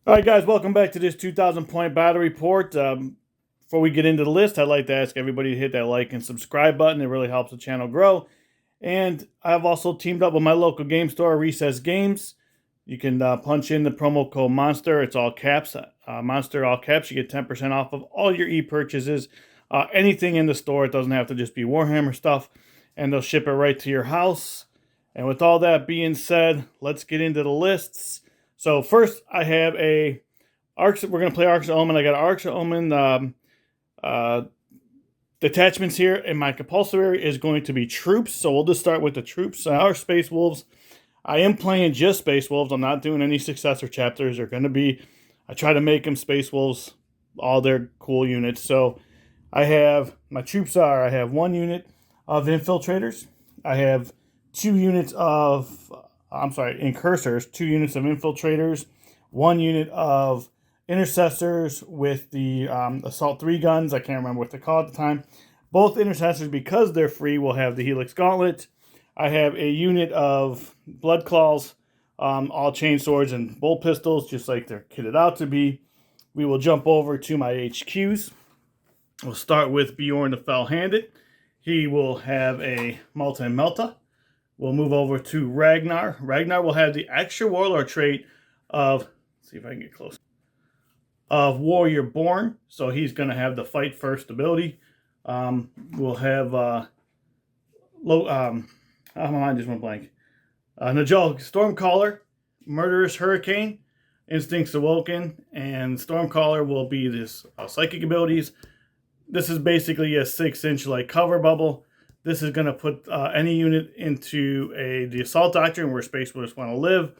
All right, guys, welcome back to this 2,000 point battle report. Before we get into the list, I'd like to ask everybody to hit that like and subscribe button. It really helps the channel grow. And I've also teamed up with my local game store, Recess Games. You can punch in the promo code MONSTER. It's all caps. MONSTER, all caps. You get 10% off of all your e-purchases. Anything in the store. It doesn't have to just be Warhammer stuff. And they'll ship it right to your house. And with all that being said, let's get into the lists. So first, I have a Arks. We're going to play Arks of Omen. I got Arks of Omen detachments here, and my compulsory is going to be troops. So we'll just start with the troops. Our Space Wolves. I am playing just Space Wolves. I'm not doing any successor chapters. They're going to be. I try to make them Space Wolves, all their cool units. So I have my troops are. I have 1 unit of infiltrators. I have 2 units of. Incursors, 2 units of infiltrators, 1 unit of intercessors with the assault 3 guns. I can't remember what they're called at the time. Both intercessors, because they're free, will have the Helix Gauntlet. I have a unit of Blood Claws, all chain swords and bolt pistols, just like they're kitted out to be. We will jump over to my HQs. We'll start with Bjorn the Fell-Handed. He will have a Melta. We'll move over to Ragnar. Ragnar will have the extra warlord trait of, let's see if I can get close, of Warrior Born. So he's going to have the fight first ability. We'll have, my mind just went blank. Najal Stormcaller, Murderous Hurricane, Instincts Awoken, and Stormcaller will be this psychic abilities. This is basically a 6-inch like cover bubble. This is going to put any unit into the Assault Doctrine where Space Wolves want to live.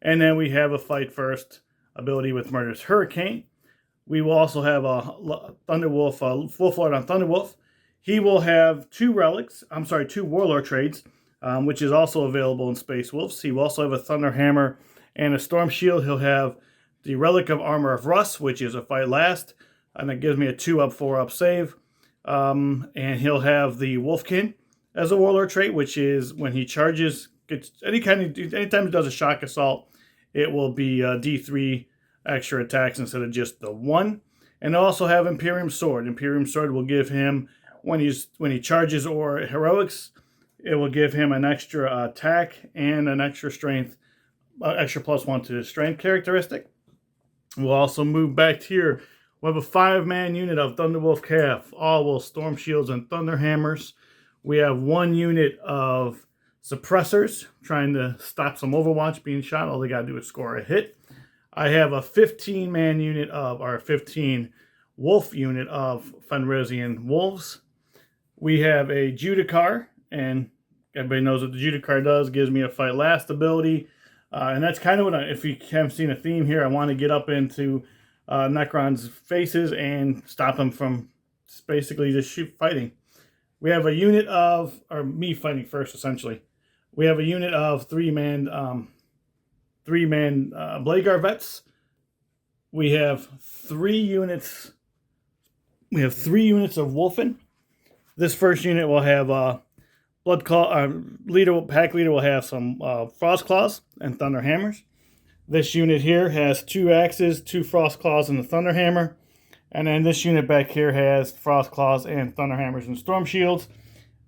And then we have a Fight First ability with Murderous Hurricane. We will also have a Thunderwolf, Full Flight on Thunderwolf. He will have 2 Warlord traits, which is also available in Space Wolves. He will also have a Thunder Hammer and a Storm Shield. He'll have the Relic of Armor of Rust, which is a Fight Last. And that gives me a 2-up, 4-up save. And he'll have the Wolfkin as a warlord trait, which is when he charges, anytime he does a shock assault, it will be D3 extra attacks instead of just the 1. And they'll also have Imperium Sword. Imperium Sword will give him, when he charges or heroics, it will give him an extra attack and an extra strength, extra +1 to his strength characteristic. We'll also move back here. We have a 5-man unit of Thunderwolf Calf, all will Storm Shields and Thunder Hammers. We have 1 unit of Suppressors, trying to stop some Overwatch being shot. All they got to do is score a hit. I have a 15-man unit of, or 15 Wolf unit of Fenrisian Wolves. We have a Judicar, and everybody knows what the Judicar does. Gives me a Fight Last ability. And that's kind of what, if you haven't seen a theme here, I want to get up into Necrons' faces and stop them from basically just fighting. We have a unit of, or me fighting first, essentially. We have a unit of 3-man Bladeguard vets. We have 3 units. We have 3 units of Wolfen. This first unit will have Blood Claw. Pack leader will have some Frost Claws and Thunder Hammers. This unit here has 2 axes, 2 Frost Claws, and a Thunder Hammer. And then this unit back here has Frost Claws and Thunder Hammers and Storm Shields.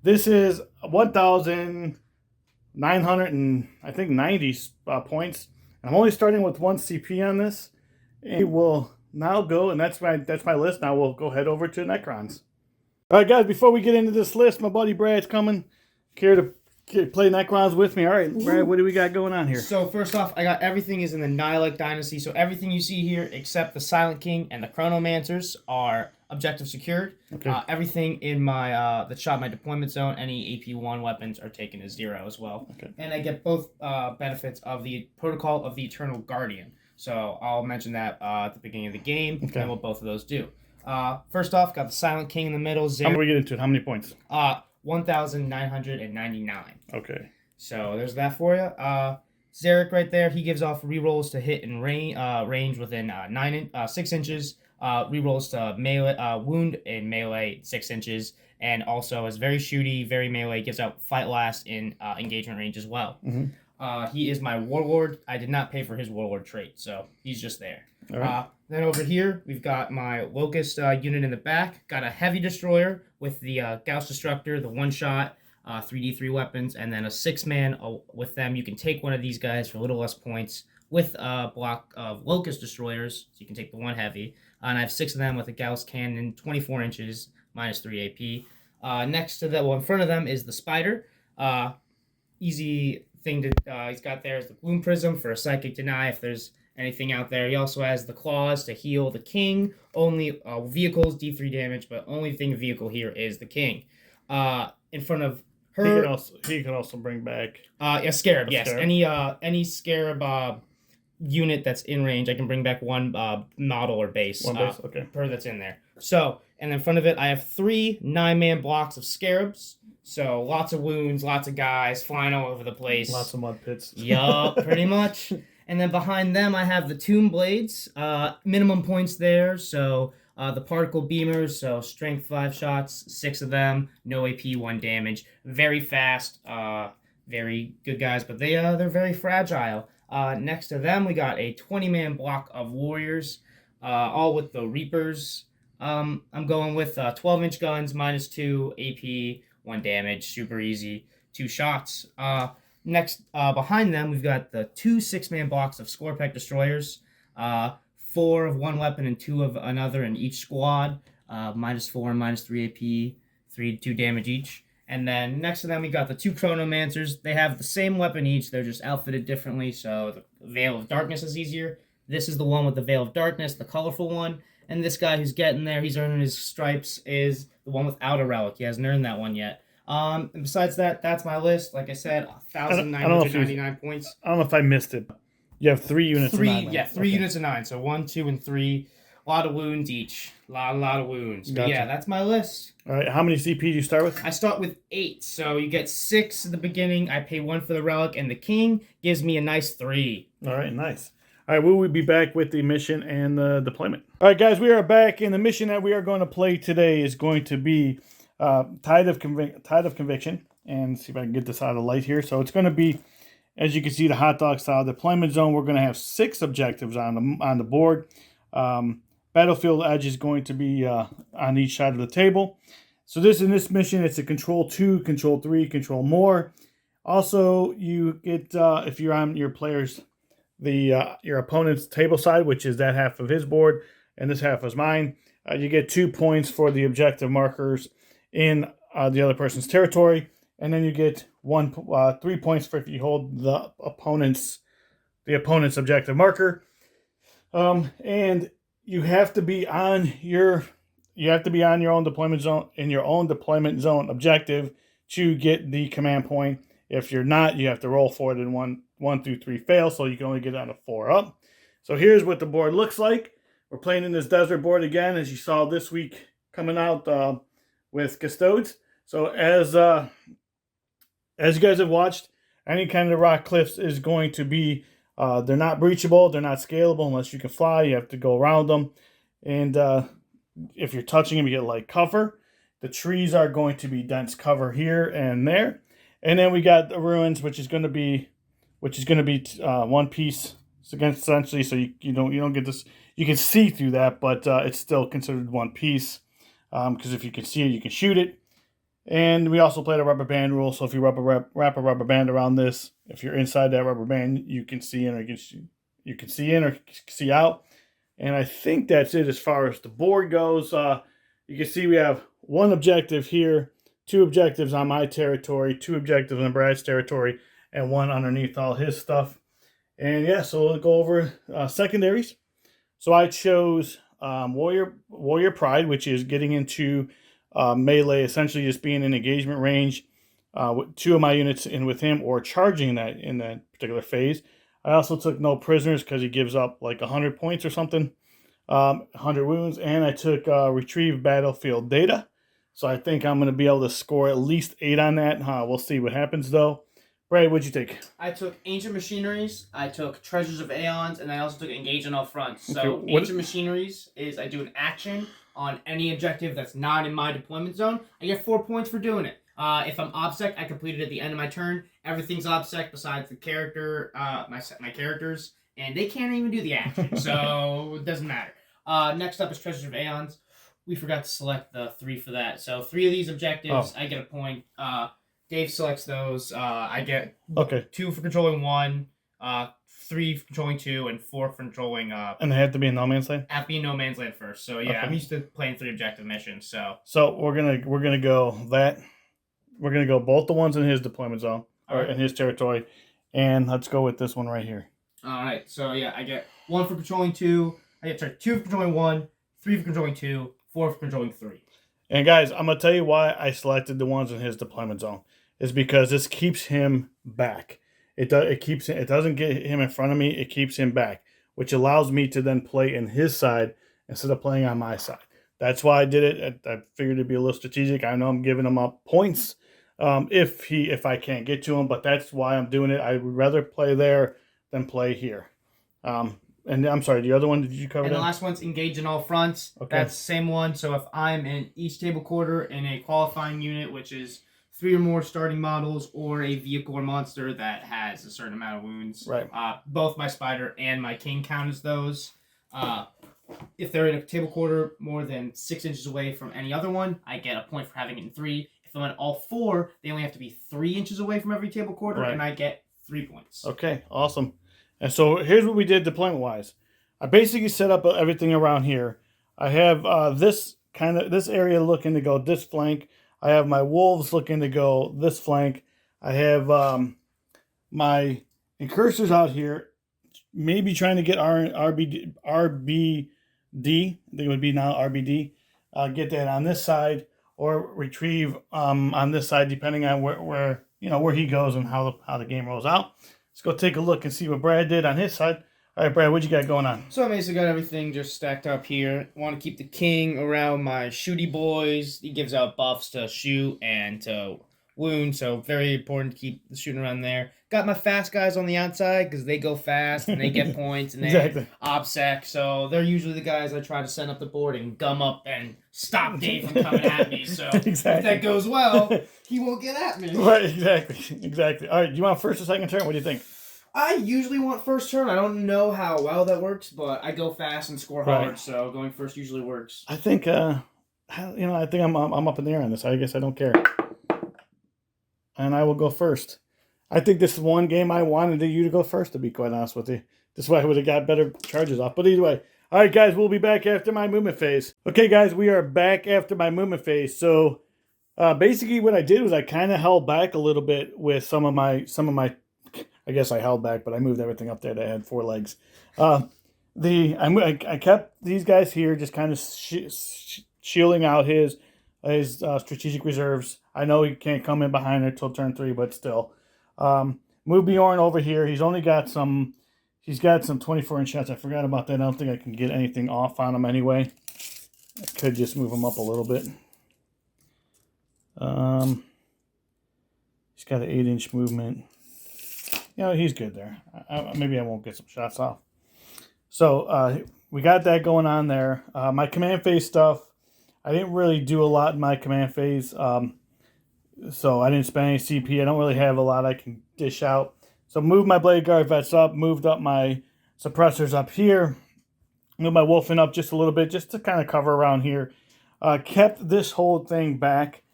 This is 1,990 points. I'm only starting with 1 CP on this. And we will now go, and that's my list. Now we'll go head over to Necrons. All right, guys, before we get into this list, my buddy Brad's coming here to play Necrons with me. All right, Brad, what do we got going on here? So first off, I got everything is in the Nihilak Dynasty. So everything you see here, except the Silent King and the Chronomancers, are objective secured. Okay. Everything in my that shot my deployment zone, any AP1 weapons are taken as 0 as well. Okay. And I get both benefits of the Protocol of the Eternal Guardian. So I'll mention that at the beginning of the game, and what both of those do. First off, got the Silent King in the middle. How do we get into it? How many points? 1,999. Okay. So there's that for you. Zarek right there, he gives off rerolls to hit and range within 6 inches. Rerolls to melee, wound in melee 6 inches. And also is very shooty, very melee, gives out fight last in engagement range as well. Mm-hmm. He is my warlord. I did not pay for his warlord trait, so he's just there. All right. Then over here, we've got my Locust unit in the back. Got a heavy destroyer with the Gauss Destructor, the one-shot, 3d3 weapons, and then a 6-man with them. You can take one of these guys for a little less points with a block of Locust Destroyers, so you can take the one heavy. And I have 6 of them with a Gauss Cannon, 24 inches, minus 3 AP. Next to that, in front of them is the Spider. Easy thing to he's got there is the Bloom Prism for a Psychic Deny if there's anything out there. He also has the Claws to heal the King. Only vehicles, D3 damage, but only thing vehicle here is the King. In front of her... He can also bring back... a Scarab, yes. Scarab. Any Scarab unit that's in range, I can bring back one model or base. One base, okay. Per that's in there. So, and in front of it, I have 3 9-man blocks of Scarabs. So, lots of wounds, lots of guys flying all over the place. Lots of mud pits. Yup, pretty much. And then behind them, I have the Tomb Blades. Minimum points there. So, the Particle Beamers. So, strength 5 shots, 6 of them. No AP, 1 damage. Very fast. Very good guys, but they're very fragile. Next to them, we got a 20-man block of Warriors. All with the Reapers. I'm going with 12-inch guns, minus 2 AP, 1 damage, super easy, 2 shots. Next, behind them, we've got the 2 6-man blocks of Scorpec Destroyers, 4 of one weapon and 2 of another in each squad, minus 4 and minus 3 AP, 3 to 2 damage each. And then next to them, we got the 2 Chronomancers. They have the same weapon each, they're just outfitted differently, so the Veil of Darkness is easier. This is the one with the Veil of Darkness, the colorful one. And this guy who's getting there, he's earning his stripes, is the one without a relic. He hasn't earned that one yet. And besides that, that's my list. Like I said, 1,999 points. I don't know if I missed it. You have 3 units of 9. Yeah, 3 units of 9. So 1, 2, and 3. A lot of wounds each. A lot of wounds. Gotcha. Yeah, that's my list. All right, how many CP do you start with? I start with 8. So you get 6 at the beginning. I pay 1 for the relic, and the King gives me a nice 3. All right, nice. All right, we will be back with the mission and the deployment. All right, guys, we are back, and the mission that we are going to play today is going to be Tide of Conviction. And see if I can get this out of light here. So it's going to be, as you can see, the hot dog style deployment zone. We're going to have 6 objectives on the board. Battlefield edge is going to be on each side of the table. So in this mission, it's a control 2, control 3, control more. Also, you get if you're on your player's your opponent's table side, which is that half of his board, and this half is mine. You get 2 points for the objective markers in the other person's territory, and then you get 3 points for if you hold the opponent's objective marker. And you have to be on your own deployment zone objective to get the command point. If you're not, you have to roll for it in 1 through 3 fail, so you can only get on a 4 up. So here's what the board looks like. We're playing in this desert board again, as you saw this week coming out with Custodes. So as you guys have watched, any kind of rock cliffs is going to be, they're not breachable, they're not scalable unless you can fly. You have to go around them. And if you're touching them, you get light cover. The trees are going to be dense cover here and there. And then we got the ruins, which is going to be one piece against essentially, so you don't get this. You can see through that, but it's still considered one piece because if you can see it, you can shoot it. And we also played a rubber band rule, so if you wrap a rubber band around this, if you're inside that rubber band, you can see in or you can see in or see out. And I think that's it as far as the board goes. You can see we have 1 objective here, 2 objectives on my territory, 2 objectives on Brad's territory, and 1 underneath all his stuff. And yeah, so we'll go over secondaries. So I chose Warrior Pride, which is getting into melee, essentially just being in engagement range with 2 of my units in with him or charging in that particular phase. I also took no prisoners because he gives up like 100 points or something, 100 wounds, and I took retrieve battlefield data. So I think I'm going to be able to score at least 8 on that. We'll see what happens though. Brad, what'd you take? I took Ancient Machineries, I took Treasures of Aeons, and I also took Engage on All Fronts. So Okay, Ancient Machineries is I do an action on any objective that's not in my deployment zone. I get 4 points for doing it. If I'm OBSEC, I complete it at the end of my turn. Everything's OBSEC besides the character, my characters, and they can't even do the action, so it doesn't matter. Next up is Treasures of Aeons. We forgot to select the 3 for that. So 3 of these objectives, I get a point. Dave selects those. I get 2 for controlling 1, 3 for controlling 2, and 4 for controlling. And they have to be in no man's land. Have to be in no man's land first. So yeah, I'm used to playing 3 objective missions. So we're gonna go that. We're gonna go both the ones in his deployment zone or in his territory, and let's go with this one right here. All right. So yeah, I get 1 for controlling 2. I get 2 for controlling 1, 3 for controlling 2, 4 for controlling 3. And guys, I'm gonna tell you why I selected the ones in his deployment zone. Is because this keeps him back. It doesn't get him in front of me. It keeps him back, which allows me to then play in his side instead of playing on my side. That's why I did it. I figured it'd be a little strategic. I know I'm giving him up points if I can't get to him, but that's why I'm doing it. I would rather play there than play here. And I'm sorry, the other one, did you cover and that? The last one's engage in all fronts. Okay. That's the same one. So if I'm in each table quarter in a qualifying unit, which is 3 or more starting models, or a vehicle or monster that has a certain amount of wounds. Right. Both my spider and my king count as those. If they're in a table quarter more than 6 inches away from any other one, I get a point for having it in 3. If I'm in all 4, they only have to be 3 inches away from every table quarter, and I get 3 points. Okay, awesome. And so here's what we did deployment-wise. I basically set up everything around here. I have this area looking to go this flank. I have my wolves looking to go this flank. I have my incursors out here, maybe trying to get RBD. I think it would be now RBD. Get that on this side, or retrieve on this side, depending on where he goes and how the game rolls out. Let's go take a look and see what Brad did on his side. All right, Brad, what you got going on? So I basically got everything just stacked up here. Want to keep the king around my shooty boys. He gives out buffs to shoot and to wound, so very important to keep the shooting around there. Got my fast guys on the outside because they go fast and they get points and they OBSEC. So they're usually the guys I try to send up the board and gum up and stop Dave from coming at me. So if that goes well, he won't get at me. Right, exactly. All right, do you want first or second turn? What do you think? I usually want first turn. I don't know how well that works, but I go fast and score hard, so going first usually works. I think, I think I'm up in the air on this. I guess I don't care. And I will go first. I think this is one game I wanted you to go first, to be quite honest with you. This way I would have got better charges off. But either way. All right, guys, we'll be back after my movement phase. Okay, guys, we are back after my movement phase. So basically what I did was I kind of held back a little bit with some of my. I guess I held back, but I moved everything up there that had 4 legs. I kept these guys here, just kind of shielding out his strategic reserves. I know he can't come in behind her till turn 3, but still. Move Bjorn over here. He's got some 24-inch shots. I forgot about that. I don't think I can get anything off on him anyway. I could just move him up a little bit. He's got an 8-inch movement. He's good there. Maybe I won't get some shots off. So we got that going on there. My command phase stuff, I didn't really do a lot in my command phase. So I didn't spend any CP. I don't really have a lot I can dish out. So moved my Blade Guard vets up, moved up my suppressors up here, moved my Wolfen up just a little bit, just to kind of cover around here. Kept this whole thing back,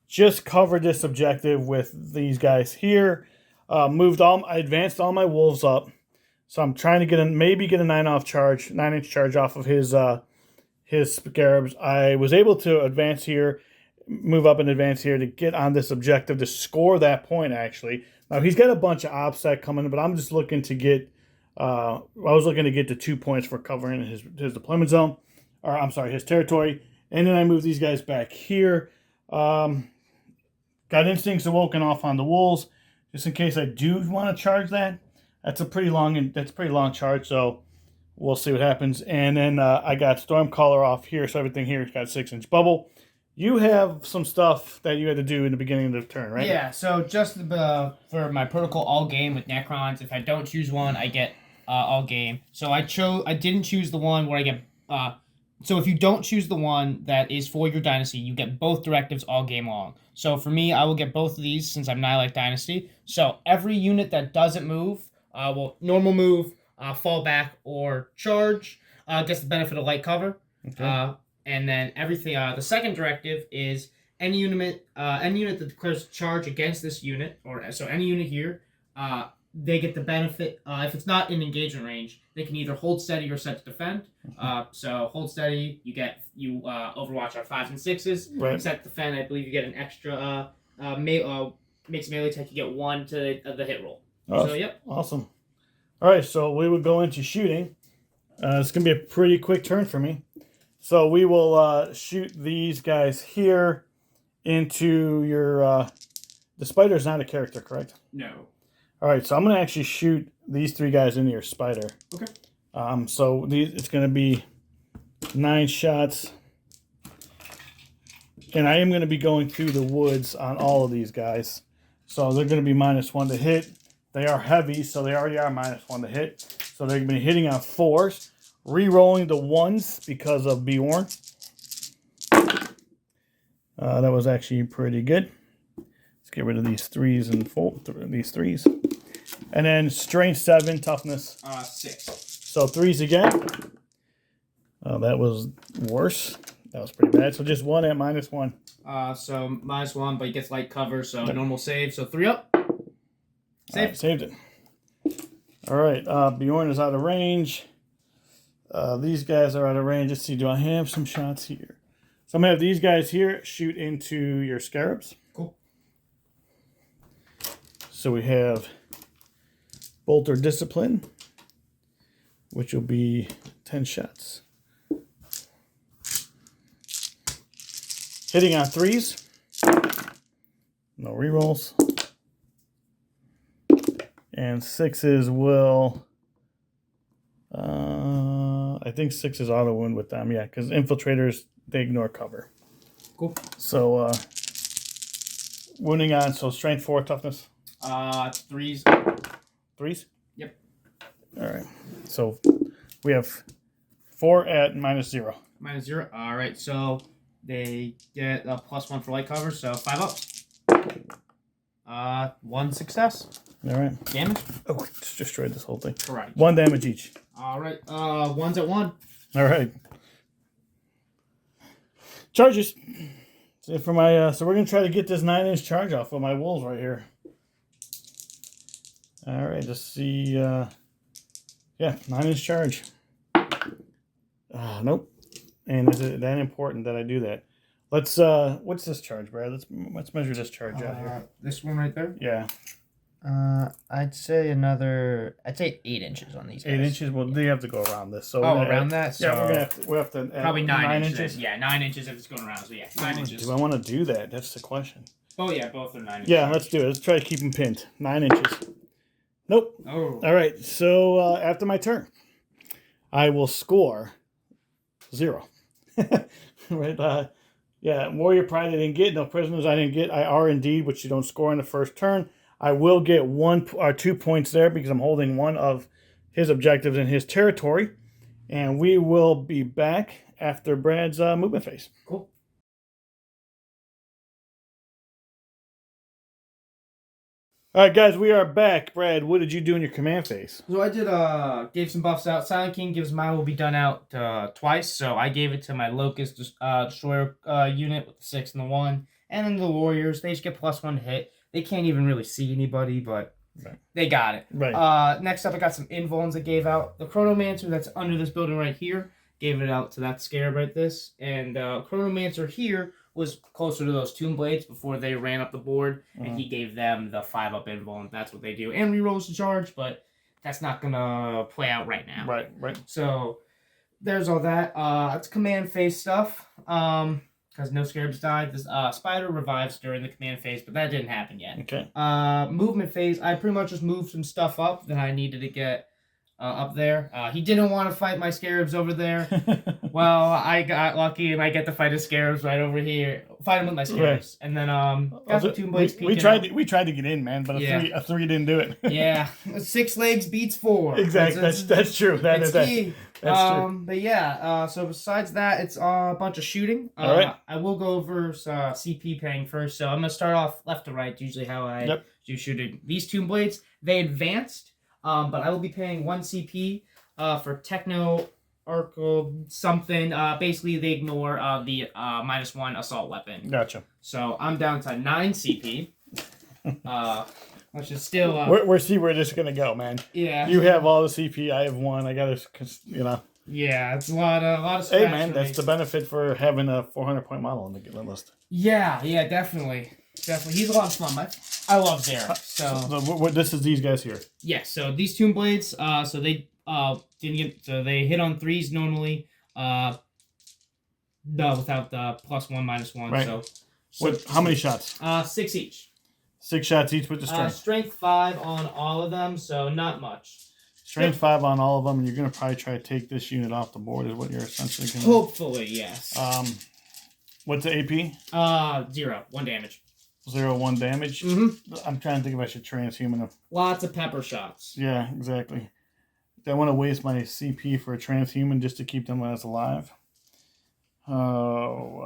just covered this objective with these guys here. I advanced all my wolves up, so I'm trying to get a 9-inch charge off of his scarabs. I was able to advance here, move up and advance here to get on this objective to score that point. Actually, now he's got a bunch of OBSEC coming, but I'm just looking to get. I was looking to get to 2 points for covering his deployment zone, or I'm sorry, his territory, and then I moved these guys back here. Got Instincts Awoken off on the wolves. Just in case I do want to charge that. That's a pretty long charge, so we'll see what happens. And then I got Stormcaller off here, so everything here has got a 6-inch bubble. You have some stuff that you had to do in the beginning of the turn, right? Yeah, so just for my protocol all game with Necrons, if I don't choose one, I get all game. So I didn't choose the one where I get So if you don't choose the one that is for your dynasty, you get both directives all game long. So for me, I will get both of these since I'm Nihilite Dynasty. So every unit that doesn't move, will normal move, fall back, or charge, gets the benefit of light cover. Okay. And then everything. The second directive is any unit that declares charge against this unit, or so any unit here, they get the benefit. If it's not in engagement range, they can either hold steady or set to defend. So hold steady, you Overwatch our 5s and 6s. Right. Set to defend, I believe you get an extra makes melee attack. You get 1 to the hit roll. Oh, So yep. Awesome. All right, so we would go into shooting. It's gonna be a pretty quick turn for me. So we will shoot these guys here into your. The spider's not a character, correct? No. All right, so I'm gonna actually shoot these 3 guys into your spider. Okay. So it's gonna be 9 shots, and I am gonna be going through the woods on all of these guys. So they're gonna be -1 to hit. They are heavy, so they already are -1 to hit. So they're gonna be hitting on 4s, re-rolling the 1s because of Bjorn. That was actually pretty good. Let's get rid of these 3s and these 3s. And then strength 7, toughness 6. So 3s again. That was worse. That was pretty bad. So just 1 at -1. So -1, but he gets light cover, so normal save. So 3 up. Save. Right, saved it. All right. Bjorn is out of range. These guys are out of range. Let's see. Do I have some shots here? So I'm going to have these guys here shoot into your scarabs. Cool. So we have Bolter Discipline, which will be 10 shots. Hitting on 3s. No rerolls. And 6s will... I think 6s auto wound with them, yeah, because infiltrators, they ignore cover. Cool. So, wounding on, so strength 4, toughness? 3s. 3s? Yep. All right. So we have 4 at -0. -0. All right. So they get a +1 for light cover. So 5 ups. 1 success. All right. Damage. Oh, just destroyed this whole thing. Correct. 1 damage each. All right. 1's at 1. All right. Charges. So for my so we're gonna try to get this 9-inch charge off of my wolves right here. All right. Let's see. Yeah, 9-inch charge. Nope. And is it that important that I do that? Let's what's this charge, Brad? Let's measure this charge out here. This one right there. Yeah. I'd say 8 inches on these guys. 8 inches. Well, they have to go around this. So around that. So yeah, we'll have to probably 9 inches. inches. Yeah, 9 inches if it's going around. So yeah, 9 inches. Do I want to do that? That's the question. Oh yeah, both are 9 inches. Yeah, let's do it. Let's try to keep them pinned. 9 inches. Nope. Oh. All right. So after my turn, I will score 0. Right. Yeah. Warrior Pride I didn't get. No prisoners I didn't get. I are indeed, which you don't score in the first turn. I will get 1 or 2 points there because I'm holding one of his objectives in his territory. And we will be back after Brad's movement phase. Cool. All right, guys, we are back. Brad, what did you do in your command phase? So I did gave some buffs out. Silent King gives mine will be done out twice. So I gave it to my Locust Destroyer unit with the 6 and the 1. And then the Warriors, they just get +1 to hit. They can't even really see anybody, but they got it. Right. Next up, I got some Invulns that gave out. The Chronomancer that's under this building right here gave it out to that Scarab right this. And Chronomancer here was closer to those Tomb Blades before they ran up the board, and he gave them the 5-up Invuln. That's what they do. And rerolls the charge, but that's not going to play out right now. Right. So there's all that. It's command phase stuff. Because no Scarabs died. This Spider revives during the command phase, but that didn't happen yet. Okay. Movement phase, I pretty much just moved some stuff up that I needed to get up there. He didn't want to fight my scarabs over there. Well, I got lucky and I get to fight his scarabs right over here. Fight him with my scarabs, and then got the Tomb Blades. We tried to get in, man, but a three didn't do it. Yeah, 6 legs beats 4. Exactly, that's true. That's true. But yeah, so besides that, it's a bunch of shooting. All right. I will go over CP paying first, so I'm gonna start off left to right. Usually how I do shooting. These Tomb Blades, they advanced, but I will be paying 1 CP for Techno Ark something. Basically, they ignore the -1 assault weapon. Gotcha. So I'm down to 9 CP. Which is still. We're see where this is gonna go, man. Yeah. You have all the CP. I have 1. I gotta, Yeah, it's a lot of. Hey man, that's the benefit for having a 400-point model on the list. Yeah, definitely. He's a lot of fun. I love Zarek. So this is these guys here. Yeah. So these Tomb Blades. So they didn't get. So they hit on 3s normally. No, without the +1 -1. Right. So how many shots? 6 each. 6 shots each with the strength. Strength 5 on all of them, so not much. Strength 5 on all of them, and you're gonna probably try to take this unit off the board. Is what you're essentially gonna. Hopefully, yes. What's the AP? 0, 1 damage. 0, 1 damage. Mm-hmm. I'm trying to think if I should transhuman him. Lots of pepper shots. Yeah, exactly. Do I want to waste my CP for a transhuman just to keep them as alive? Oh.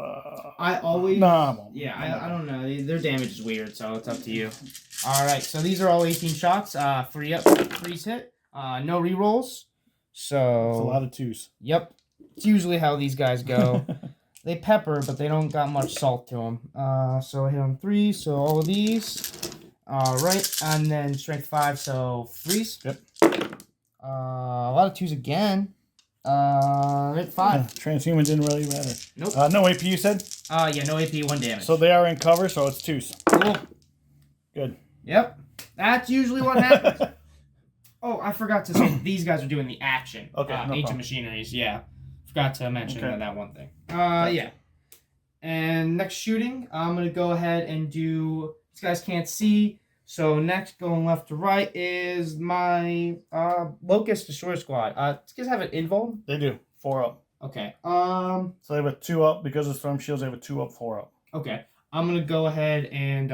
I always. No, I won't. Yeah, I don't know. Their damage is weird, so it's up to you. All right, so these are all 18 shots. 3 up, 3's hit. No rerolls. So. It's a lot of 2s. Yep. It's usually how these guys go. They pepper, but they don't got much salt to them. So I hit on 3, so all of these. All right, and then strength 5, so 3s. Yep. A lot of 2s again. Hit 5. Transhuman didn't really matter. Nope. No AP, you said? Yeah, no AP, 1 damage. So they are in cover, so it's 2s. Cool. Good. Yep. That's usually what happens. Oh, I forgot to say these guys are doing the action. Okay. No Ancient problem. Machineries, yeah. Forgot to mention that one thing. Yeah. And next shooting, I'm gonna go ahead and do. These guys can't see, so next going left to right is my Locust Destroyer Squad. These guys have an invuln? They do. 4 up. Okay. So they have a 2 up because of storm shields. They have a 2 up, 4 up. Okay. I'm gonna go ahead and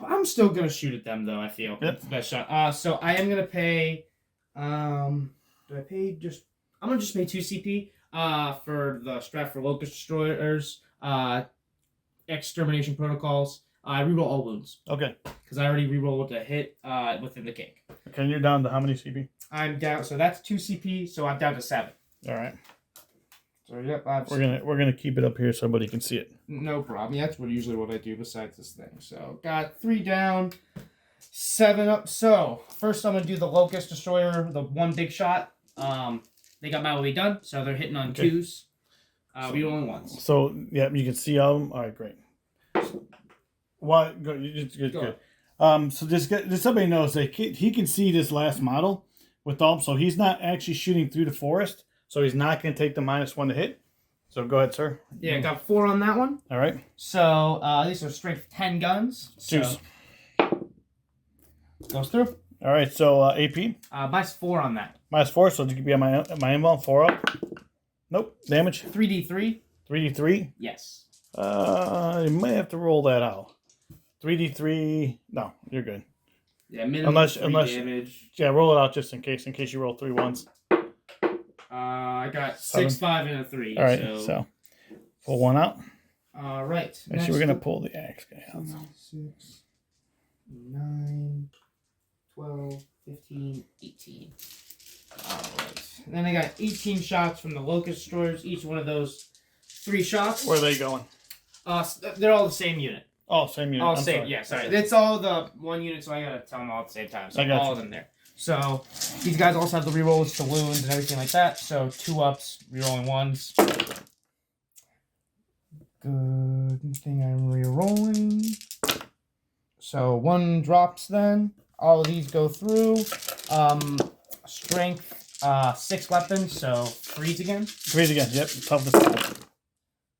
I'm still gonna shoot at them though. I feel that's the best shot. So I am gonna pay. Do I pay just? I'm gonna just pay 2 CP. For the strat for Locust Destroyers. Extermination protocols. I reroll all wounds. Okay. Because I already rerolled a hit within the cake. Okay, you're down to how many CP? I'm down. So that's 2 CP. So I'm down to 7. All right. So yep, we're gonna keep it up here so everybody can see it. No problem. Yeah, that's usually what I do besides this thing. So got 3 down, 7 up. So first I'm gonna do the Locust Destroyer, the 1 big shot. They got my way done, so they're hitting on 2s. We only once. So yeah, you can see all of them. All right, great. What? Good. So this somebody knows that he can see this last model with all, so he's not actually shooting through the forest. So he's not going to take the -1 to hit. So go ahead, sir. Yeah, got 4 on that one. All right. So these are strength 10 guns. So goes through. All right. So AP. -4 on that. -4. So you could be on my invuln 4 up. Nope. Damage. 3d3. 3d3. Yes. You might have to roll that out. 3d3. No, you're good. Yeah, minimum 3 damage. Yeah, roll it out just in case you roll 3 ones. I got 6, 5, and a 3. All right, so pull 1 out. All right. Actually, we're gonna pull the axe guy out. 6, 9, 12, 15, 18. All right. And then I got 18 shots from the Locust Destroyers. Each one of those 3 shots. Where are they going? They're all the same unit. Oh, same unit. All same. Yeah, sorry. It's all the 1 unit, so I gotta tell them all at the same time. So all of them there. So these guys also have the rerolls to wounds and everything like that. So 2 ups, rerolling 1s. Good thing I'm rerolling. So 1 drops then. All of these go through. Strength 6 weapons, so 3s again. 3s again. Yep. Toughness.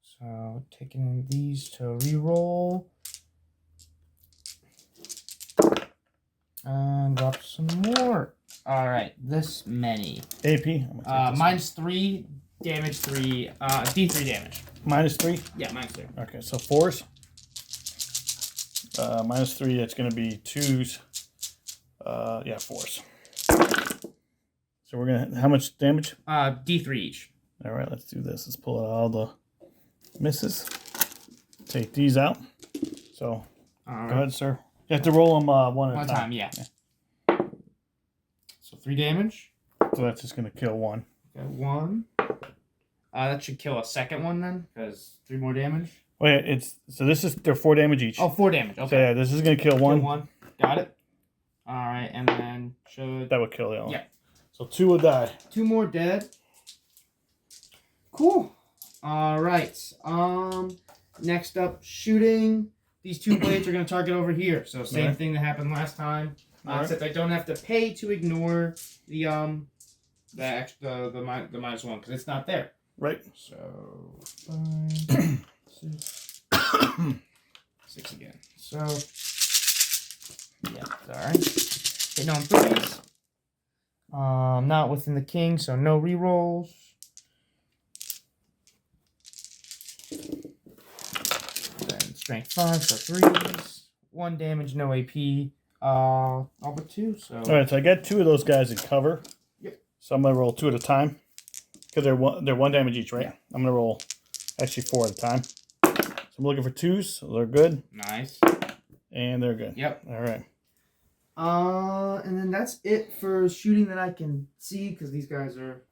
So taking these to reroll. And drop some more. All right, this many. AP. Minus 3, damage 3, D3 damage. Minus 3? Yeah, minus 3. Okay, so 4s. Minus 3, that's going to be 2s. Yeah, 4s. So we're going to, how much damage? D3 each. All right, let's do this. Let's pull out all the misses. Take these out. So, go ahead, sir. You have to roll them one at a time. Yeah. So 3 damage. So that's just going to kill 1. Okay, 1. That should kill a second one then, because 3 more damage. Wait, they're 4 damage each. Oh, 4 damage. Okay. So yeah, this is going to kill 1. Kill 1. Got it. All right, and then that would kill the other one. Yeah. So 2 will die. 2 more dead. Cool. All right. Next up, shooting. These 2 blades are going to target over here. So same thing that happened last time. Except I don't have to pay to ignore the minus 1 because it's not there. Right. So 5, 6, 6 again. So yeah, sorry. Hitting on 3s. Not within the king, so no rerolls. Then strength 5 for 3s. 1 damage, no AP. All but 2. So. All right, so I got 2 of those guys in cover. Yep. So I'm gonna roll 2 at a time because they're 1 damage each, right? Yeah. I'm gonna roll actually 4 at a time. So I'm looking for 2s. So they're good. Nice. And they're good. Yep. All right. And then that's it for shooting that I can see because these guys are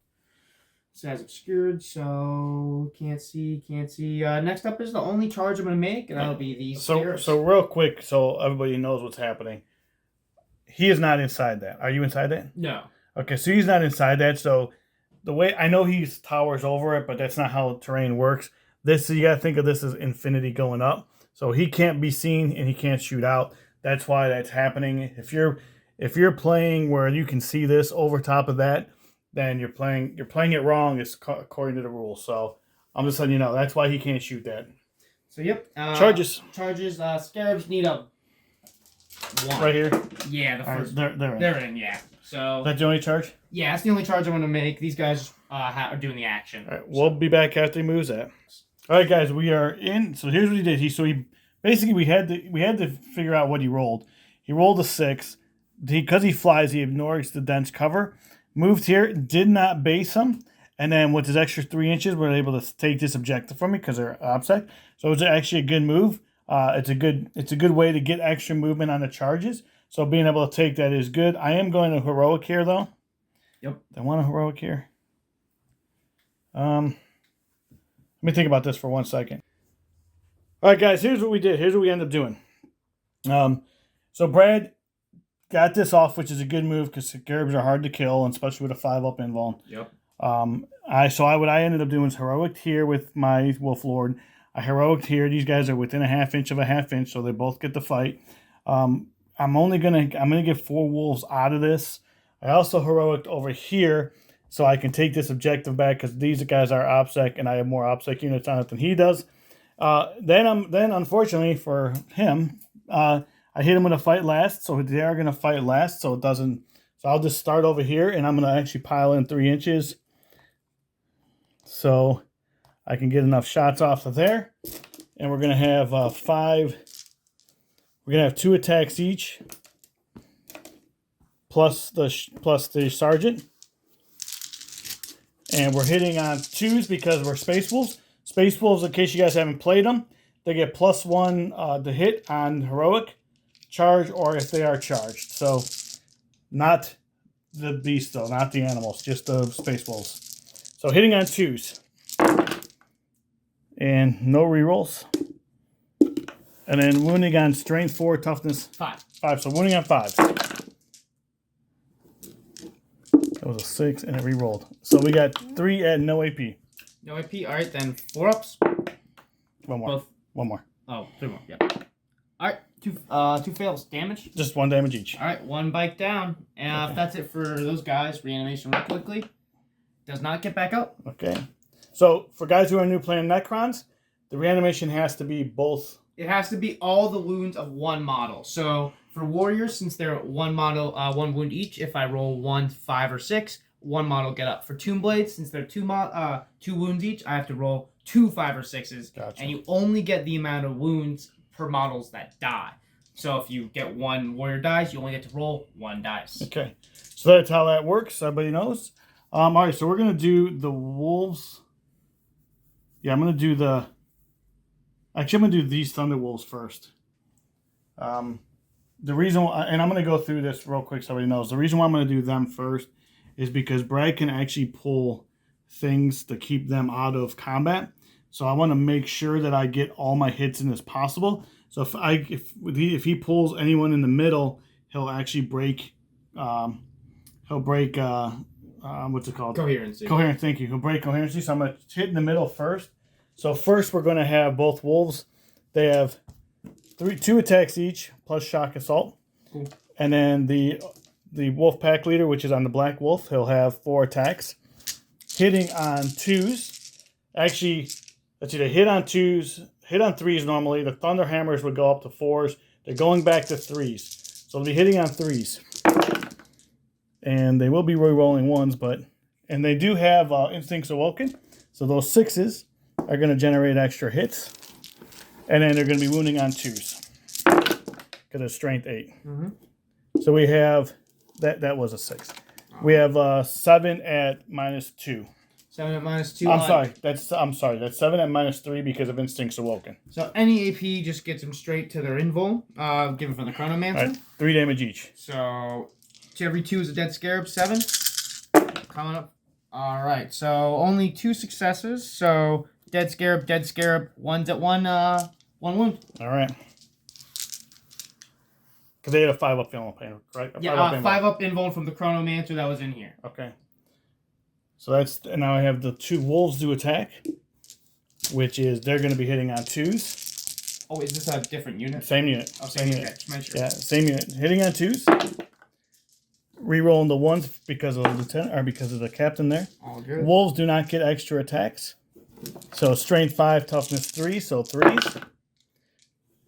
obscured, so can't see. Next up is the only charge I'm gonna make, and that'll be these. So real quick, so everybody knows what's happening. He is not inside that. Are you inside that? No. Okay, so he's not inside that. So the way I know he towers over it, but that's not how terrain works. This you gotta think of this as infinity going up. So he can't be seen and he can't shoot out. That's why that's happening. If you're playing where you can see this over top of that, then you're playing it wrong. It's according to the rules. So I'm just letting you know that's why he can't shoot that. So yep. Charges. Scarabs need a 1. Right here. Yeah, the first. Right, they're in. They're in. Yeah. So That's the only charge. Yeah, that's the only charge I'm going to make. These guys are doing the action. All right, we'll be back after he moves that. All right, guys, we are in. So here's what he did. He basically we had to figure out what he rolled. He rolled a 6. Because he flies, he ignores the dense cover. Moved here, did not base him, and then with his extra 3 inches, we're able to take this objective from me because they're OBSEC. So it's actually a good move. It's a good way to get extra movement on the charges. So being able to take that is good. I am going to heroic here though. Yep. I want a heroic here. Let me think about this for 1 second. All right, guys. Here's what we did. Here's what we ended up doing. So Brad got this off, which is a good move because scarabs are hard to kill, and especially with a 5-up invuln. Yep. What I ended up doing is heroic here with my Wolf Lord. I heroic here. These guys are within a half inch of a half inch, so they both get the fight. I'm gonna get 4 wolves out of this. I also heroic over here, so I can take this objective back because these guys are OBSEC, and I have more OBSEC units on it than he does. Then unfortunately for him, I hit him with a fight last, so they are gonna fight last, so it doesn't. So I'll just start over here, and I'm gonna actually pile in 3 inches, so I can get enough shots off of there. And we're gonna have 5. We're gonna have 2 attacks each, plus the sergeant, and we're hitting on 2s because we're Space Wolves. Space Wolves, in case you guys haven't played them, they get +1 to hit on heroic, charge, or if they are charged. So not the beast though, not the animals, just the Space Wolves. So hitting on 2s. And no rerolls. And then wounding on strength 4, toughness 5. 5. So wounding on 5. That was a 6 and it rerolled. So we got 3 at no AP. No AP. All right, then 4 ups. One more. Both. One more. Oh, 3 more. Yep. All right, 2 fails. Damage. Just 1 damage each. All right, 1 bite down. And okay. If that's it for those guys, reanimation real quickly. Does not get back up. Okay. So for guys who are new playing Necrons, the reanimation has to be both. It has to be all the wounds of 1 model. So For warriors, since they're one model, 1 wound each, if I roll 1, 5, or 6, 1 model get up. For Tomb Blades, since they're 2 wounds each, I have to roll 2, 5, or 6s. Gotcha. And you only get the amount of wounds per models that die. So if you get 1 warrior dice, you only get to roll 1 dice. Okay. So that's how that works. Everybody knows. All right, so we're going to do the wolves. Yeah, I'm going to do the... Actually, I'm going to do these Thunder Wolves first. The reason why, and I'm going to go through this real quick so everybody knows. The reason why I'm going to do them first is because Brad can actually pull things to keep them out of combat. So I want to make sure that I get all my hits in as possible. So if he pulls anyone in the middle, he'll actually break. He'll break. What's it called? Coherency. Coherence. Thank you. He'll break coherency. So I'm going to hit in the middle first. So first we're going to have both wolves. They have 2 attacks each plus shock assault. Cool. And then the wolf pack leader, which is on the black wolf, he'll have 4 attacks. Hitting on 2s. Actually, let's see, they hit on 2s, hit on 3s normally. The thunder hammers would go up to 4s. They're going back to 3s. So they'll be hitting on 3s. And they will be re-rolling 1s, and they do have Instincts Awoken. So those 6s are going to generate extra hits. And then they're going to be wounding on 2s. Because it's strength 8. Mm-hmm. So we have, that was a 6. We have 7 at -2. 7 at -2. I'm sorry. That's 7 at -3 because of Instincts Awoken. So any AP just gets them straight to their invul, given from the Chronomancer. Right, 3 damage each. So to every 2 is a dead scarab, 7. Coming up. All right. So only 2 successes. So dead scarab, 1's at 1 wound. All right. Because they had a 5-up invul pain, right? Yeah, 5-up invul from the Chronomancer that was in here. Okay. So and now I have the 2 wolves do attack, which is they're going to be hitting on 2s. Oh, is this a different unit? Same unit. Oh, same unit. Just make sure. Yeah, same unit. Hitting on 2s. Rerolling the 1s because of the lieutenant or because of the captain there. All good. Wolves do not get extra attacks. So strength 5, toughness 3, so 3s.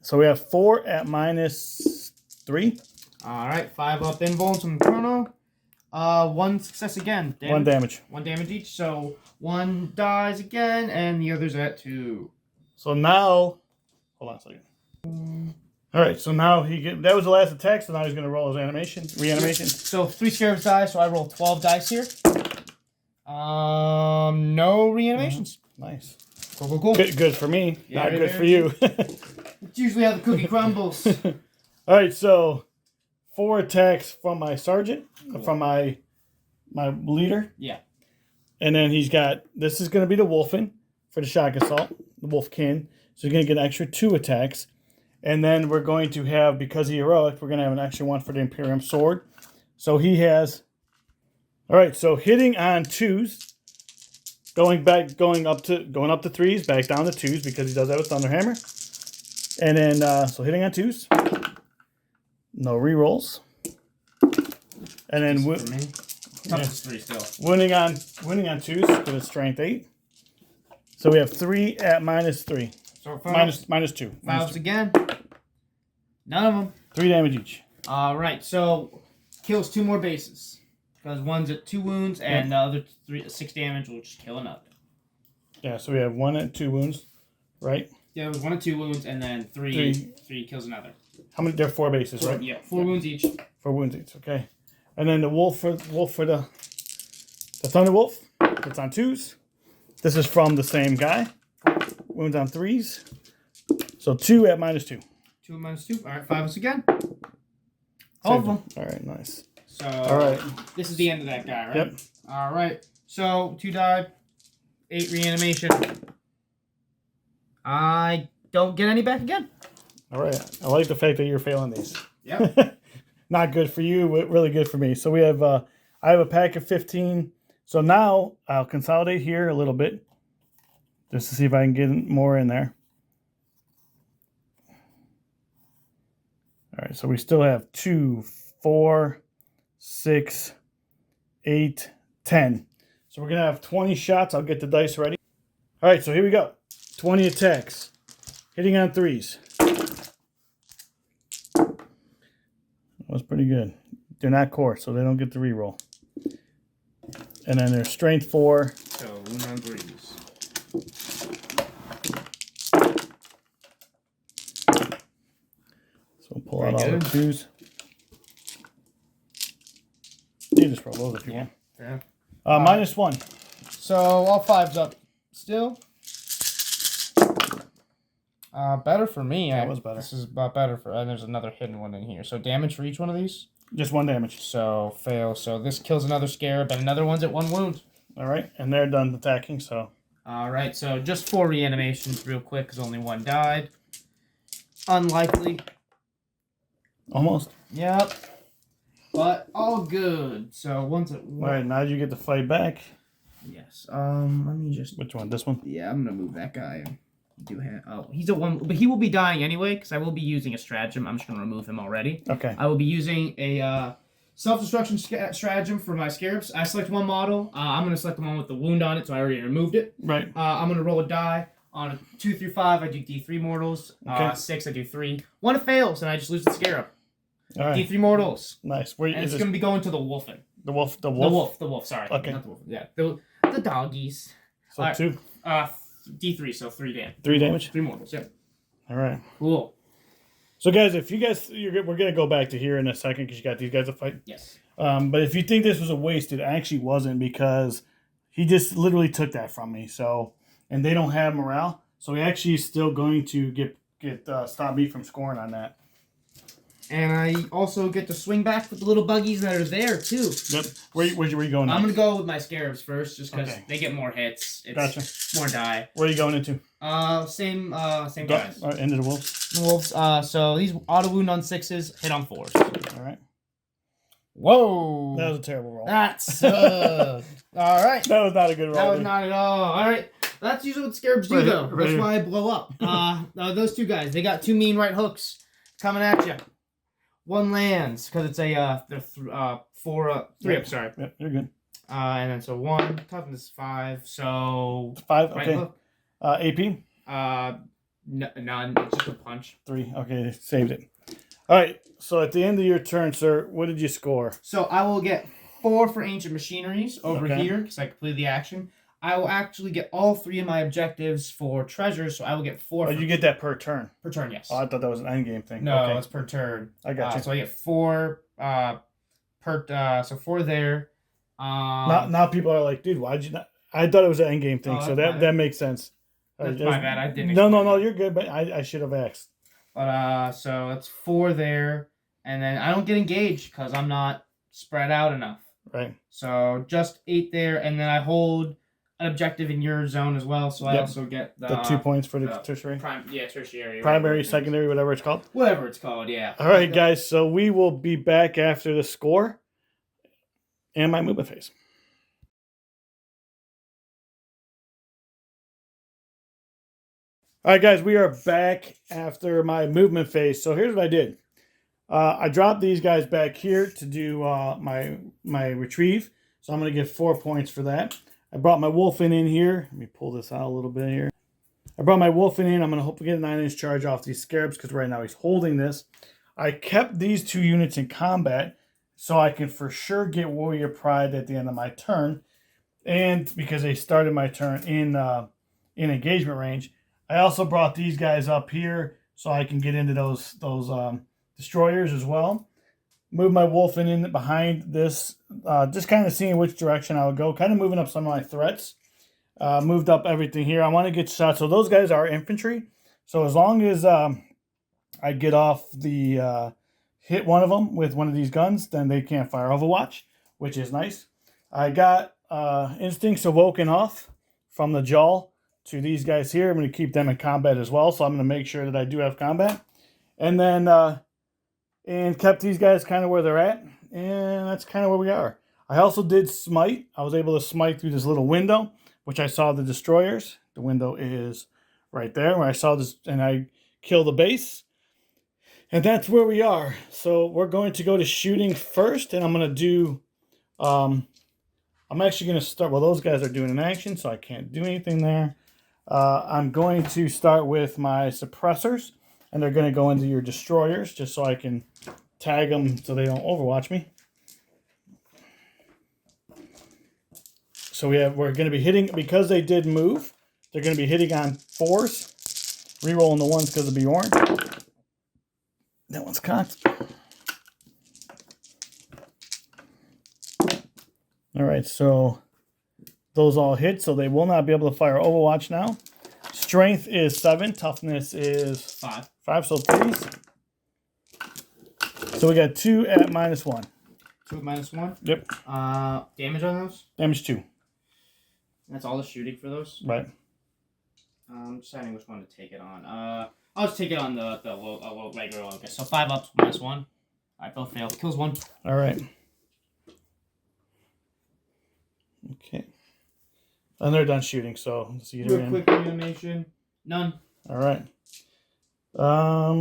So we have 4 at -3. All right, 5-up invul from the Chrono. 1 success again. 1 damage. 1 damage each. So 1 dies again, and the other's at 2. So now, hold on a second. All right, so now that was the last attack. So now he's going to roll his reanimation. So 3 scarabs die. So I roll 12 dice here. No reanimations. Nice. Cool. Good for me. Yeah, not good for you. It's usually how the cookie crumbles. All right, so 4 attacks from my sergeant, from my leader. Yeah. And then he's got, this is going to be the Wolfen for the shock assault, the Wolfkin. So he's going to get an extra 2 attacks. And then we're going to have, because of heroic, we're going to have an extra 1 for the Imperium sword. So he has, all right, so hitting on 2s, going up to 3s, back down to 2s because he does that with Thunderhammer. And then, so hitting on 2s. No rerolls. And then Toughness 3 still. winning on 2s because it's strength 8. So we have 3 at -3. So -2. Files again. None of them. 3 damage each. All right. So kills 2 more bases because 1's at 2 wounds and the other 6 damage will just kill another. Yeah. So we have 1 at 2 wounds, right? Yeah, it was 1 at 2 wounds and then 3 kills another. How many? There are 4 bases, right? Yeah, 4 wounds each. 4 wounds each. Okay. And then the wolf for the Thunder Wolf. It's on 2s. This is from the same guy. Wounds on 3s. So 2 at -2. 2 at -2. All right, 5 again. All of them. All right, nice. So all right. This is the end of that guy, right? Yep. All right. So 2 died, 8 reanimation. I don't get any back again. All right. I like the fact that you're failing these. Yeah. Not good for you, but really good for me. So we have, I have a pack of 15. So now I'll consolidate here a little bit just to see if I can get more in there. All right. So we still have 2, 4, 6, 8, 10. So we're going to have 20 shots. I'll get the dice ready. All right. So here we go. 20 attacks. Hitting on 3s. pretty good. They're not core, so they don't get the reroll. And then there's strength 4. So wound on 3s. So we'll pull out all the 2s. You just roll those if you want. Yeah. -1. So all 5s up still. Better for me. That was better. This is better for. And there's another hidden one in here. So damage for each one of these. Just 1 damage. So fail. So this kills another scarab, and another one's at 1 wound. All right, and they're done attacking. So. All right. So just 4 reanimations, real quick, because only 1 died. Unlikely. Almost. Yep. But all good. So one's at 1. All right, now you get to fight back. Yes. Let me just. Which one? This one? Yeah, I'm gonna move that guy. He's at 1, but he will be dying anyway because I will be using a stratagem. I'm just gonna remove him already. Okay. I will be using a self-destruction stratagem for my scarabs. I select 1 model. I'm gonna select the one with the wound on it, so I already removed it. Right. I'm gonna roll a die. On a 2 through 5, I do D3 mortals. Okay. 6, I do 3. 1 fails, and I just lose the scarab. All right. D3 mortals. Nice. Where And is it's gonna be going to the wolfen. The wolf. The wolf. The wolf. Sorry. Okay. Not the wolf. Yeah. The doggies. So All right. 2. D3, so 3 damage. 3 damage. 3 mortals. Yep. All right. Cool. So guys, if you guys, we're gonna go back to here in a second because you got these guys to fight. Yes. But if you think this was a waste, it actually wasn't because he just literally took that from me. So, and they don't have morale, so he actually is still going to get stop me from scoring on that. And I also get to swing back with the little buggies that are there too. Yep. Where you going? I'm gonna go with my scarabs first, just because Okay. they get more hits. It's Gotcha. more die. Where are you going into? Same guys. All right, into the wolves. Wolves. So these auto wound on 6s, hit on 4s. All right. Whoa. That was a terrible roll. That sucked. All right. That was not a good roll. That was not at all. All right. That's usually what scarabs do, though. That's why I blow up. Those 2 guys, they got 2 mean right hooks coming at you. 1 lands because it's a 3 up. Sorry. Yep, you're good. And then so 1 toughness is 5. So 5. right Okay. hook. AP. None. It's just a punch. 3. Okay, saved it. All right. So at the end of your turn, sir, what did you score? So I will get 4 for ancient machineries over Okay. here because I completed the action. I will actually get all 3 of my objectives for treasures, so I will get 4. Oh, you get that per turn. per turn. Yes. Oh, I thought that was an end game thing. No, Okay. it's per turn. I got you. So I get 4 so 4 there. Now people are like, dude, why'd you not? I thought it was an end game thing, Oh, so that's that makes sense. That's my bad. I didn't. No, you're good, but I should have asked. But so that's 4 there, and then I don't get engaged because I'm not spread out enough. Right. So just 8 there, and then I hold an objective in your zone as well. So I also get the 2 points for the tertiary. Tertiary. Primary, secondary, whatever it's called. Whatever it's called, yeah. All right, guys. So we will be back after the score and my movement phase. All right, guys, we are back after my movement phase. So here's what I did. I dropped these guys back here to do my retrieve. So I'm going to get 4 points for that. I brought my Wolfen in here. Let me pull this out a little bit here. I brought my Wolfen in. I'm going to hope to get a 9-inch charge off these scarabs because right now he's holding this. I kept these 2 units in combat so I can for sure get Warrior Pride at the end of my turn. And because they started my turn in engagement range. I also brought these guys up here so I can get into those destroyers as well. Move my Wolfen in behind this, just kind of seeing which direction I would go. Kind of moving up some of my threats. Moved up everything here. I want to get shots. So those guys are infantry. So as long as I get off the hit one of them with one of these guns, then they can't fire Overwatch, which is nice. I got Instincts Awoken off from the Jaw to these guys here. I'm going to keep them in combat as well, so I'm going to make sure that I do have combat. And then, and kept these guys kind of where they're at, and that's kind of where we are. I also did smite. I was able to smite through this little window, which I saw the destroyers. The window is right there, where I saw this, and I killed the base. And that's where we are. So we're going to go to shooting first, and I'm going to do, I'm actually going to start, well, those guys are doing an action, so I can't do anything there. I'm going to start with my suppressors, and they're going to go into your destroyers, just so I can tag them so they don't overwatch me. So we're going to be hitting, because they did move, they're going to be hitting on 4s. Rerolling the 1s because of Bjorn. That one's cocked. Alright, so those all hit, so they will not be able to fire Overwatch now. Strength is 7, toughness is 5, so 3s. So we got 2 at -1. 2 at -1? Yep. Damage on those? Damage 2. That's all the shooting for those? Right. Deciding which one to take it on. I'll just take it on the low, regular locust. So 5 ups, -1. Alright, both failed. Kills 1. Alright. Okay. And they're done shooting, so let's see. Real quick animation. None. Alright. I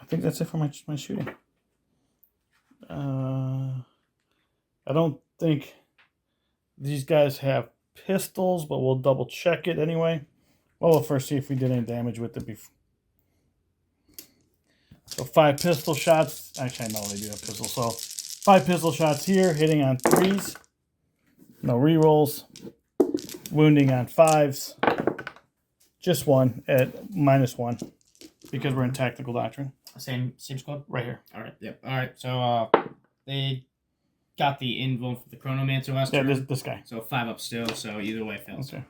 think that's it for my shooting. I don't think these guys have pistols, but we'll double check it anyway. Well, we'll first see if we did any damage with it before. So 5 pistol shots. Actually, I know they do have pistols. So 5 pistol shots here, hitting on 3s. No rerolls. Wounding on 5s. Just 1 at -1 because we're in tactical doctrine. Same squad? Right here. Alright, yep. Alright, so they got the invuln for the Chronomancer last turn. Yeah, this guy. So 5 up still, so either way it fails. Okay.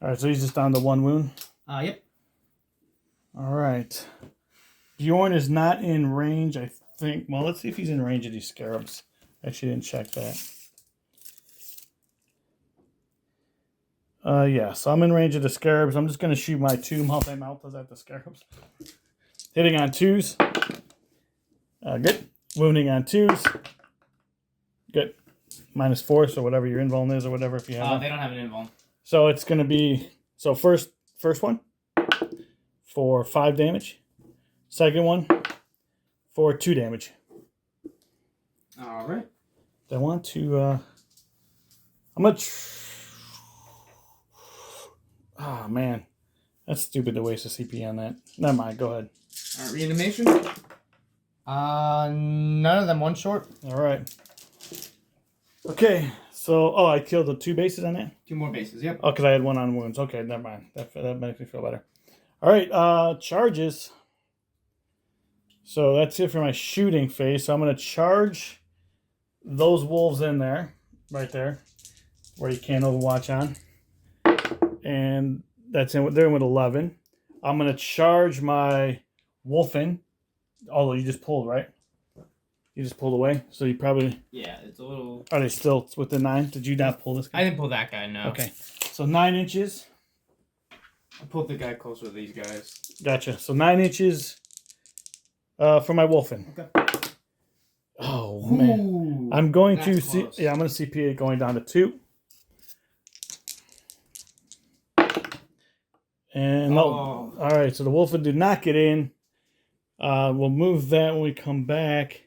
Alright, so he's just down to 1 wound. Yep. Alright. Bjorn is not in range, I think. Well, let's see if he's in range of these scarabs. Actually didn't check that. Yeah, so I'm in range of the scarabs. I'm just going to shoot my 2 multi-maltas at the scarabs. Hitting on 2s. Good. Wounding on 2s. Good. -4, so whatever your invuln is or whatever if you have They don't have an invuln. So it's going to be... So first one for 5 damage. Second one for 2 damage. Alright. I want to... I'm going to... Oh, man. That's stupid to waste a CP on that. Never mind. Go ahead. Alright, reanimation. None of them one short. All right. Okay. So, I killed the 2 bases on that? 2 more bases, yep. Oh, because I had 1 on wounds. Okay, never mind. That makes me feel better. All right. Charges. So that's it for my shooting phase. So I'm going to charge those wolves in there. Right there. Where you can't overwatch on. And they're in with 11. I'm going to charge my wolfen. Although you just pulled, right? You just pulled away. So you probably... Yeah, it's a little... Are they still within 9? Did you not pull this guy? I didn't pull that guy, no. Okay. So 9 inches. I pulled the guy closer to these guys. Gotcha. So 9 inches for my wolfen. Okay. Oh, man. Ooh, I'm going to see... close. Yeah, I'm going to CPA going down to 2. And all right, so the wolfen did not get in. We'll move that when we come back.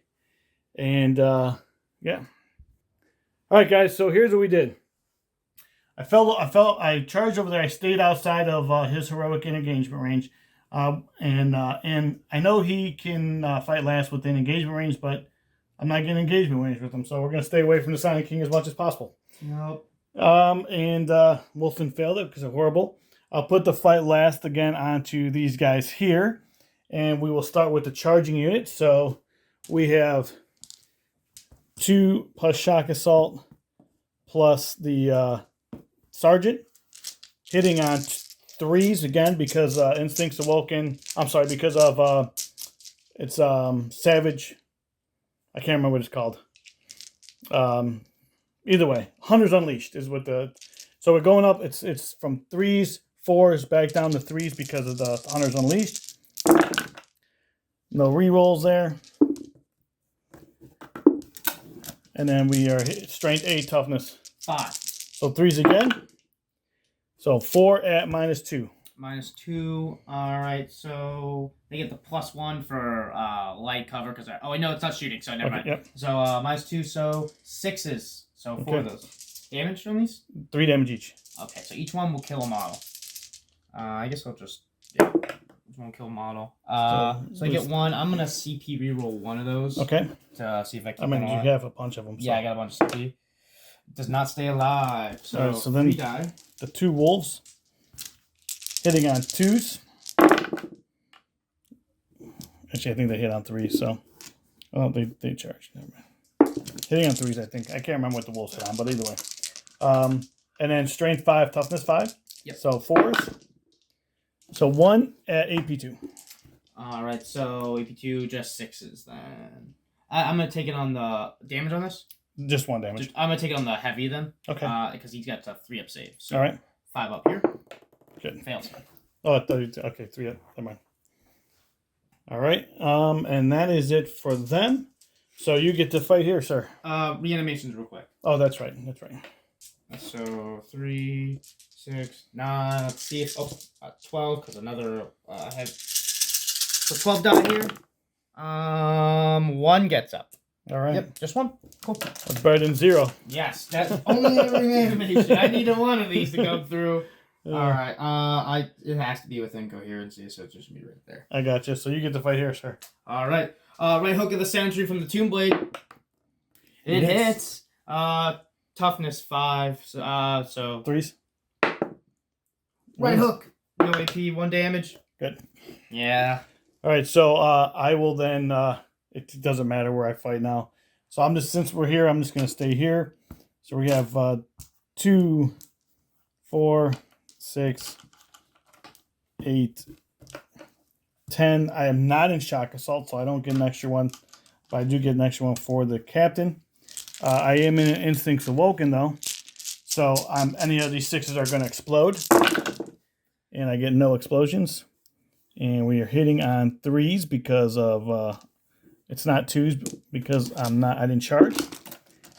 And yeah. All right, guys. So here's what we did. I charged over there. I stayed outside of his heroic engagement range, and I know he can fight last within engagement range, but I'm not getting engagement range with him. So we're gonna stay away from the Silent King as much as possible. Nope. And Wolfen failed it because of horrible. I'll put the fight last again onto these guys here. And we will start with the charging unit. So we have 2 plus shock assault plus the sergeant hitting on 3s again because instincts awoken. I'm sorry, because of it's savage. I can't remember what it's called. Either way, Hunters Unleashed is what the. So we're going up. It's from 3s, 4s back down to 3s because of the Hunters Unleashed. No rerolls there. And then we are strength 8, toughness 5. So 3s again. So 4 at -2. -2. Alright, so they get the +1 for light cover because I know it's not shooting, so never mind. Yep. So -2, so 6s. So 4 of those. Damage on these? 3 damage each. Okay, so each one will kill a model. I guess I'll just which won't kill model. So I get one. I'm gonna CP reroll one of those. Okay. To see if I can. I mean, you have a bunch of them. So. Yeah, I got a bunch of CP. Does not stay alive. So, all right, so then 3 die. The 2 wolves hitting on 2s. Actually, I think they hit on 3s. So, oh, they charged. Never mind. Hitting on 3s, I think. I can't remember what the wolves hit on, but either way. And then strength 5, toughness 5. Yep. So 4s. So 1 at AP2. All right, so AP2 just 6s then. I'm gonna take it on the damage on this. Just 1 damage. I'm gonna take it on the heavy then. Okay. Because he's got a 3-up save. So all right. 5 up here. Good. Fails. Oh, I thought okay, 3 up. Never mind. All right. And that is it for them. So you get to fight here, sir. Reanimations real quick. Oh, that's right. That's right. So 3, 6, 9. Let's see if 12 because another head. So 12 die here. 1 gets up. All right. Yep, just 1. Cool. That's better than 0. Yes, that's only a reanimation. I needed 1 of these to go through. All right. It has to be within coherency, so it's just me right there. I got you. So you get to fight here, sir. All right. Right hook of the Sentry from the Tomb Blade. It hits. Toughness 5. So 3s. Right hook. No AP. 1 damage. Good. Yeah. All right. So I will then. It doesn't matter where I fight now. So I'm just since we're here, I'm just gonna stay here. So we have 2, 4, 6, 8, 10. I am not in shock assault, so I don't get an extra one, but I do get an extra one for the captain. I am in Instincts Awoken though, so any of these 6s are going to explode, and I get no explosions. And we are hitting on 3s because of it's not 2s because I didn't charge.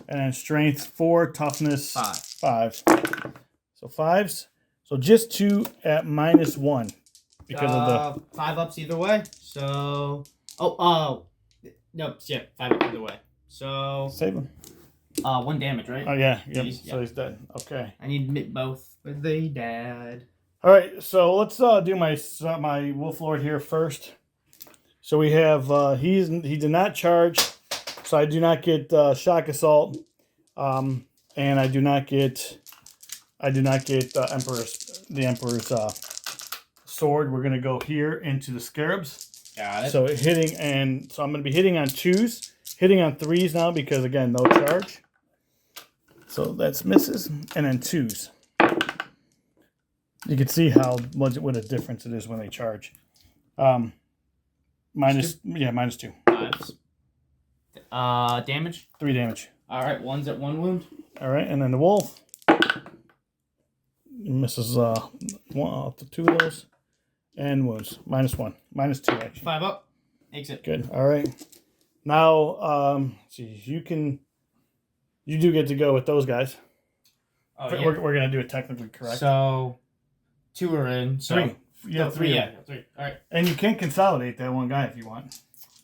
And then strength 4, toughness 5. So 5s. So just 2 at -1 because of the 5 ups either way. So no, yeah, 5 ups either way. So save him. 1 damage, right? Oh yeah, yep. Jeez, So he's dead. Okay. I need both, but they dead. All right, so let's do my Wolf Lord here first. So we have he did not charge, so I do not get shock assault, and I do not get the Emperor's sword. We're gonna go here into the scarabs. Got it. So I'm gonna be hitting on 2s, hitting on 3s now because again no charge. So that's misses, and then 2s. You can see what a difference it is when they charge. -2. 5s. Damage. 3 damage. All right, 1's at 1 wound. All right, and then the wolf misses 2 of those, and wounds -1, -2 actually. 5 up. Exit. Good. All right. Now, see, you do get to go with those guys. Oh, yeah. We're gonna do it technically correct. So 2 are in. So 3. Yeah, 3. Yeah, 3. All right. And you can consolidate that one guy if you want.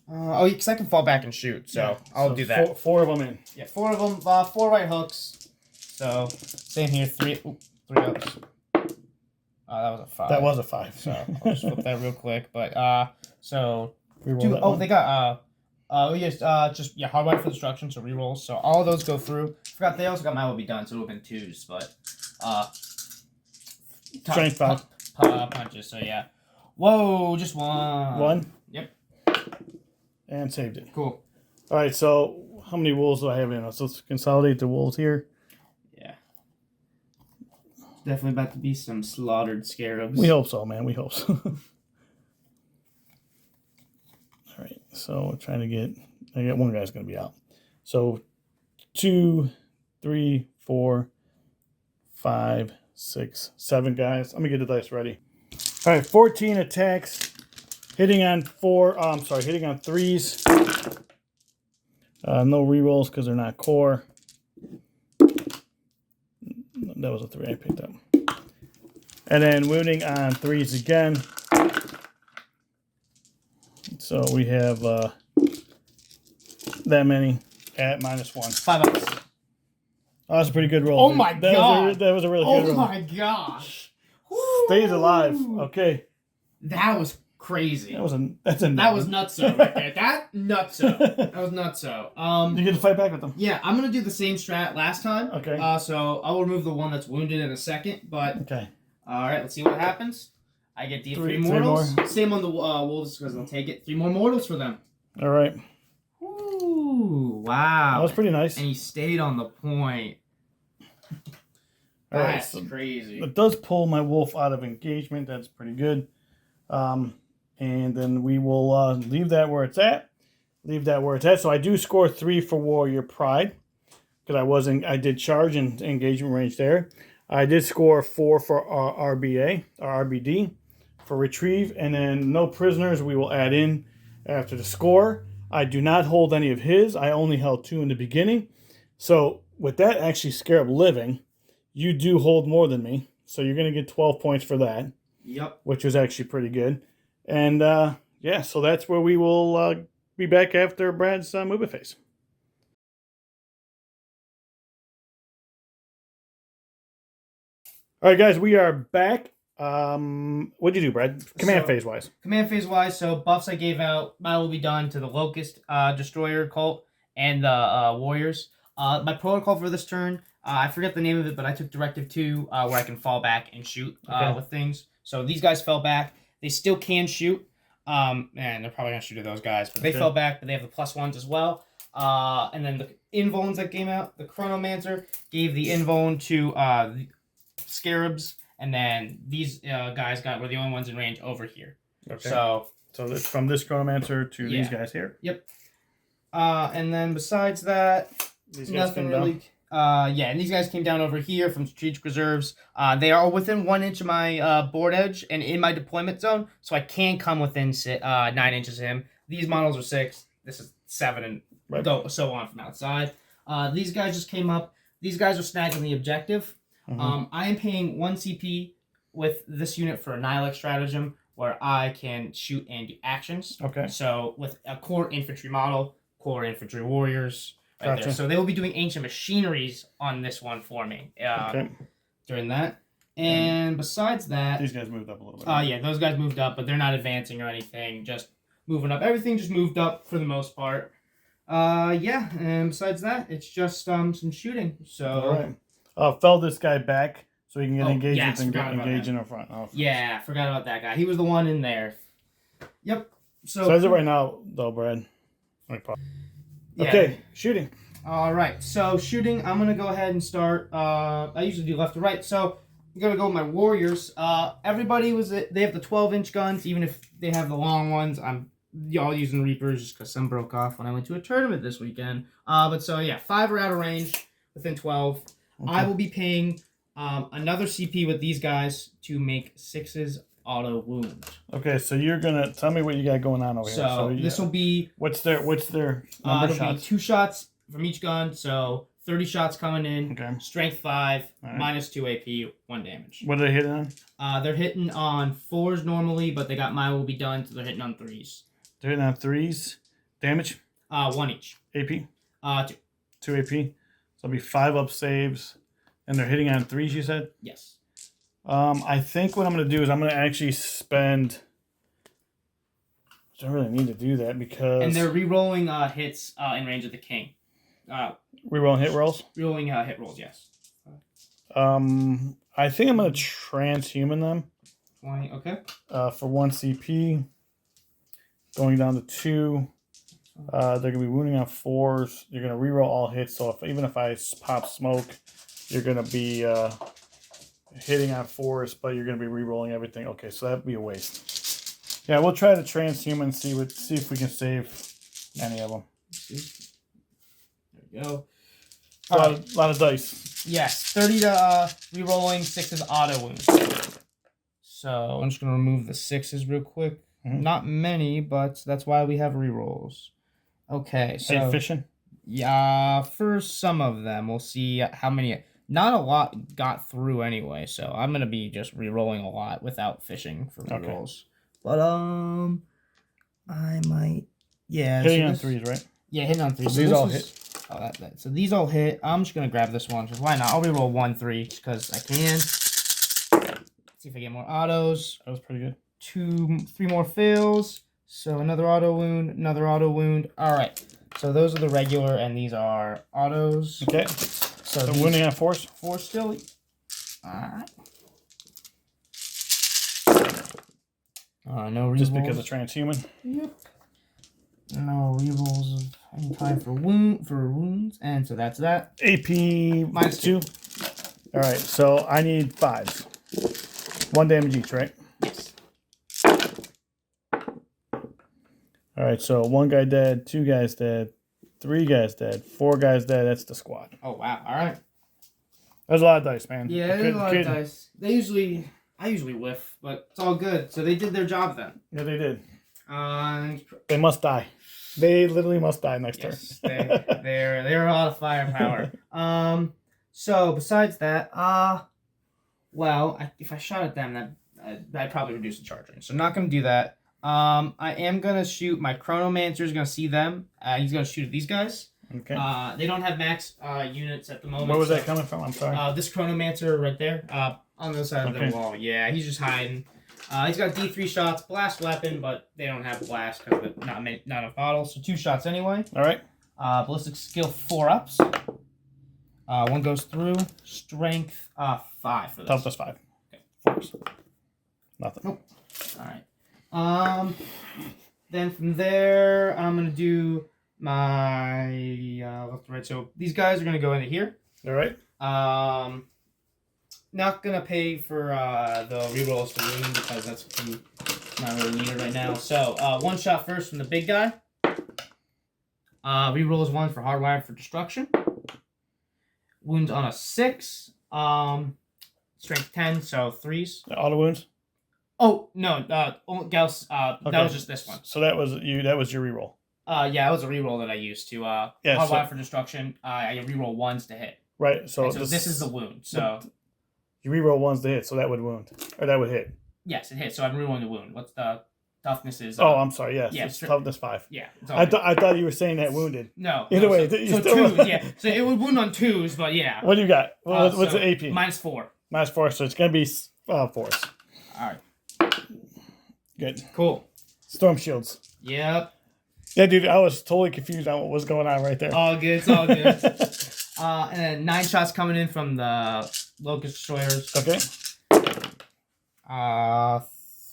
Because I can fall back and shoot, so Yeah, I'll do that. 4 of them in. Yeah, 4 of them. 4 right hooks. So same here. 3 ups. That was a 5. That was a 5. So I'll just flip that real quick. But so Reroll 2. that Oh, one. they got hardwire for destruction. So rerolls. So all of those go through. Forgot they also got my will be done. So it would have been 2s, but Strength 5. Punches. So yeah. Whoa, just 1. 1. Yep. And saved it. Cool. All right, so how many wolves do I have in? So let's consolidate the wolves here. Yeah. Definitely about to be some slaughtered scarabs. We hope so, man. We hope so. All right, so we're trying to get one guy's going to be out. So 2, 3, 4, 5, 6, 7 guys. Let me get the dice ready. All right, 14 attacks. Hitting on 3s. No rerolls because they're not core. That was a 3 I picked up. And then wounding on 3s again. So we have that many at -1. 5 ups. Oh, that's a pretty good roll. Oh dude. my god. That was a really good roll. Oh my gosh. Stays alive. Woo. Okay. That was crazy. That's a That was nutso right there. That was nutso. You get to fight back with them. Yeah, I'm gonna do the same strat last time. Okay. So I'll remove the one that's wounded in a second. But okay. All right, let's see what happens. I get the three Three mortals. more. Same on the wolves because they'll take it. 3 more mortals for them. All right. Ooh, wow. That was pretty nice. And he stayed on the point. All right, That's crazy. It does pull my wolf out of engagement. That's pretty good. And then we will leave that where it's at. So I do score 3 for Warrior Pride because I did charge and engagement range there. I did score 4 for RBA or RBD for retrieve, and then no prisoners we will add in after the score. I do not hold any of his. I only held 2 in the beginning. So with that actually Scarab living, you do hold more than me. So you're going to get 12 points for that. Yep. Which was actually pretty good. And yeah, so that's where we will be back after Brad's movie phase. All right, guys, we are back. What'd you do, Brad? Command phase wise. Command phase wise, so buffs I gave out, battle will be done to the Locust Destroyer cult and the Warriors. My protocol for this turn, I forget the name of it, but I took Directive 2 where I can fall back and shoot with things. So these guys fell back. They still can shoot. Man, they're probably going to shoot at those guys. But they fell back, but they have the +1s as well. And then the Invones that came out, the Chronomancer gave the Invone to the Scarabs. And then these guys were the only ones in range over here. Okay. So it's from this Chronomancer to these guys here. Yep. And then besides that, these guys nothing really. And these guys came down over here from strategic reserves. They are within 1 inch of my board edge and in my deployment zone, so I can come within 9 inches of him. These models are 6. This is 7, and go so on from outside. These guys just came up. These guys are snagging the objective. I am paying 1 CP with this unit for a Nihilix stratagem where I can shoot and do actions. Okay. So with a core infantry model, core infantry warriors. Right Gotcha. there. So they will be doing ancient machineries on this one for me during that. And besides that... These guys moved up a little bit. Yeah, those guys moved up, but they're not advancing or anything. Just moving up. Everything just moved up for the most part. Yeah, and besides that, it's just some shooting. So... All right. Fell this guy back so he can get engagement and get engaged in the front. Oh, yeah, forgot about that guy. He was the one in there. Yep. So as of right now, though, Brad. Okay, shooting. All right, so shooting, I'm going to go ahead and start. I usually do left to right, so I'm going to go with my warriors. Everybody they have the 12-inch guns, even if they have the long ones. I'm y'all using Reapers just because some broke off when I went to a tournament this weekend. But so, yeah, 5 are out of range within 12. Okay. I will be paying another CP with these guys to make 6s auto wound. Okay, so you're gonna tell me what you got going on over here. So this will be what's their number of shots? Be 2 shots from each gun, so 30 shots coming in. Okay. Strength 5, -2 AP, 1 damage. What are they hitting on? They're hitting on 4s normally, but they got my will be done, so they're hitting on 3s. They're hitting on 3s. Damage? 1 each. AP? 2. 2 AP. So it'll be 5 up saves, and they're hitting on 3s. You said? Yes. I think what I'm going to do is I'm going to actually spend... I don't really need to do that because... And they're re-rolling hits in range of the king. Re-rolling hit rolls? Re-rolling hit rolls, yes. I think I'm going to transhuman them. 20, okay. For 1 CP. Going down to 2. They're going to be wounding on 4s. You're going to re-roll all hits, so even if I pop smoke, you're going to be... hitting on 4s, but you're going to be re-rolling everything. Okay, so that'd be a waste. Yeah, we'll try to transhuman, see if we can save any of them. There we go. A lot of dice. Yes, 30 to re-rolling, 6s auto wounds. So I'm just going to remove the 6s real quick. Not many, but that's why we have re-rolls. Okay, so... Hey, fishing? Yeah, for some of them. We'll see how many... Not a lot got through anyway, so I'm going to be just re-rolling a lot without fishing for re-rolls. But, I might... Yeah. Hitting on 3s, right? Yeah, hitting on 3s. So these all hit? Oh, so these all hit. I'm just going to grab this one, because why not? I'll re-roll 1 3 because I can. Let's see if I get more autos. That was pretty good. 3 more fails. So another auto wound, another auto wound. All right. So those are the regular, and these are autos. Okay. So wounding on force? 4 still. Alright. No rerolls. Just because of transhuman? Yep. No rerolls of any kind for wounds. And so that's that. AP -2. Alright, so I need 5s. 1 damage each, right? Yes. Alright, so 1 guy dead, 2 guys dead, 3 guys dead, 4 guys dead. That's the squad. Oh, wow. Alright. There's a lot of dice, man. Yeah, there's a lot of dice. I usually whiff, but it's all good. So they did their job then. Yeah, they did. Uh, They must die. They literally must die next turn. they're a lot of firepower. So besides that, if I shot at them, I'd probably reduce the charge range. So I'm not gonna do that. I am gonna shoot my Chronomancer. Is gonna see them. He's gonna shoot at these guys. Okay. They don't have max units at the moment. Where was that coming from? I'm sorry. This Chronomancer right there, on the other side of the wall. Yeah, he's just hiding. He's got D3 shots, blast weapon, but they don't have blast because not enough bottles. So 2 shots anyway. All right. Ballistic skill 4 ups. 1 goes through. Strength 5 for this. Toughness 5. Okay. Force. Nothing. Nope. All right. Then from there, I'm gonna do my left to right. So these guys are gonna go into here. All right. Not gonna pay for the rerolls to wound because that's not really needed right now. So 1 shot first from the big guy. Rerolls 1 for hardwire for destruction. Wounds on a 6. Strength 10, so 3s. Auto wounds. Oh no, Gauss. That was just this one. So that was you. That was your reroll. Yeah, it was a reroll that I used to hardwire for destruction. I reroll 1s to hit. Right. So this is the wound. So you reroll 1s to hit, so that would wound or that would hit. Yes, it hits. So I'm rerolling the wound. What's the toughness is? I'm sorry. Yes. Yeah, it's toughness 5. Yeah. I thought you were saying that wounded. No. Either way, so you still 2s. Yeah. So it would wound on 2s, but yeah. What do you got? What's so the AP? -4. -4. So it's gonna be 4s. All right. Good. Cool. Storm shields. Yep. Yeah, dude, I was totally confused on what was going on right there. All good. It's all good. And then 9 shots coming in from the Locust Destroyers. Okay.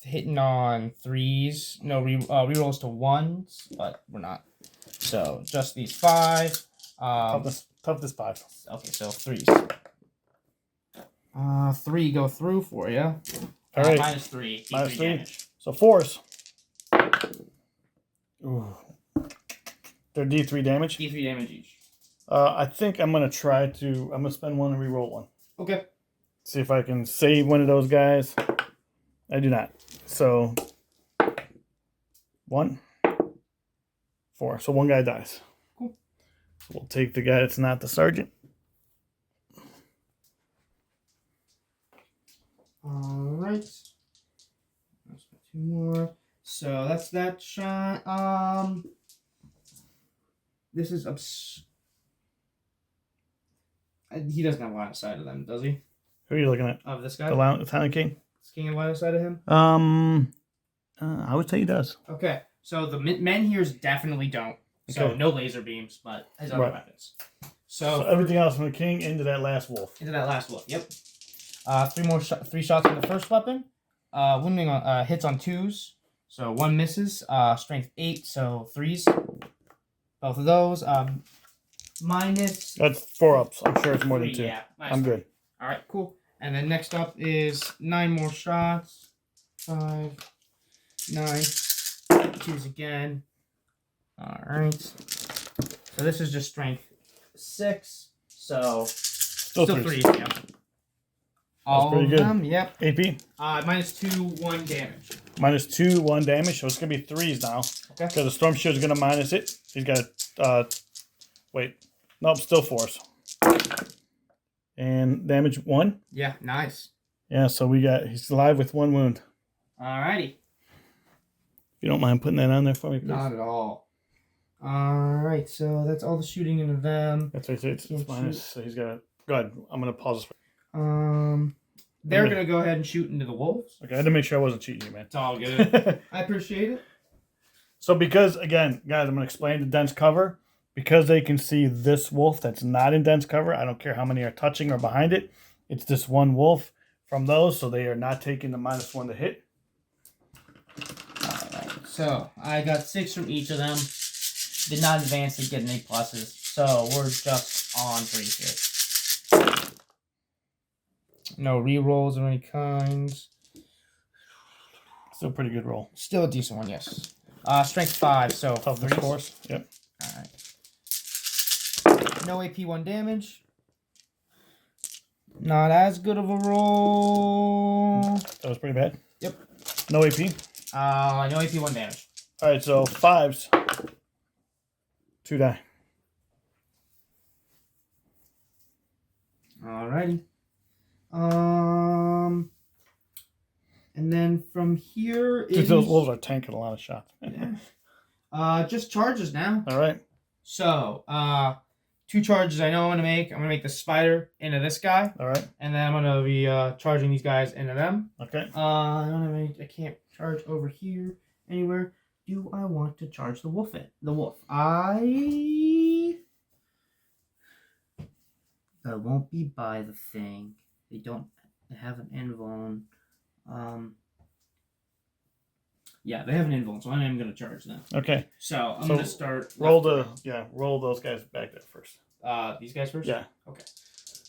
Hitting on 3s. No, rerolls to 1s, but we're not. So just these 5. Toughness 5. Okay, so 3s. 3 go through for you. All right. -3. -3. Damage. So 4s. Ooh. They're D3 damage. D3 damage each. I think I'm gonna I'm gonna spend 1 and reroll 1. Okay. See if I can save one of those guys. I do not. So 1, 4. So 1 guy dies. Cool. So we'll take the guy that's not the sergeant. All right. Let's put 2 more. So that's that shot. This is he doesn't have line of sight of them, does he? Who are you looking at? Of this guy? The Talon King? Is King have line of sight of him? I would say he does. Okay. So the men here definitely don't. So Okay. no laser beams, but his other weapons. So everything else from the king into that last wolf. Into that last wolf. Yep. 3 shots on the first weapon. Wounding on hits on 2s. So 1 misses. Strength 8, so 3s. Both of those. Minus. That's 4 ups. I'm sure it's more than 2. Yeah. I'm good. All right, cool. And then next up is 9 more shots. 5, 9. 2s again. All right. So this is just strength 6. So still 3. Yeah. All pretty of good. them. Yep. AP. -2, 1 damage. -2, 1 damage. So it's gonna be 3s now. Okay. Because the storm shield's gonna minus it. He's got wait. Nope, still 4s. And damage 1. Yeah, nice. Yeah, so he's alive with 1 wound. Alrighty. If you don't mind putting that on there for me, please. Not at all. Alright, so that's all the shooting into them. That's right. It's minus. So he's got. Go ahead. I'm gonna pause this. They're going to go ahead and shoot into the wolves. Okay, I had to make sure I wasn't cheating you, man. It's all good. I appreciate it. So because, again, guys, I'm going to explain the dense cover. Because they can see this wolf that's not in dense cover, I don't care how many are touching or behind it. It's this one wolf from those, so they are not taking the -1 to hit. Alright, so I got 6 from each of them. Did not advance to get any pluses, so we're just on 3 here. No rerolls of any kinds. Still a pretty good roll. Still a decent one, yes. Strength 5, so Of the course. Yep. Alright. No AP 1 damage. Not as good of a roll. That was pretty bad. Yep. No AP. No AP 1 damage. Alright, so 5s. 2 die. Alrighty. And then from here Since those wolves are tanking a lot of shots. yeah. Just charges now. Alright. So, 2 charges I know I'm gonna make. I'm gonna make the spider into this guy. Alright. And then I'm gonna be charging these guys into them. Okay. I can't charge over here anywhere. Do I want to charge the wolf in? The wolf. That won't be by the thing. They don't have an invuln. Yeah, they have an invuln, so I am gonna charge them. Okay. So I'm gonna start. Roll those guys back there first. These guys first. Yeah. Okay.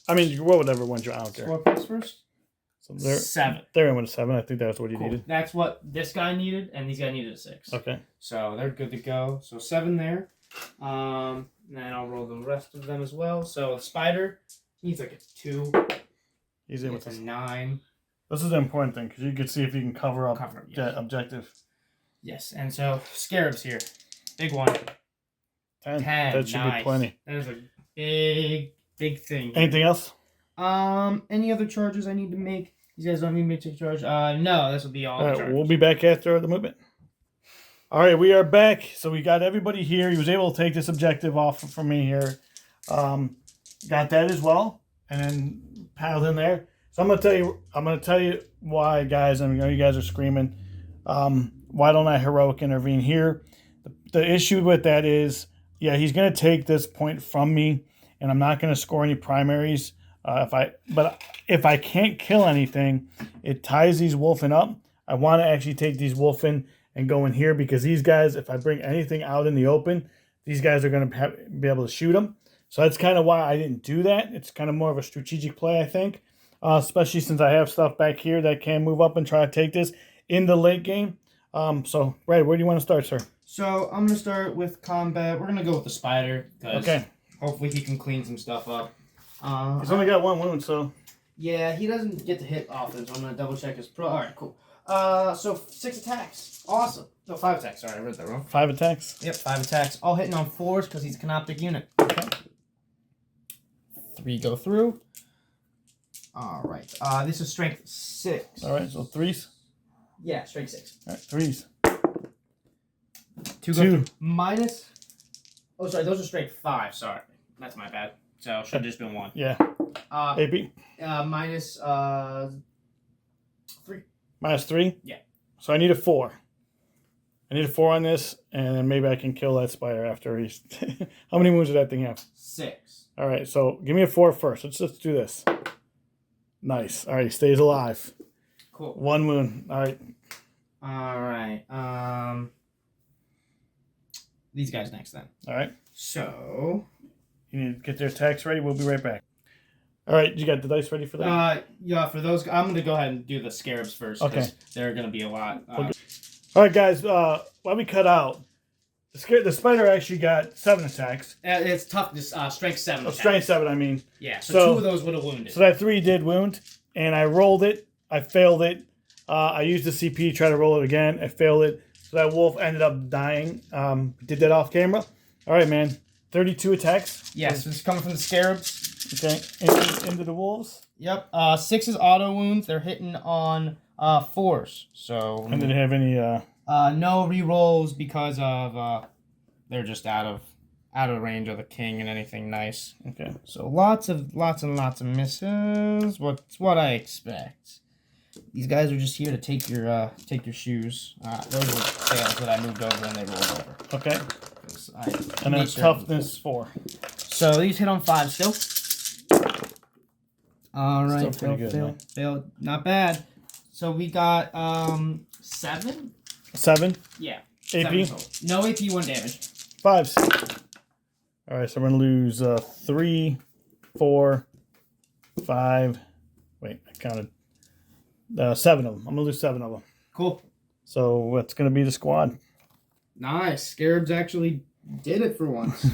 I mean, you can roll whatever ones you. I don't care. Score points first. So they're 7. They're in with a 7. I think that's what you Cool. needed. That's what this guy needed, and these guys needed a 6. Okay. So they're good to go. So 7 there. And then I'll roll the rest of them as well. So the spider needs like a 2. He's in with a a 9. This is the important thing because you can see if you can cover up Yes. that objective. Yes, and so scarabs here. Big one. 10. 10. That should Nice. be plenty. That is a big thing. Anything else? Any other charges I need to make? You guys don't need me to charge? No, this will be all. All right, charges. we'll be back after the movement. All right, we are back. So we got everybody here. He was able to take this objective off from me here. Got that as well, and then piled in there. So I'm gonna tell you why, guys. I know you guys are screaming. Why don't I heroic intervene here? The issue with that is, yeah, he's gonna take this point from me, and I'm not gonna score any primaries. But if I can't kill anything, it ties these wolfen up. I want to actually take these wolfen and go in here because these guys, if I bring anything out in the open, these guys are going to be able to shoot them. So that's kind of why I didn't do that. It's kind of more of a strategic play, I think, especially since I have stuff back here that can move up and try to take this in the late game. So, Brad, where do you want to start, sir? So I'm going to start with combat. We're going to go with the spider because hopefully he can clean some stuff up. He's only got 1 wound, so... Yeah, he doesn't get to hit often, so I'm going to double check his pro. Alright, cool. So 6 attacks. Awesome. No, 5 attacks. Sorry, I read that wrong. 5 attacks? Yep, 5 attacks. All hitting on 4s because he's a canoptic unit. Okay. 3 go through. Alright. This is strength 6. Alright, so 3s? Yeah, strength 6. Alright, 3s. 2 go through. Minus... Oh, sorry, those are strength 5. Sorry. That's my bad. So, should have just been 1. Yeah. AP? Minus 3. Minus 3? Yeah. So I need a 4. I need a 4 on this, and then maybe I can kill that spider after he's... How many wounds did that thing have? 6. Alright, so give me a 4 first. Let's just do this. Nice. Alright, he stays alive. Cool. 1 wound. Alright. Alright. These guys next then. Alright. So... You need to get their attacks ready. We'll be right back. Alright, you got the dice ready for that? Yeah, for those... I'm going to go ahead and do the scarabs first. Okay. They're going to be a lot. Alright, guys. While we cut out, the spider actually got 7 attacks. It's tough. This strength 7. Strength 7, I mean. Yeah, so 2 of those would have wounded. So that 3 did wound, and I rolled it. I failed it. I used the CP to try to roll it again. I failed it. So that wolf ended up dying. Did that off camera. Alright, man. 32 attacks. Yes, it's coming from the scarabs. Okay, into the wolves. Yep. 6 is auto wounds. They're hitting on 4s. So. And did it have any? No rerolls because of they're just out out of range of the king and anything nice. Okay. So lots and lots of misses. What's what I expect. These guys are just here to take your shoes. Those were tails that I moved over and they rolled over. Okay. And then toughness 4. So these hit on 5 still. All right, fail. Not bad. So we got 7. 7. Yeah. AP. 7 no AP, 1 damage. 5. All right, so we're gonna lose 3, 4, 5. Wait, I counted 7 of them. I'm gonna lose 7 of them. Cool. So what's gonna be the squad? Nice. Scarabs actually did it for once.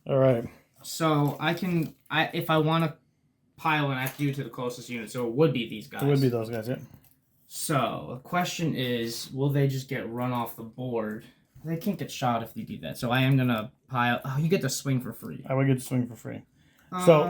All right. So if I want to pile in, I have to do it to the closest unit. So it would be these guys. It would be those guys, yeah. So the question is, will they just get run off the board? They can't get shot if you do that. So I am gonna pile. Oh, you get to swing for free. I would get to swing for free. So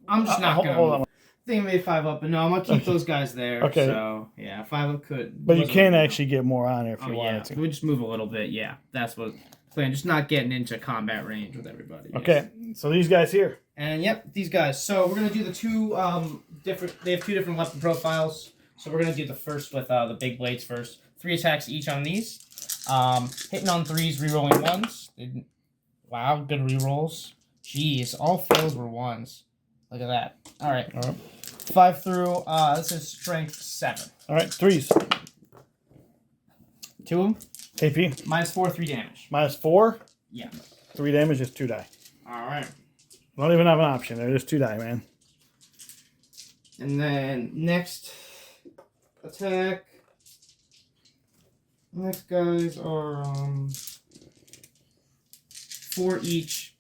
I'm just not gonna. Hold on. I think I made 5 up, but no, I'm gonna keep those guys there. Okay. So yeah, 5 up could. But you can actually get more on there if you wanted to. We just move a little bit. Yeah, that's what plan. Just not getting into combat range with everybody. Okay. So these guys here. And yep, these guys. So we're gonna do the 2 different. They have 2 different weapon profiles. So we're gonna do the first with the big blades first. 3 attacks each on these. Hitting on 3s, rerolling 1s. Wow, good rerolls. Jeez, all fails were 1s. Look at that. All right. 5 through. This is strength 7. All right, 3s. 2 of them. AP. -4, 3 damage. -4. Yeah. 3 damage is 2 die. All right. Don't even have an option. They're just 2 die, man. And then next attack. Next guys are 4 each.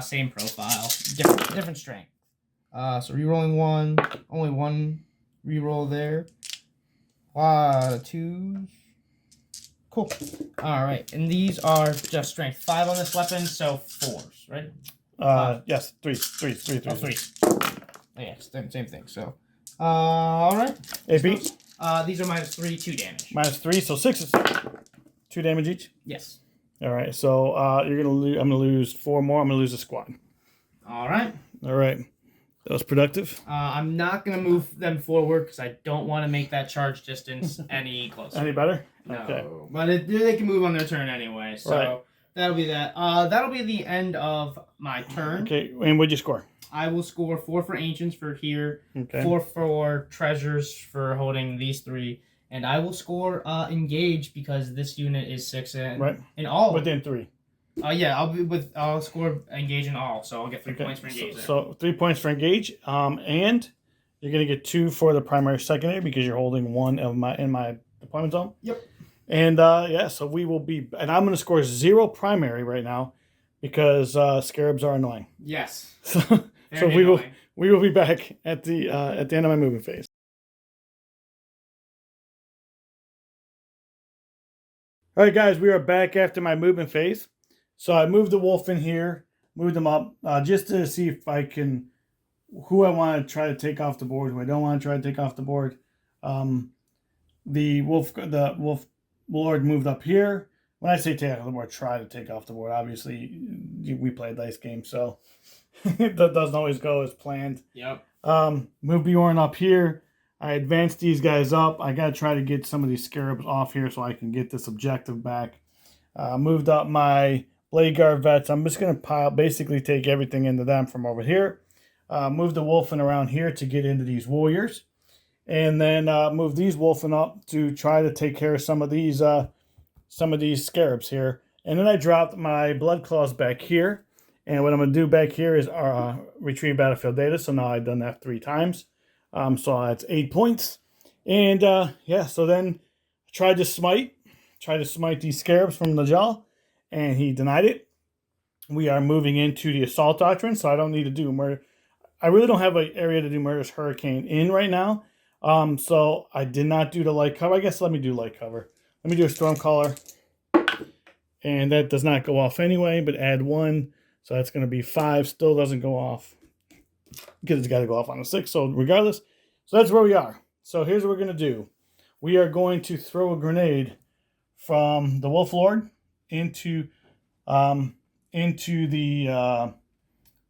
Same profile. Different strength. So rerolling 1. Only 1 reroll there. 2. Cool. Alright. And these are just strength 5 on this weapon, so 4s, right? Yes, 3s. 3s. Oh, 3s. Oh, yeah, same thing. So alright. AP. These are -3, 2 damage. -3, so 6s. 2 damage each? Yes. All right, so you're gonna lose. I'm gonna lose 4 more. I'm gonna lose a squad. All right. All right. That was productive. I'm not gonna move them forward because I don't want to make that charge distance any closer. Any better? No. Okay. But they can move on their turn anyway, so right. That'll be that. That'll be the end of my turn. Okay. And what'd you score? I will score 4 for ancients for here. Okay. 4 for treasures for holding these 3. And I will score engage because this unit is 6 in all. Within 3. Yeah, I'll score engage in all, so I'll get 3 points for engage. So 3 points for engage. And you're gonna get 2 for the primary secondary because you're holding 1 of in my deployment zone. Yep. And yeah, so we will be, and I'm gonna score 0 primary right now because scarabs are annoying. Yes. So we will be back at the end of my movement phase. All right, guys, we are back after my movement phase. So I moved the wolf in here, moved them up, just to see if I can, who I want to try to take off the board, who I don't want to try to take off the board. The wolf lord moved up here. When I say take off the board, try to take off the board. Obviously, we play a dice game, so that doesn't always go as planned. Yep. Move Bjorn up here. I advanced these guys up. I got to try to get some of these scarabs off here so I can get this objective back. Moved up my Blade Guard vets. I'm just going to basically take everything into them from over here. Move the Wolfen around here to get into these warriors. And then move these Wolfen up to try to take care of some of these scarabs here. And then I dropped my Blood Claws back here. And what I'm going to do back here is retrieve battlefield data. So now I've done that 3 times. So that's 8 points. And yeah, so then I tried to smite these scarabs from the jaw, and he denied it. We are moving into the assault doctrine, so I don't need to do murder. I really don't have an area to do murderous hurricane in right now. So I did not do the light cover. I guess let me do light cover. Let me do a Stormcaller. And that does not go off anyway, but add 1. So that's going to be 5. Still doesn't go off because it's got to go off on a 6. So regardless, so that's where we are. So here's what we're going to do. We are going to throw a grenade from the Wolf Lord into into the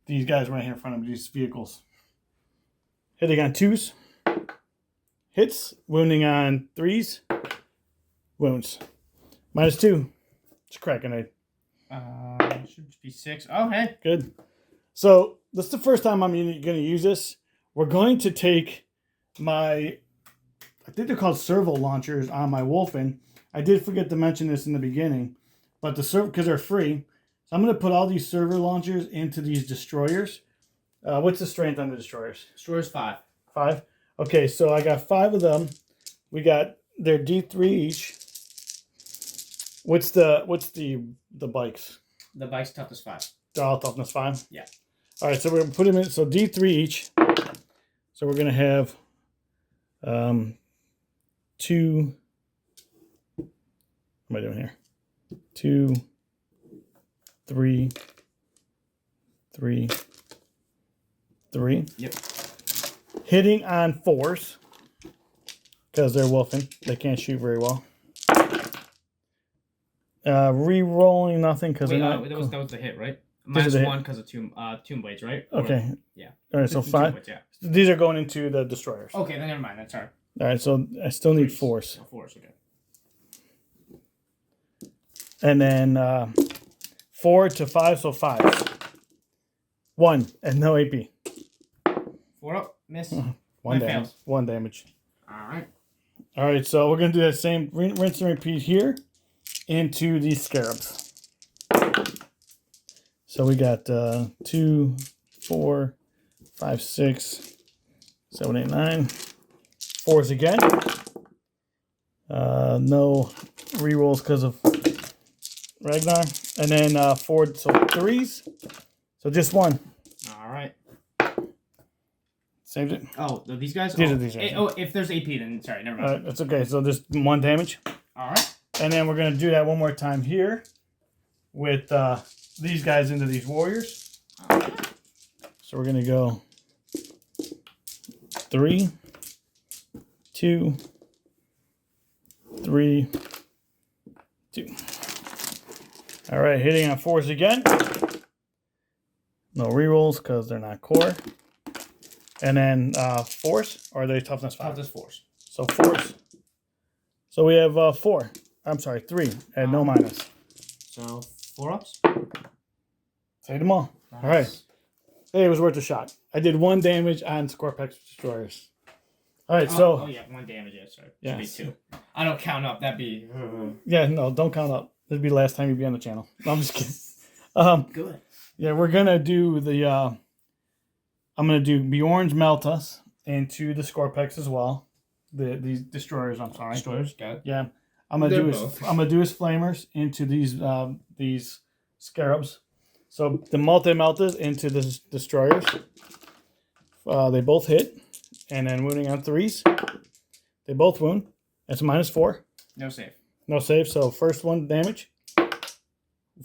these guys right here in front of me, these vehicles. Hitting on 2s, hits. Wounding on 3s, wounds. -2. It's cracking it. Should be 6. Oh, hey. Good. So this is the first time I'm going to use this. We're going to take my, I think they're called servo launchers on my Wolfen. I did forget to mention this in the beginning, but because they're free, so I'm going to put all these servo launchers into these destroyers. What's the strength on the destroyers? Destroyers 5. 5. Okay, so I got 5 of them. We got their D3 each. What's the bikes? The bike's toughness 5. They're all toughness 5? Yeah. All right, so we're going to put them in. So D3 each. So we're going to have 2. What am I doing here? 2, 3, 3, 3. Yep. Hitting on 4s because they're wolfing. They can't shoot very well. Re-rolling nothing because they're not. That was the hit, right? -1 because of tomb blades, right? Okay. Yeah. All right, so 5. Blades, yeah. These are going into the destroyers. Okay, then never mind. That's all right. All right, so I still need 4s. 4s, okay. And then 4 to 5, so 5s. 1 and no AP. 4 up, miss. 1 damage. Fails. 1 damage. All right. All right, so we're gonna do that same rinse and repeat here into these scarabs. So we got 2, 4, 5, 6, 7, 8, 9. 4s again. No rerolls because of Ragnar. And then 4, so 3s. So just 1. All right. Saved it. Oh, these guys? These are these guys. If there's AP, then sorry, never mind. That's okay. So just 1 damage. All right. And then we're going to do that one more time here with these guys into these warriors. All right. So we're going to go 3, 2, 3, 2. All right, hitting on 4s again. No rerolls because they're not core. And then 4s, or are they toughness 5? Toughness 4s. So 4s. So we have 4. I'm sorry, 3 and no minus. So 4 ups. Saved them all. Nice. All right. Hey, it was worth a shot. I did 1 damage on Scorpex Destroyers. All right, so... Oh, yeah, 1 damage, yeah, sorry. Yes. Should be 2. I don't count up, that'd be... Yeah, no, don't count up. This would be the last time you'd be on the channel. No, I'm just kidding. Good. Yeah, we're going to do the... I'm going to do Bjorn's Meltas into the Scorpex as well. These Destroyers, I'm sorry. Destroyers, got it. Yeah. I'm gonna do his flamers into these scarabs. So the multi-meltas into the destroyers. They both hit, and then wounding on 3s. They both wound. That's -4. No save. No save. So first 1 damage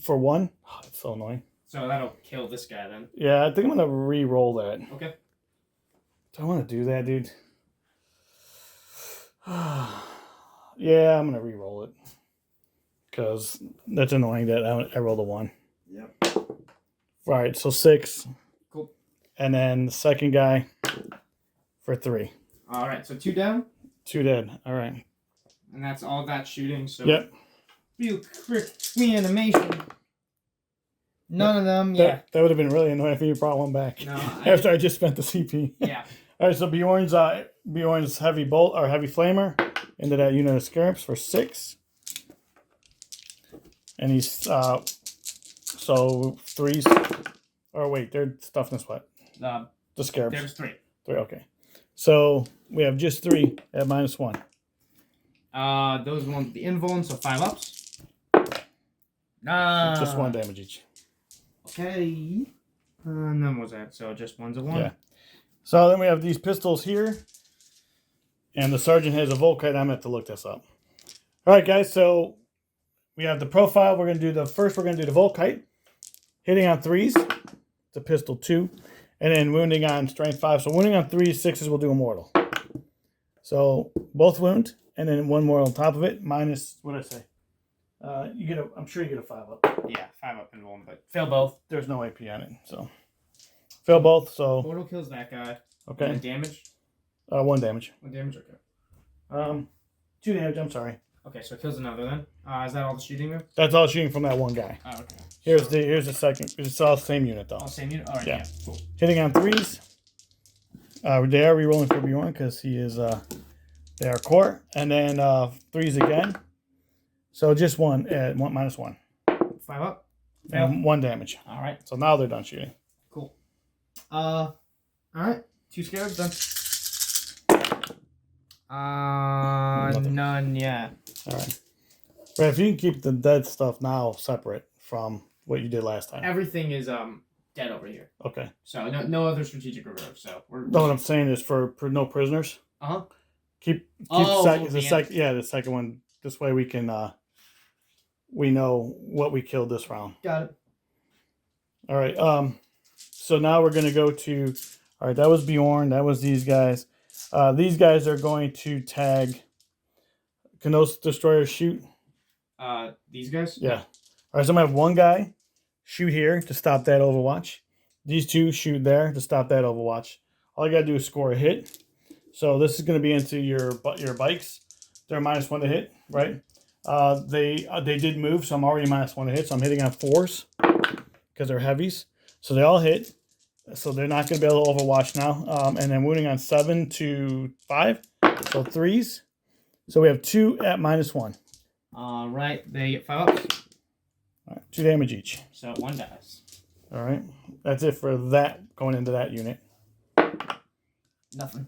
for 1. Oh, that's so annoying. So that'll kill this guy then. Yeah, I think I'm gonna re-roll that. Okay. Do I want to do that, dude? Yeah, I'm going to re-roll it. Because that's annoying that I rolled a 1. Yep. Right, so 6. Cool. And then the second guy for 3. All right, so 2 down. 2 dead. All right. And that's all that shooting, so... Yep. Real quick animation. None of them, yeah. That would have been really annoying if you brought 1 back. No, after I just spent the CP. Yeah. All right, so Bjorn's heavy bolt or heavy flamer into that unit of scarabs for 6. And he's so 3s. Or wait, they're toughness what? The scarabs. There's 3. 3, okay. So we have just 3 at -1. Those ones with the invuln, so 5 ups. Just 1 damage each. Okay. And then what was that? So just 1's a 1. Yeah. So then we have these pistols here. And the sergeant has a Volkite. I'm going to have to look this up. All right, guys. So we have the profile. We're going to do the Volkite. Hitting on 3s. The pistol 2. And then wounding on strength 5. So wounding on 3s, 6s will do immortal. So both wound. And then 1 more on top of it. Minus, what did I say? I'm sure you get a 5 up. Yeah, 5 up and 1, but fail both. There's no AP on it, so fail both. So Mortal kills that guy. okay. And damage. 1 damage. 1 damage. Okay. 2 damage. I'm sorry. Okay, so it kills another then. Is that all the shooting there? That's all shooting from that one guy. Oh, okay. Here's the second. It's all the same unit though. Oh, same unit. All right. Yeah. Yeah. Cool. Hitting on 3s. They are re-rolling for Bjorn because he is they are core, and then 3s again. So just one at -1. 5 up. And 1 damage. All right. So now they're done shooting. Cool. All right. 2 scarabs done. None yet. All right. But if you can keep the dead stuff now separate from what you did last time. Everything is dead over here. Okay. So no other strategic reserves. So we're. No, what I'm saying is for no prisoners. Keep the second one. This way we can we know what we killed this round. Got it. All right. So now we're gonna go to. All right. That was Bjorn. That was these guys. These guys are going to tag. Can those destroyers shoot? These guys. Yeah. All right. So I'm gonna have one guy shoot here to stop that overwatch. These 2 shoot there to stop that overwatch. All you gotta do is score a hit. So this is gonna be into your bikes. They're -1 to hit, right? They did move, so I'm already -1 to hit. So I'm hitting on 4s because they're heavies. So they all hit. So they're not gonna be able to overwatch now. And then wounding on 7 to 5. So 3s. So we have 2 at -1. All right. They get 5 ups. All right, 2 damage each. So 1 dies. All right. That's it for that going into that unit. Nothing.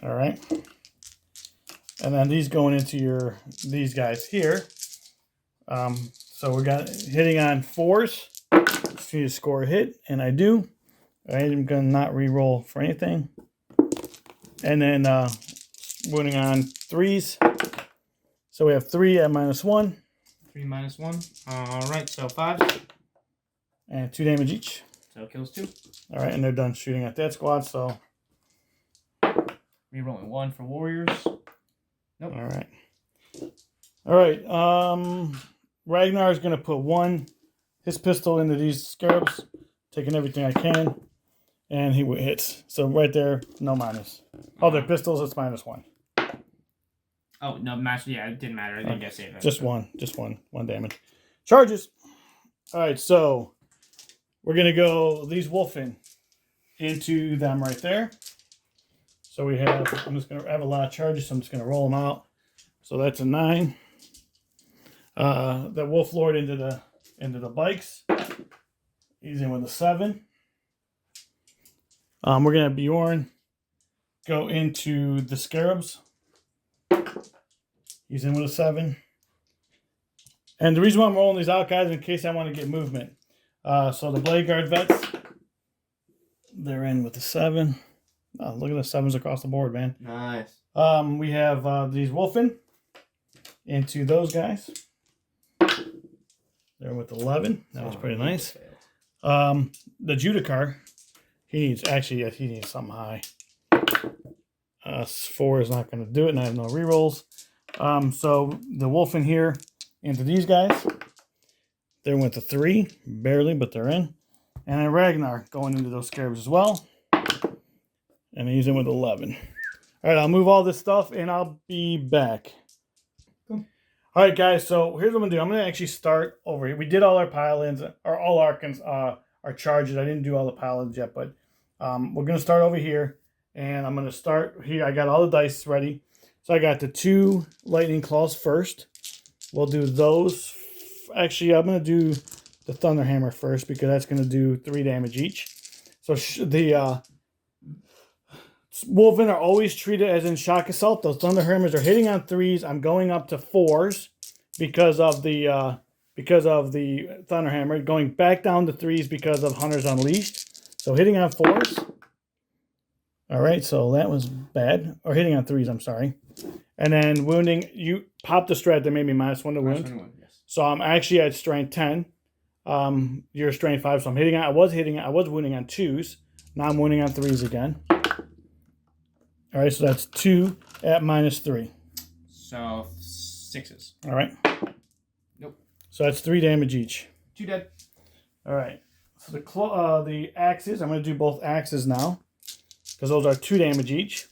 All right. And then these going into these guys here. So we got hitting on 4s. Just need to score a hit, and I do. I'm gonna not re-roll for anything. And then wounding on 3s. So we have 3 at -1. 3 -1. All right. So 5s. And 2 damage each. So it kills 2. All right, and they're done shooting at that squad. So Rerolling 1 for warriors. Nope. All right. All right. Ragnar is gonna put his pistol into these scarabs, taking everything I can, and he hits. So right there, no minus. Oh, they're pistols. It's -1. Oh no, match. Yeah, it didn't matter. I didn't get saved. Just one damage. Charges. All right, so we're gonna go these wolfen into them right there. So we have. I'm just gonna have a lot of charges, so I'm just gonna roll them out. So that's a 9. The wolf lord into the bikes. He's in with a 7. We're gonna have Bjorn go into the scarabs. He's in with a 7. And the reason why I'm rolling these out, guys, in case I want to get movement. So the Blade Guard vets, they're in with a 7. Oh, look at the 7s across the board, man. Nice. We have these Wolfen into those guys. They're with 11. That was pretty nice. The Judicar, he needs something high. 4 is not going to do it, and I have no rerolls. So the Wolfen here into these guys. They're with a 3, barely, but they're in. And then Ragnar going into those scarabs as well. And he's in with 11. All right, I'll move all this stuff, and I'll be back. Cool. All right, guys, so here's what I'm going to do. I'm going to actually start over here. We did all our pile-ins, or all our charges. I didn't do all the pile-ins yet, but we're going to start over here. And I'm going to start here. I got all the dice ready. So I got the 2 lightning claws first. We'll do those. Actually, I'm going to do the thunder hammer first because that's going to do 3 damage each. So the Wolfen are always treated as in shock assault. Those thunder hammers are hitting on 3s. I'm going up to 4s because of the thunder hammer. Going back down to 3s because of Hunters Unleashed. So hitting on 4s. All right, so that was bad. Or hitting on 3s, I'm sorry. And then wounding, you popped the strat that made me -1 to wound. Yes. So I'm actually at strength 10. You're strength 5, so I was wounding on 2s. Now I'm wounding on 3s again. All right, so that's 2 at -3. So 6s. All right. Nope. So that's 3 damage each. 2 dead. All right. So the axes, I'm going to do both axes now because those are 2 damage each.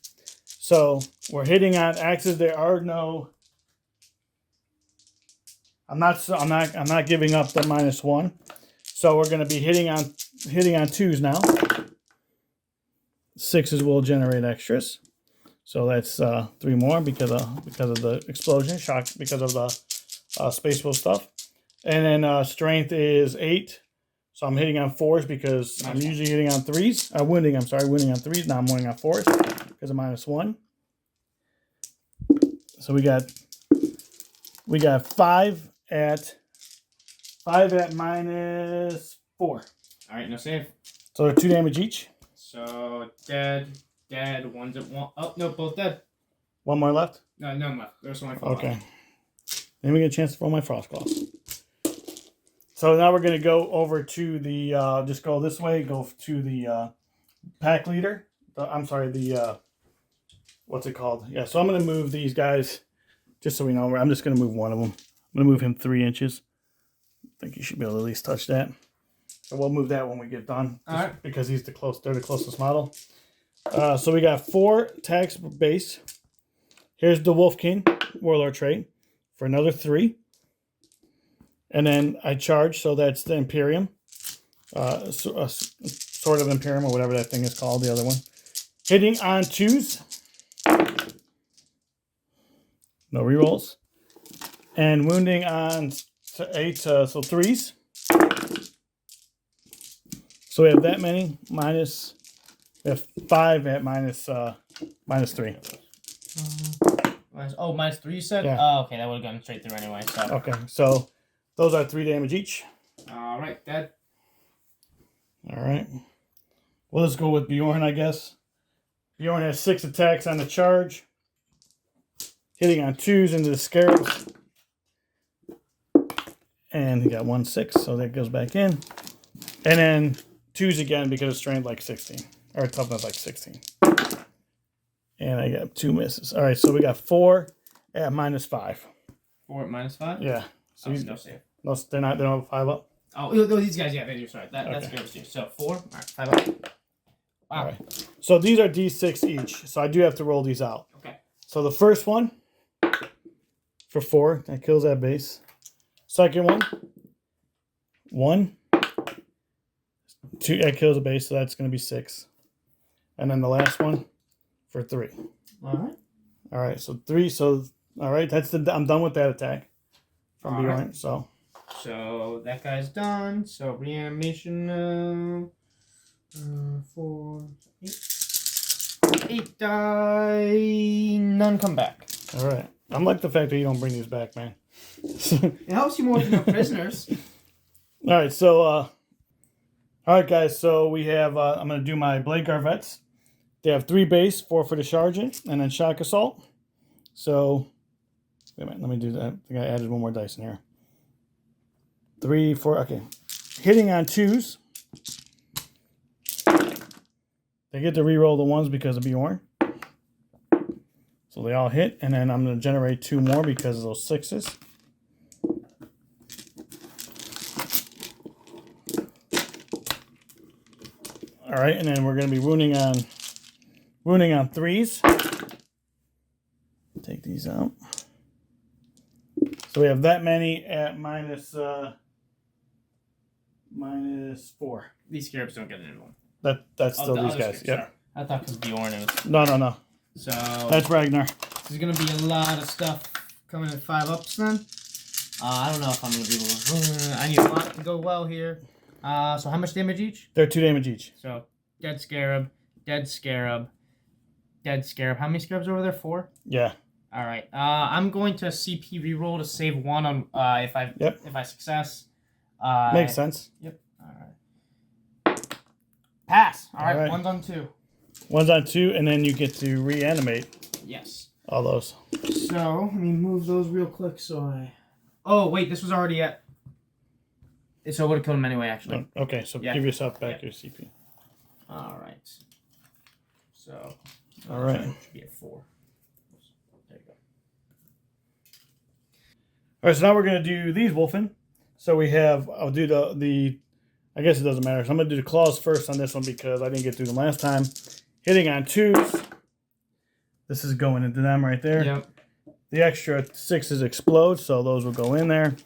So we're hitting on axes. There are no. I'm not giving up the -1. So we're going to be hitting on 2s now. 6s will generate extras. So that's 3 more because of the explosion shock, because of the spaceful stuff. And then strength is 8. So I'm hitting on 4s because I'm usually hitting on 3s. Wounding on 3s. Now I'm wounding on 4s because of -1. So we got 5 at -4. All right, no save. So they're 2 damage each. So dead. One's at 1. Oh no, both dead. 1 more left. No, none left. There's only 4. Okay. Then we get a chance to throw my frost claws. So now we're going to go over to the, just go this way, go to the pack leader. What's it called? Yeah, so I'm going to move these guys, just so we know. I'm just going to move one of them. I'm going to move him 3 inches. I think you should be able to at least touch that. So we'll move that when we get done. All right. Because they're the closest model. So we got 4 attacks base. Here's the Wolf King Warlord trait for another 3. And then I charge, so that's the Imperium. Sort of Imperium, or whatever that thing is called, the other one. Hitting on 2s. No rerolls. And wounding on 8, so 3s. So we have that many, we have 5 at -3. -3 you said? Yeah. Oh, okay, that would have gone straight through anyway. So. Okay, so those are 3 damage each. All right, dead. All right. Well, let's go with Bjorn, I guess. Bjorn has 6 attacks on the charge. Hitting on 2s into the scarabs. And he got 1/6, so that goes back in. And then 2s again because it's strength like 16. Or toughness like 16. And I got 2 misses. All right, so we got 4 at -5. 4 at -5? Yeah. So no save. No, they don't have 5 up? Oh, these guys, yeah, they do. Sorry. That's good too. So 4. All right, 5 up. Wow. All right. So these are D6 each. So I do have to roll these out. Okay. So the first one for 4, that kills that base. Second one, 1, 2, that kills the base, so that's going to be 6. And then the last one for 3. All right. All right, so 3. So all right, I'm done with that attack from Bjorn. Right. So that guy's done. So reanimation now. 4, 8. 8 die. None come back. All right. I like the fact that you don't bring these back, man. It helps you more with no prisoners. All right, so all right, guys. So we have. I'm going to do my Blade Garvettes. They have 3 base, 4 for the sergeant, and then shock assault. So wait a minute. Let me do that. I think I added 1 more dice in here. 3, 4. Okay, hitting on 2s. They get to re-roll the 1s because of Bjorn. So they all hit, and then I'm going to generate 2 more because of those 6s. All right, and then we're going to be wounding on 3s. Take these out. So we have that many at -4. These scarabs don't get an one. That's still these guys. Scarabs, yep. sorry. I thought because Bjorn was. No. So that's Ragnar. There's gonna be a lot of stuff coming at 5 ups then. I don't know if I'm gonna be able to. I need a lot to go well here. So how much damage each? They're 2 damage each. So dead scarab, dead scarab, dead scarab. How many scarabs over there? 4. Yeah. All right. I'm going to CP reroll to save 1 on if I success. Makes sense. Yep. All right. Pass. All right. 1's on 2. 1's on 2, and then you get to reanimate. Yes. All those. So let me move those real quick. Oh wait, this was already at. So I would have killed him anyway, actually. Okay, so give yourself back your CP. All right. So. All right. Should be at 4. There you go. All right, so now we're going to do these wolfen. So we have, I'll do the I guess it doesn't matter. So I'm going to do the claws first on this one because I didn't get through them last time. Hitting on 2s. This is going into them right there. Yep. The extra 6s explode, so those will go in there.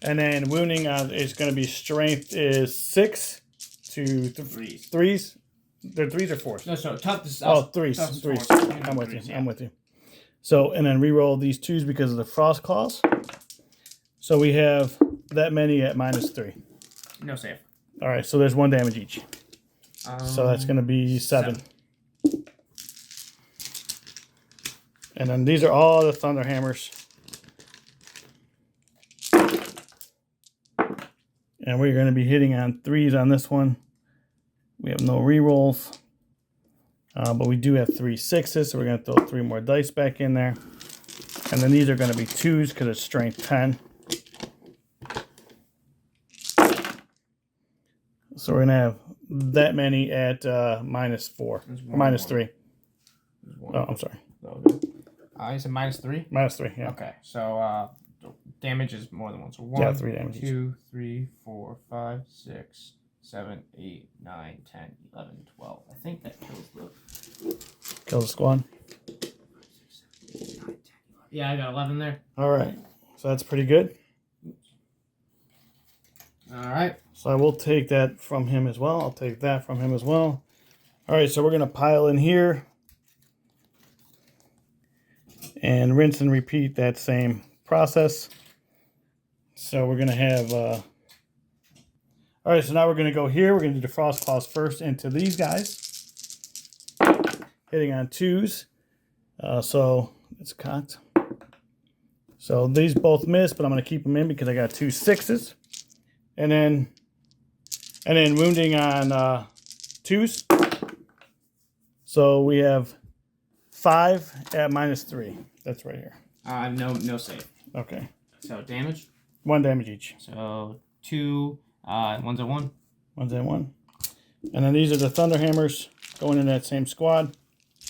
And then wounding is going to be strength is 6 to 3s. They're 3s or 4s? No, so toughness. 3s. 3s. I'm with you. Yeah. I'm with you. So, and then reroll these 2s because of the frost claws. So we have that many at -3. No save. All right, so there's 1 damage each. So that's going to be 7. And then these are all the Thunder Hammers. And we're going to be hitting on 3s on this one. We have no rerolls. But we do have 3 6s, so we're going to throw 3 more dice back in there. And then these are going to be 2s because it's strength 10. So we're going to have that many at -4 or -3. Oh, I'm sorry. You said -3? -3, yeah. Okay, so damage is more than 1. So 1, 3 damage 2, 3, 4, 5, 6, 7, 8, 9, 10, 11, 12. I think that Kills the squad. Yeah, I got 11 there. All right. So that's pretty good. All right. So I will take that from him as well. I'll take that from him as well. All right, so we're going to pile in here. And rinse and repeat that same process. So we're going to have... all right, so now we're going to go here. We're going to do the frost claws first into these guys. Hitting on 2s. So it's cocked. So these both miss, but I'm going to keep them in because I got 2 6s. And then wounding on 2s. So we have 5 at -3. That's right here. No save. Okay. So damage. 1 damage each. So 2. One's at 1. One's at 1. And then these are the Thunder Hammers going in that same squad.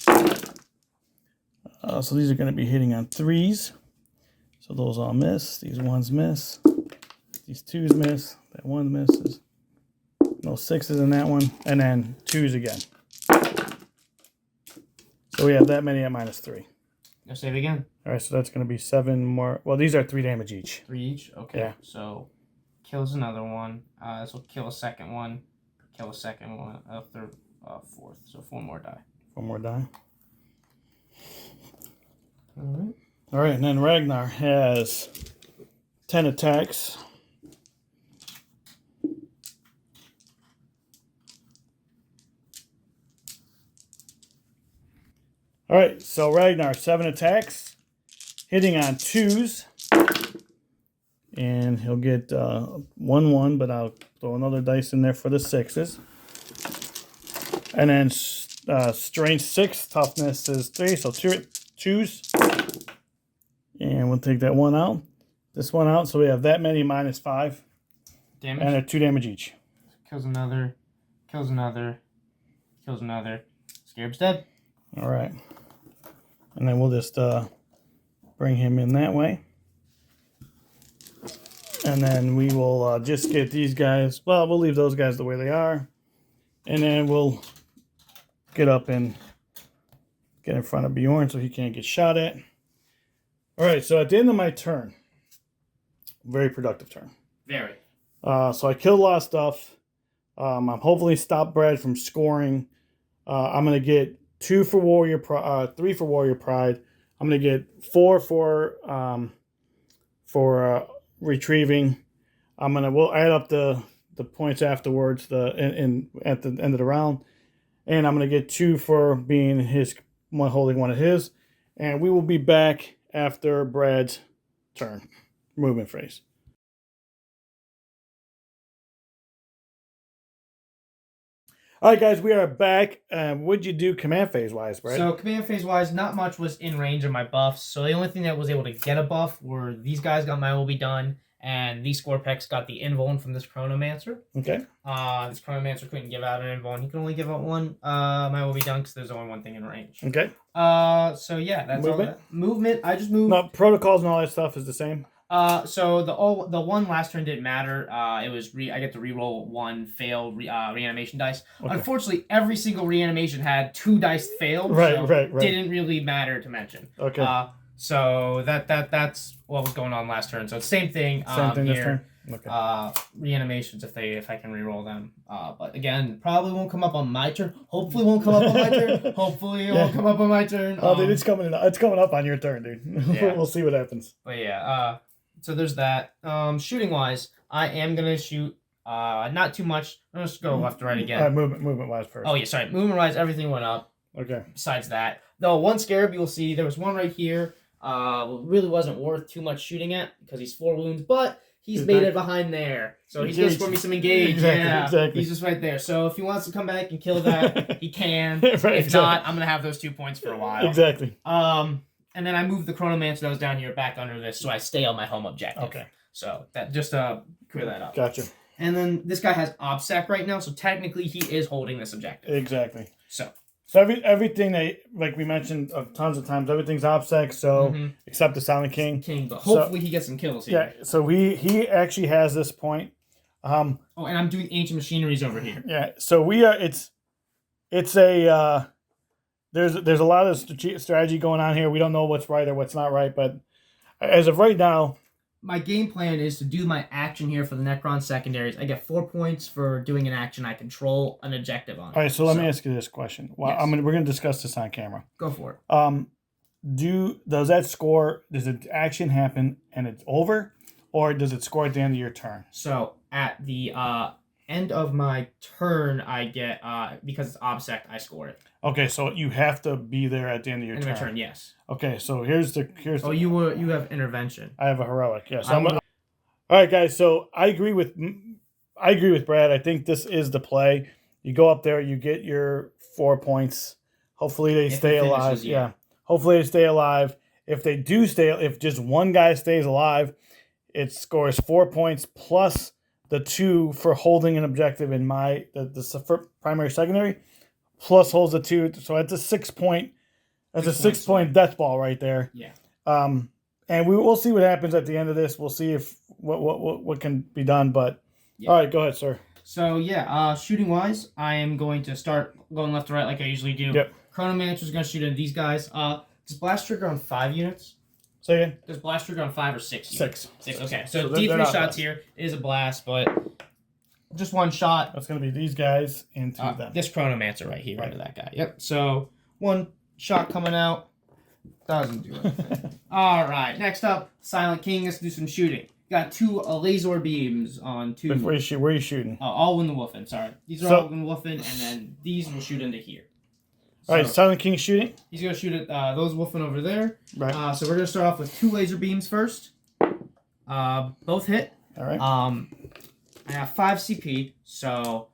So these are going to be hitting on 3s. So those all miss. These 1s miss. These 2s miss. That 1 misses. No 6s in that one. And then 2s again. So we have that many at -3. No save again. All right, so that's going to be 7 more. Well, these are 3 damage each. 3 each? Okay. Yeah. So kills another one. This will kill a second one. Kill a second one. A third, fourth. So 4 more die. 4 more die. All right. All right, and then Ragnar has 10 attacks. All right, so Ragnar, 7 attacks, hitting on 2s. And he'll get 1/1, but I'll throw another dice in there for the 6s. And then strength 6, toughness is 3, so 2s. And we'll take that one out. This one out, so we have that many -5. Damage. And they're 2 damage each. Kills another. Kills another. Kills another. Scarab's dead. All right. And then we'll just bring him in that way. And then we will just get these guys. Well, we'll leave those guys the way they are. And then we'll get up and get in front of Bjorn so he can't get shot at. All right, so at the end of my turn, very productive turn. Very. So I killed a lot of stuff. I'm hopefully stopped Brad from scoring. I'm going to get 2 for Warrior Pride, 3 for Warrior Pride. I'm going to get 4 for retrieving. We'll add up the points afterwards at the end of the round. And I'm going to get 2 for being holding one of his. And we will be back after Brad's turn. Movement phase. All right, guys, we are back. What'd you do command phase wise, Brad? So command phase wise, not much was in range of my buffs. So the only thing that was able to get a buff were these guys got my will be done, and these Scorpex got the invuln from this Chronomancer. Okay. This Chronomancer couldn't give out an invuln. He can only give out one. My will be done because there's only one thing in range. Okay. So yeah, that's movement. All that. Movement. I just moved. No, protocols and all that stuff is the same. So the one last turn didn't matter. It was I get to reroll one failed reanimation dice. Okay. Unfortunately, every single reanimation had 2 dice failed. Right. Didn't really matter to mention. Okay. So that's what was going on last turn. So same thing. Same thing here. this turn. Okay. Reanimations if I can reroll them. But again, probably won't come up on my turn. Hopefully won't come up on my turn. Hopefully it won't come up on my turn. Oh, dude, it's coming up on your turn, dude. Yeah. We'll see what happens. But yeah. So there's that. Shooting wise, I am gonna shoot. Not too much. I'm just go left to right again. All right, movement wise first. Oh yeah, sorry. Movement wise, everything went up. Okay. Besides that, though, one scarab you'll see there was one right here. Really wasn't worth too much shooting at because he's 4 wounds, but he's made it behind there, so he's gonna score me some engage. Exactly. He's just right there. So if he wants to come back and kill that, he can. If not, I'm gonna have those 2 points for a while. Exactly. And then I moved the Chronomancer that was down here back under this, so I stay on my home objective. Okay. So that just clear that up. Gotcha. And then this guy has OBSEC right now, so technically he is holding this objective. Exactly. So everything like we mentioned tons of times, everything's OBSEC. So except the Silent King. But hopefully he gets some kills here. Yeah. So he actually has this point. And I'm doing ancient machineries over here. Yeah. So we are. It's a. There's a lot of strategy going on here. We don't know what's right or what's not right, but as of right now, my game plan is to do my action here for the Necron secondaries. I get 4 points for doing an action I control an objective on. All right, so let me ask you this question. Well, yes. We're gonna discuss this on camera. Go for it. Does that score? Does the action happen and it's over, or does it score at the end of your turn? So at the end of my turn, I get because it's OBSEC, I score it. Okay, so you have to be there at the end of your turn. End of my turn, yes. Okay, so here's the. You have intervention. I have a heroic. Yes. Yeah, all right, guys. So I agree with Brad. I think this is the play. You go up there, you get your 4 points. Hopefully they stay alive. Yeah. Hopefully they stay alive. If they do if just one guy stays alive, it scores 4 points plus the 2 for holding an objective in the primary secondary. Plus holds a 2, so that's a 6 point. That's a 6 point death ball right there. Yeah. And we'll see what happens at the end of this. We'll see if what can be done. But all right, go ahead, sir. So yeah, shooting wise, I am going to start going left to right like I usually do. Yep. Chronomancer is going to shoot at these guys. Does blast trigger on 5 units? Say again. Does blast trigger on 5 or 6 units? 6. Okay. So D3 shots here. It is a blast, but. Just one shot. That's going to be these guys into them. This Chronomancer right here into that guy. Yep. So one shot coming out. Doesn't do anything. All right. Next up, Silent King. Let's do some shooting. Got 2 laser beams on 2. Where are you shooting? All in the woofing. Sorry. These are all in the woofing, and then these will shoot into here. All right. Silent King shooting. He's going to shoot at those woofing over there. Right. So we're going to start off with 2 laser beams first. Both hit. All right. I have 5 CP, so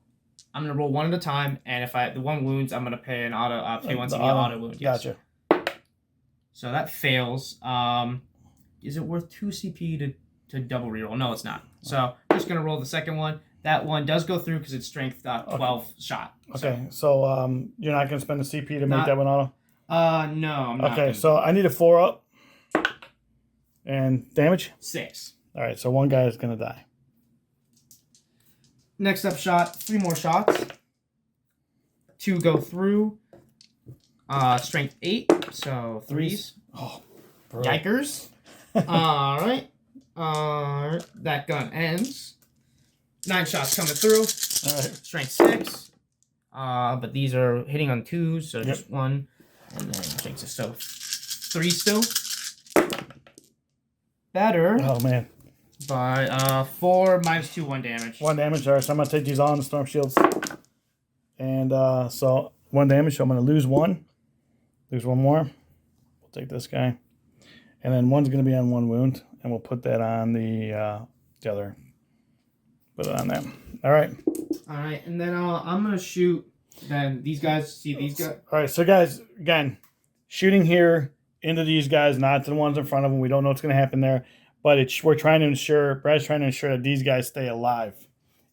I'm gonna roll 1 at a time, and if the 1 wounds, I'm gonna pay an pay 1 CP auto wound. Yes. Gotcha. So that fails. Is it worth 2 CP to double reroll? No, it's not. So I'm just gonna roll the second one. That one does go through because it's strength 12 shot. Okay, so you're not gonna spend the CP to make that one auto? No, I'm not. Okay, so I need a 4 up. And damage? 6. All right, so 1 guy is gonna die. Next up shot, 3 more shots. 2 go through. Strength 8, so 3s. Oh, bro. Yikers. Alright. That gun ends. 9 shots coming through. Alright. Strength 6. But these are hitting on 2s, so just 1. And then strength 6, so 3 still. Better. Oh, man. By 4 minus 2, 1 damage. 1 damage. All right, so I'm gonna take these on the storm shields, and so 1 damage. So I'm gonna lose 1. Lose 1 more. We'll take this guy, and then 1's gonna be on 1 wound, and we'll put that on the other. Put it on there. All right. All right, and then I'm gonna shoot. Then these guys. See these guys. All right, so guys, again, shooting here into these guys, not to the ones in front of them. We don't know what's gonna happen there. But we're trying to ensure, Brad's trying to ensure that these guys stay alive.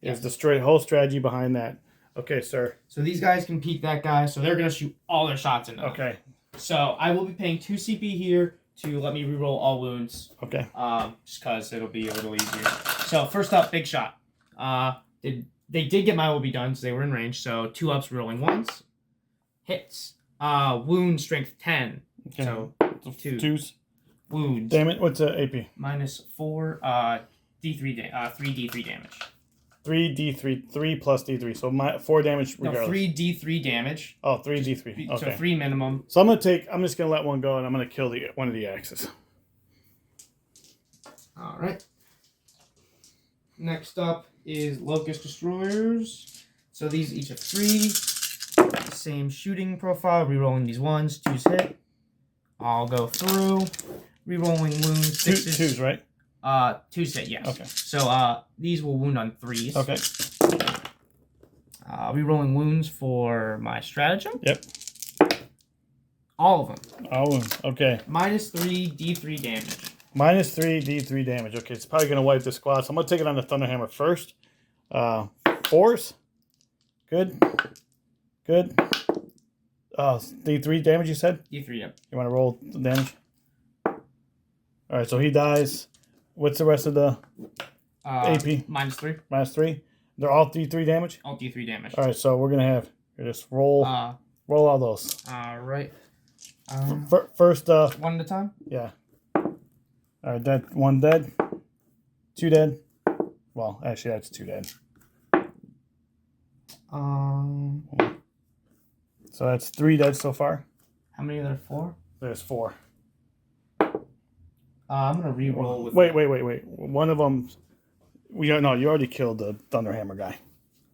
Is the whole strategy behind that. Okay, sir. So these guys can peek that guy, so they're going to shoot all their shots into them. Okay. So I will be paying 2 CP here to let me reroll all wounds. Okay. Just because it'll be a little easier. So first up, big shot. They did get my OB done, so they were in range. So 2 ups, rolling 1s. Hits. Wound strength 10. Okay. So 2s. Wounds. Damn it! What's the AP? -4. D3 3d3 damage. 3d3, 3 plus d3, so 4 damage regardless. No, 3d3 damage. Oh, 3d3. Okay. So 3 minimum. So I'm just gonna let one go, and I'm gonna kill one of the axes. All right. Next up is Locust Destroyers. So these each have 3. Same shooting profile. Rerolling these 1s. 2s hit. I'll go through. Rerolling wounds. 6s. 2s, right? 2s hit, yes. Okay. So these will wound on 3s. Okay. Rerolling wounds for my stratagem. Yep. All of them. Oh, okay. -3 d3 damage. -3 d3 damage. Okay, it's probably gonna wipe the squad. So I'm gonna take it on the Thunderhammer first. 4s. Good. Good. D3 damage, you said? D3, yep. You want to roll the damage? All right, so he dies. What's the rest of the AP? -3. -3. They're all D3 damage? All D3 damage. All right, so we're going to have just roll all those. All right. First. One at a time? Yeah. All right, dead. 1 dead. 2 dead. Well, actually, that's 2 dead. So that's 3 dead so far. How many are there? 4? There's 4. I'm gonna re-roll with. Wait. One of them. You already killed the Thunderhammer guy.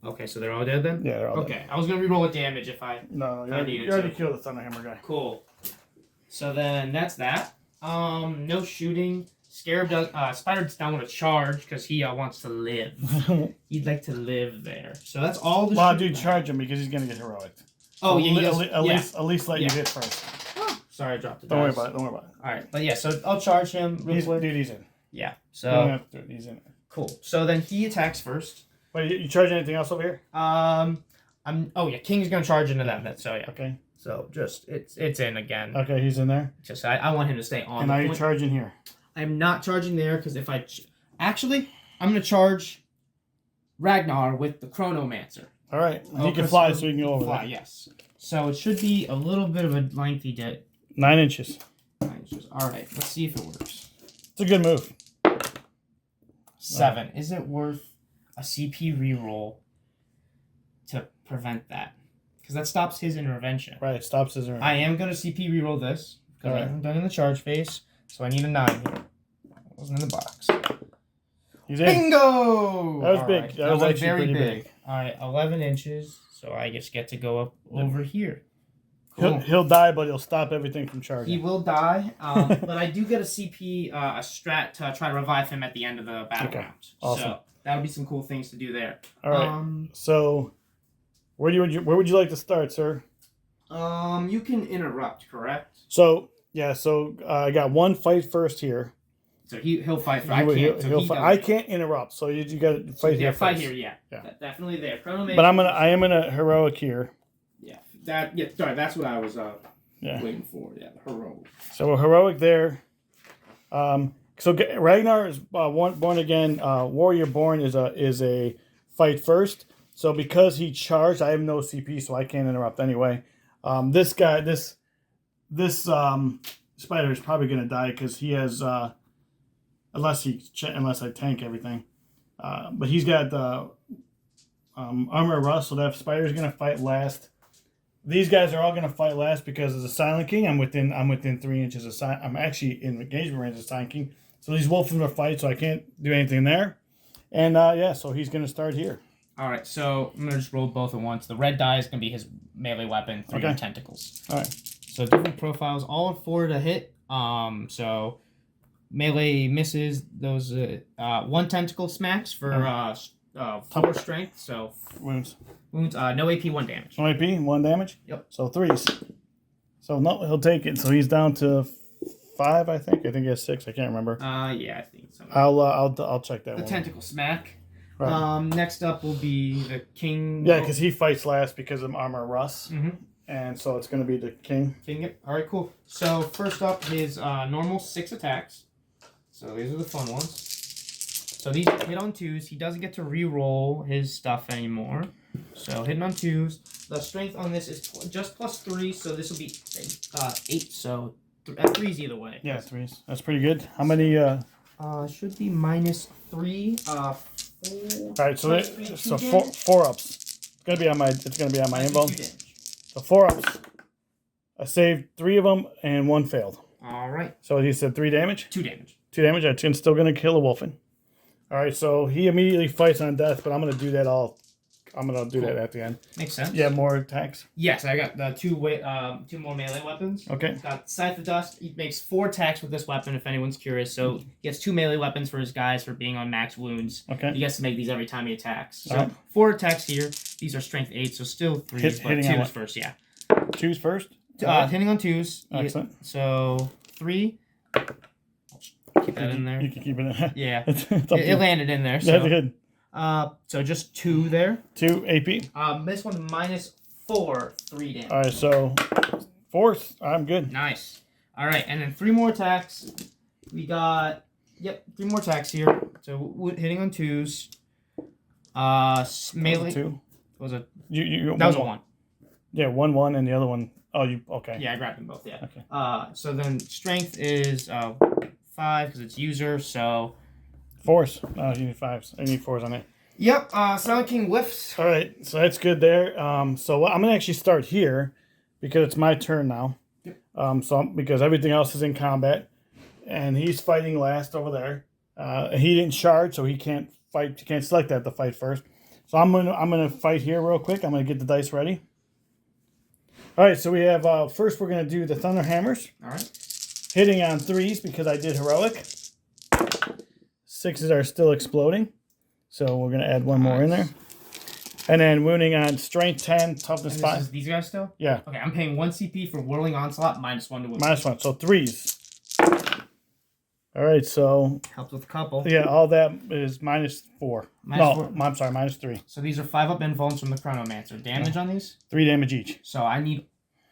Okay, so they're all dead then. Yeah, they're all okay. dead. I was gonna re-roll with damage if I. No, you already killed the Thunderhammer guy. Cool. So then that's that. No shooting. Scarab does. Spider does not want to charge because he wants to live. He'd like to live there. So that's all the. Well, dude, charge him because he's gonna get heroic. Oh yeah, at least let you hit first. Sorry, I dropped the Don't worry dice. about it. All right, but yeah, so I'll charge him real quick. Dude, he's in. Yeah. You don't So have to do it. He's in. cool. So then he attacks first. Wait, you charge anything else over here? Oh yeah, King's gonna charge into that. So yeah. Okay. So just it's in again. Okay, he's in there. Just I want him to stay on. And now you're charging here. I'm not charging there because if actually I'm gonna charge Ragnar with the Chronomancer. All right. He can fly, so we can go over there. Yes. So it should be a little bit of a lengthy 9 inches. 9 inches. All right. Let's see if it works. It's a good move. 7. Is it worth a CP reroll to prevent that? Because that stops his intervention. Right. It stops his intervention. I am going to CP reroll this because I haven't done in the charge phase. So I need a 9 here. It wasn't in the box. He's in. Bingo! That was big. Right. That was actually very pretty big. All right, 11 inches. So I just get to go up over here. Cool. He'll die, but he'll stop everything from charging. He will die, but I do get a CP, a strat to try to revive him at the end of the battle round. Awesome. So that'll be some cool things to do there. All right. So where would you like to start, sir? You can interrupt, correct? So yeah. So I got 1 fight first here. So he'll fight. I can't interrupt. So you got to fight here. Fight first. here. Yeah. Definitely there. Chronomancer. But I am gonna heroic here. Yeah. Sorry. That's what I was waiting for. Yeah. The heroic. So we're heroic there. Ragnar is born again. Warrior born is a fight first. So because he charged, I have no CP, so I can't interrupt anyway. This spider is probably gonna die because he has. Unless I tank everything, but he's got the armor rust, so that spider's gonna fight last. These guys are all gonna fight last because as a Silent King, I'm within 3 inches of I'm actually in engagement range of Silent King. So these wolves are gonna fight, so I can't do anything there. And so he's gonna start here. All right, so I'm gonna just roll both at once. The red die is gonna be his melee weapon, 3 tentacles. All right. So different profiles, all on 4 to hit. So. Melee misses those 1 tentacle smacks for 4 strength. So wounds. No AP, 1 damage. No AP, 1 damage. Yep. So 3s. So no, he'll take it. So he's down to 5, I think. I think he has 6. I can't remember. Yeah, I think so. I'll check that. The one. tentacle smack. Right. Next up will be the king. Yeah, because he fights last because of armor rust. Mm-hmm. And so it's going to be the king. King, yep. All right, cool. So first up, his normal 6 attacks. So these are the fun ones. So these hit on 2s. He doesn't get to re-roll his stuff anymore. So hitting on 2s. The strength on this is just +3, so this will be 8. So 3s either way. Yeah, 3s. That's pretty good. How many? Should be -3. 4. All right, so 4 ups. It's gonna be on my info. So 4 ups. I saved 3 of them and 1 failed. All right. So he said 3 damage. 2 damage. 2 damage. That's still gonna kill a wolfen. All right, so he immediately fights on death, but I'm gonna do that that at the end. Makes sense. Yeah, more attacks. Yes, I got the 2 more melee weapons. Okay. Got Scythe of Dust. He makes 4 attacks with this weapon, if anyone's curious. So he gets 2 melee weapons for his guys for being on max wounds. Okay. He gets to make these every time he attacks. So right. 4 attacks here. These are strength 8, so still 3s, but 2s first, yeah. 2s first? Hitting on 2s. Excellent. So 3. Keep that in there. You can keep it in there. Yeah. It landed in there. So. That's good. So just 2 there. 2 AP. This one's -4, 3 damage. All right, so 4th. I'm good. Nice. All right, and then 3 more attacks. We got 3 more attacks here. So hitting on 2s. Melee. 2. Was it? That was a 1. Yeah, 1, and the other one. Oh, you okay? Yeah, I grabbed them both. Yeah. Okay. So then strength is 5 because it's user. So 4s. Oh, you need 5s. I need 4s on it. Yep. Silent King whiffs. All right, so that's good there. So I'm gonna actually start here because it's my turn now. Yep. Because everything else is in combat, and he's fighting last over there. He didn't charge, so he can't fight. He can't select that to fight first. So I'm gonna fight here real quick. I'm gonna get the dice ready. All right, so we have first we're gonna do the Thunder Hammers. All right. Hitting on 3s because I did heroic. 6s are still exploding, so we're gonna add 1 more in there. And then wounding on strength 10, toughness 5. These guys still? Yeah. Okay, I'm paying 1 CP for Whirling Onslaught, -1 to wound. -1, so 3s. All right, so helps with a couple. yeah, all that is -4. -4. I'm sorry, -3. So these are 5 up invulns from the Chronomancer. Damage on these? 3 damage each. So I need.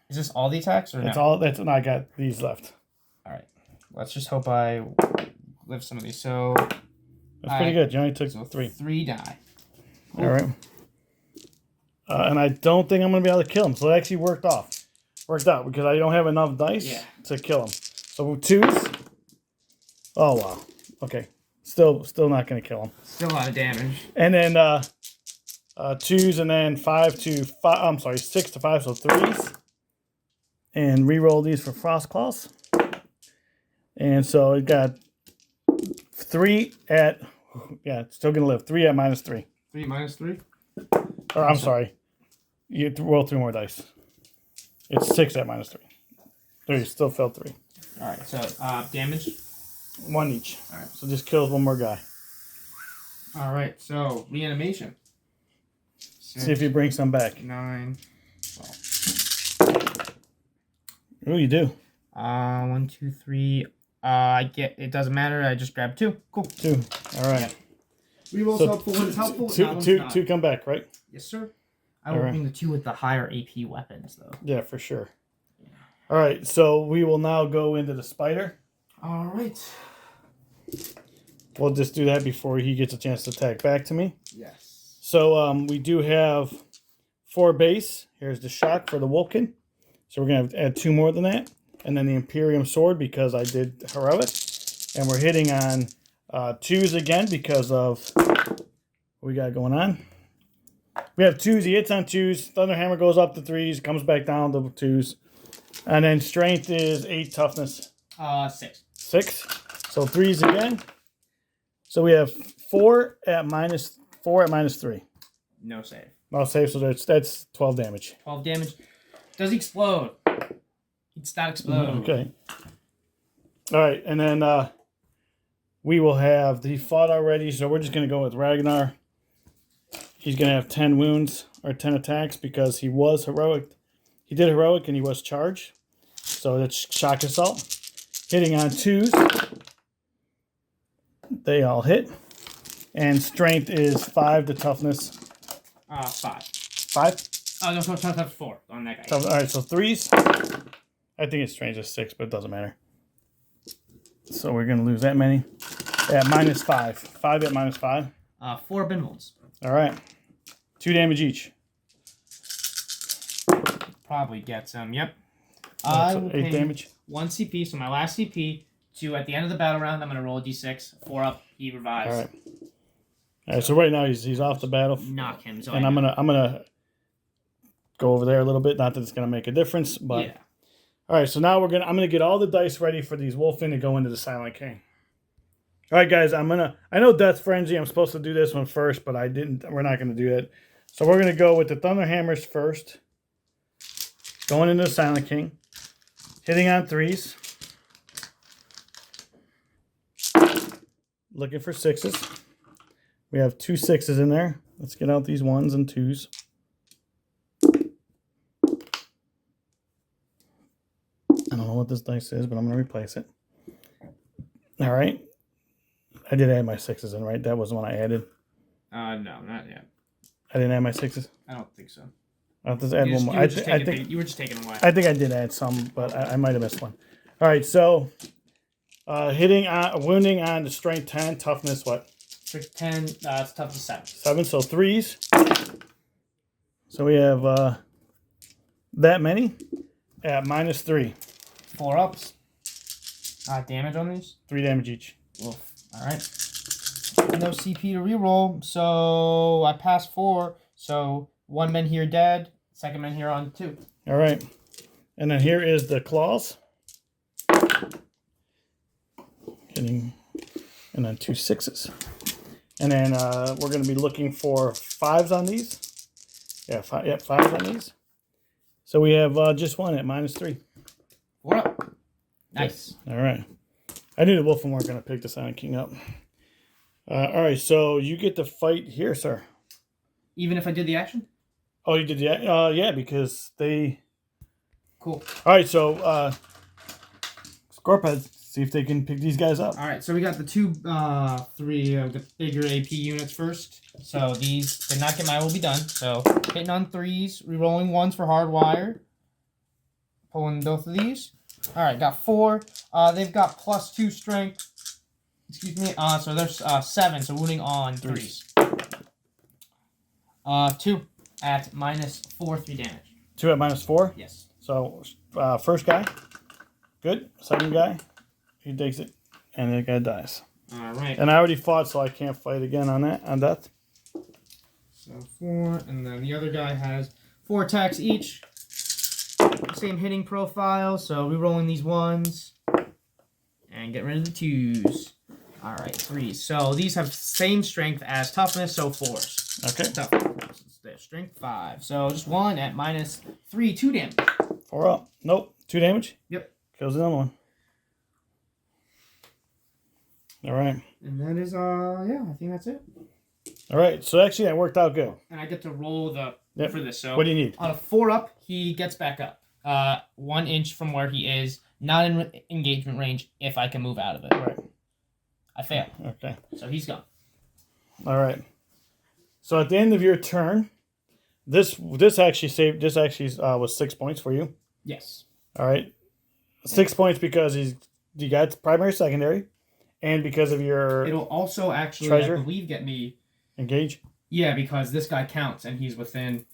Is this all the attacks or That's no? all. That's I got these left. All right. Let's just hope I live some of these. So that's pretty good. You only took 3. 3 die. All right. And I don't think I'm gonna be able to kill him. So it actually worked out because I don't have enough dice to kill him. So 2s. Oh wow. Okay. Still not gonna kill him. Still a lot of damage. And then 2s and then 5 to 5. I'm sorry, 6 to 5. So 3s. And re-roll these for Frost Claws. And so it got 3 at it's still gonna live. 3 at -3. 3 -3. Or I'm sorry. You have to roll 3 more dice. It's 6 at -3. There you still failed 3. All right. So damage. 1 each. All right. So just kills 1 more guy. All right. So reanimation. 6, See if you bring some back. 9, 12. Oh, you do. 1, 2, 3. I get. It doesn't matter. I just grabbed 2. Cool. 2. All right. Rerolls helpful when it's helpful. Two come back, right? Yes, sir. I will bring the 2 with the higher AP weapons, though. Yeah, for sure. Yeah. All right, so we will now go into the spider. All right. We'll just do that before he gets a chance to attack back to me. Yes. So we do have 4 base. Here's the shock for the Vulcan. So we're going to add 2 more than that. And then the Imperium Sword because I did heroic. And we're hitting on 2s again because of what we got going on. We have 2s. He hits on 2s. Thunderhammer goes up to 3s. Comes back down to 2s. And then strength is 8. Toughness. 6. 6. So 3s again. So we have 4 at -3. No save. No save. So that's 12 damage. 12 damage. Does he explode? He does not explode. Okay. All right, and then we will have. He fought already, so we're just going to go with Ragnar. He's going to have 10 wounds or 10 attacks because he was heroic. He did heroic and he was charged. So that's shock assault. Hitting on 2s. They all hit. And strength is 5 to toughness. 5. 5? Oh, no, tough 4 on that guy. All right, so 3s. I think it's strange as 6, but it doesn't matter. So we're going to lose that many. At -5. 5 at -5. 4 bin wounds. All right. 2 damage each. Probably gets him. Yep. So 8 damage. 1 CP. So my last CP. 2 at the end of the battle round. I'm gonna roll a D6. 4 up. He revives. All right. All right. So right now he's off the battle. Knock him. So and I'm gonna go over there a little bit. Not that it's gonna make a difference, but yeah. All right. So now I'm gonna get all the dice ready for these Wolfen to go into the Silent King. All right, guys. I know Death Frenzy. I'm supposed to do this one first, but I didn't. We're not gonna do that. So we're gonna go with the Thunderhammers first. Going into the Silent King. Hitting on 3s. Looking for 6s. We have 2 6s in there. Let's get out these 1s and 2s. I don't know what this dice is, but I'm going to replace it. All right. I did add my 6s in, right? That was the one I added. No, not yet. I didn't add my 6s. I don't think so. I'll just add one more. You were just taking away. I think I did add some, but I might have missed one. All right, so wounding on the strength 10, toughness what? Strength 10, it's toughness 7. 7, so 3s. So we have that many at -3. 4 ups. Damage on these? 3 damage each. Oof. All right. No CP to reroll, so I passed 4. So 1 man here dead, 2nd man here on 2. All right, and then here is the claws. Hitting, and then 2 6s. And then we're going to be looking for 5s on these. Yeah, 5s on these. So we have just 1 at -3. 4 up. Nice. All right. I knew the Wolfen weren't going to pick the Silent King up. All right, so you get to fight here, sir. Even if I did the action? Oh, you did, yeah? Yeah, because they... Cool. All right, so Scorpions, see if they can pick these guys up. All right, so we got the 3 of the bigger AP units first. So these did not get my will be done. So hitting on 3s, rerolling 1s for hardwire. Pulling both of these. All right, got 4. They've got +2 strength. Excuse me. So there's 7. So wounding on 3s. 2 at -4, 3 damage. 2 at -4? Yes. So first guy, good. Second guy, he takes it, and the guy dies. All right. And I already fought, so I can't fight again on that. So 4, and then the other guy has 4 attacks each. Same hitting profile, so rerolling these 1s. And get rid of the 2s. All right, 3s. So these have same strength as toughness, so 4s. Okay. Toughness. Strength 5. So just 1 at -3, 2 damage. 4 up. Nope. 2 damage? Yep. Kills another one. All right. And that is, yeah, I think that's it. All right. So actually, that worked out good. And I get to roll for this. So what do you need? On a 4 up, he gets back up. 1 inch from where he is, not in engagement range if I can move out of it. Right. I fail. Okay. So he's gone. All right. So at the end of your turn, this actually was 6 points for you. Yes. All right. 6 points because you got primary, secondary, and because of your It'll also actually, treasure? I believe, get me. Engage. Yeah, because this guy counts and he's within.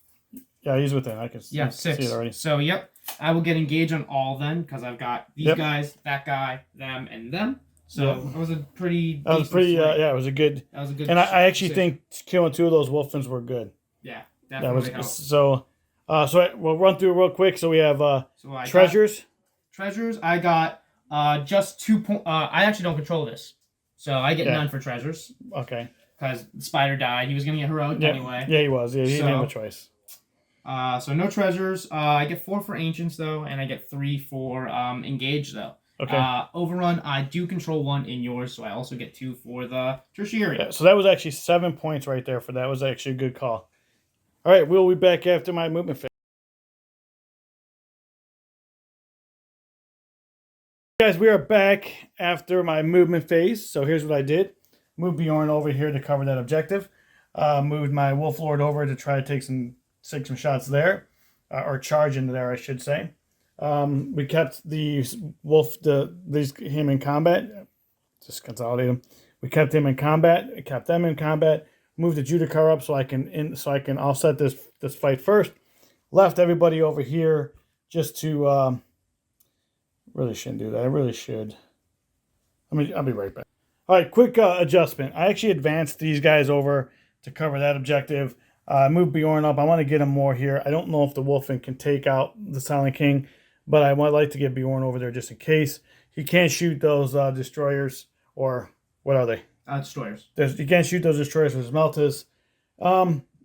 Yeah, he's within. I can see 6. it already. So yep, I will get engaged on all then because I've got these guys, that guy, them, and them. So it was a pretty. That was pretty. Yeah, it was a good. That was a good. And I actually think killing 2 of those Wolfens were good. Yeah, definitely helped. So we'll run through it real quick. So we have treasures. Treasures. I got just 2 points. I actually don't control this, so I get none for treasures. Okay. Because the spider died. He was gonna get heroic anyway. Yeah, he was. Yeah, he didn't have a choice. So no treasures. I get 4 for ancients though, and I get 3 for engage though. Okay. Overrun. I do control 1 in yours, so I also get 2 for the tertiary. Yeah, so that was actually 7 points right there for that. Was actually a good call. All right, we'll be back after my movement phase. Guys, we are back after my movement phase. So here's what I did. Moved Bjorn over here to cover that objective. Moved my Wolf Lord over to try to take some take some shots there, or charge into there, I should say. We kept the wolf, him in combat. Just consolidate him. We kept him in combat. Kept them in combat. Moved the Judicar up so I can offset this fight first. Left everybody over here just to. Really shouldn't do that. I really should. I'll be right back. All right, quick adjustment. I actually advanced these guys over to cover that objective. I moved Bjorn up. I want to get him more here. I don't know if the Wolfen can take out the Silent King, but I would like to get Bjorn over there just in case. He can't shoot those destroyers, or what are they? Destroyers. You can't shoot those destroyers with his Meltas.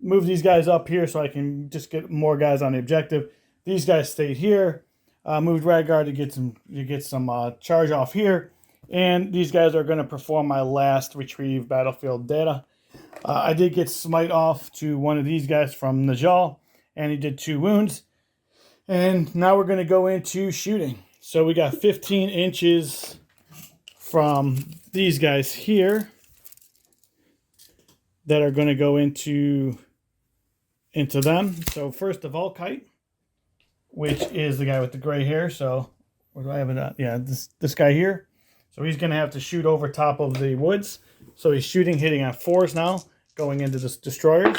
Move these guys up here so I can just get more guys on the objective. These guys stayed here. Moved Radguard to get some charge off here. And these guys are going to perform my last retrieve battlefield data. I did get smite off to one of these guys from Najal, and he did 2 wounds. And now we're going to go into shooting. So we got 15 inches from these guys here that are going to go into them. So first of all, Kite, which is the guy with the gray hair. So where do I have it at? Yeah, this guy here. So he's going to have to shoot over top of the woods. So he's hitting on 4s now, going into the destroyers.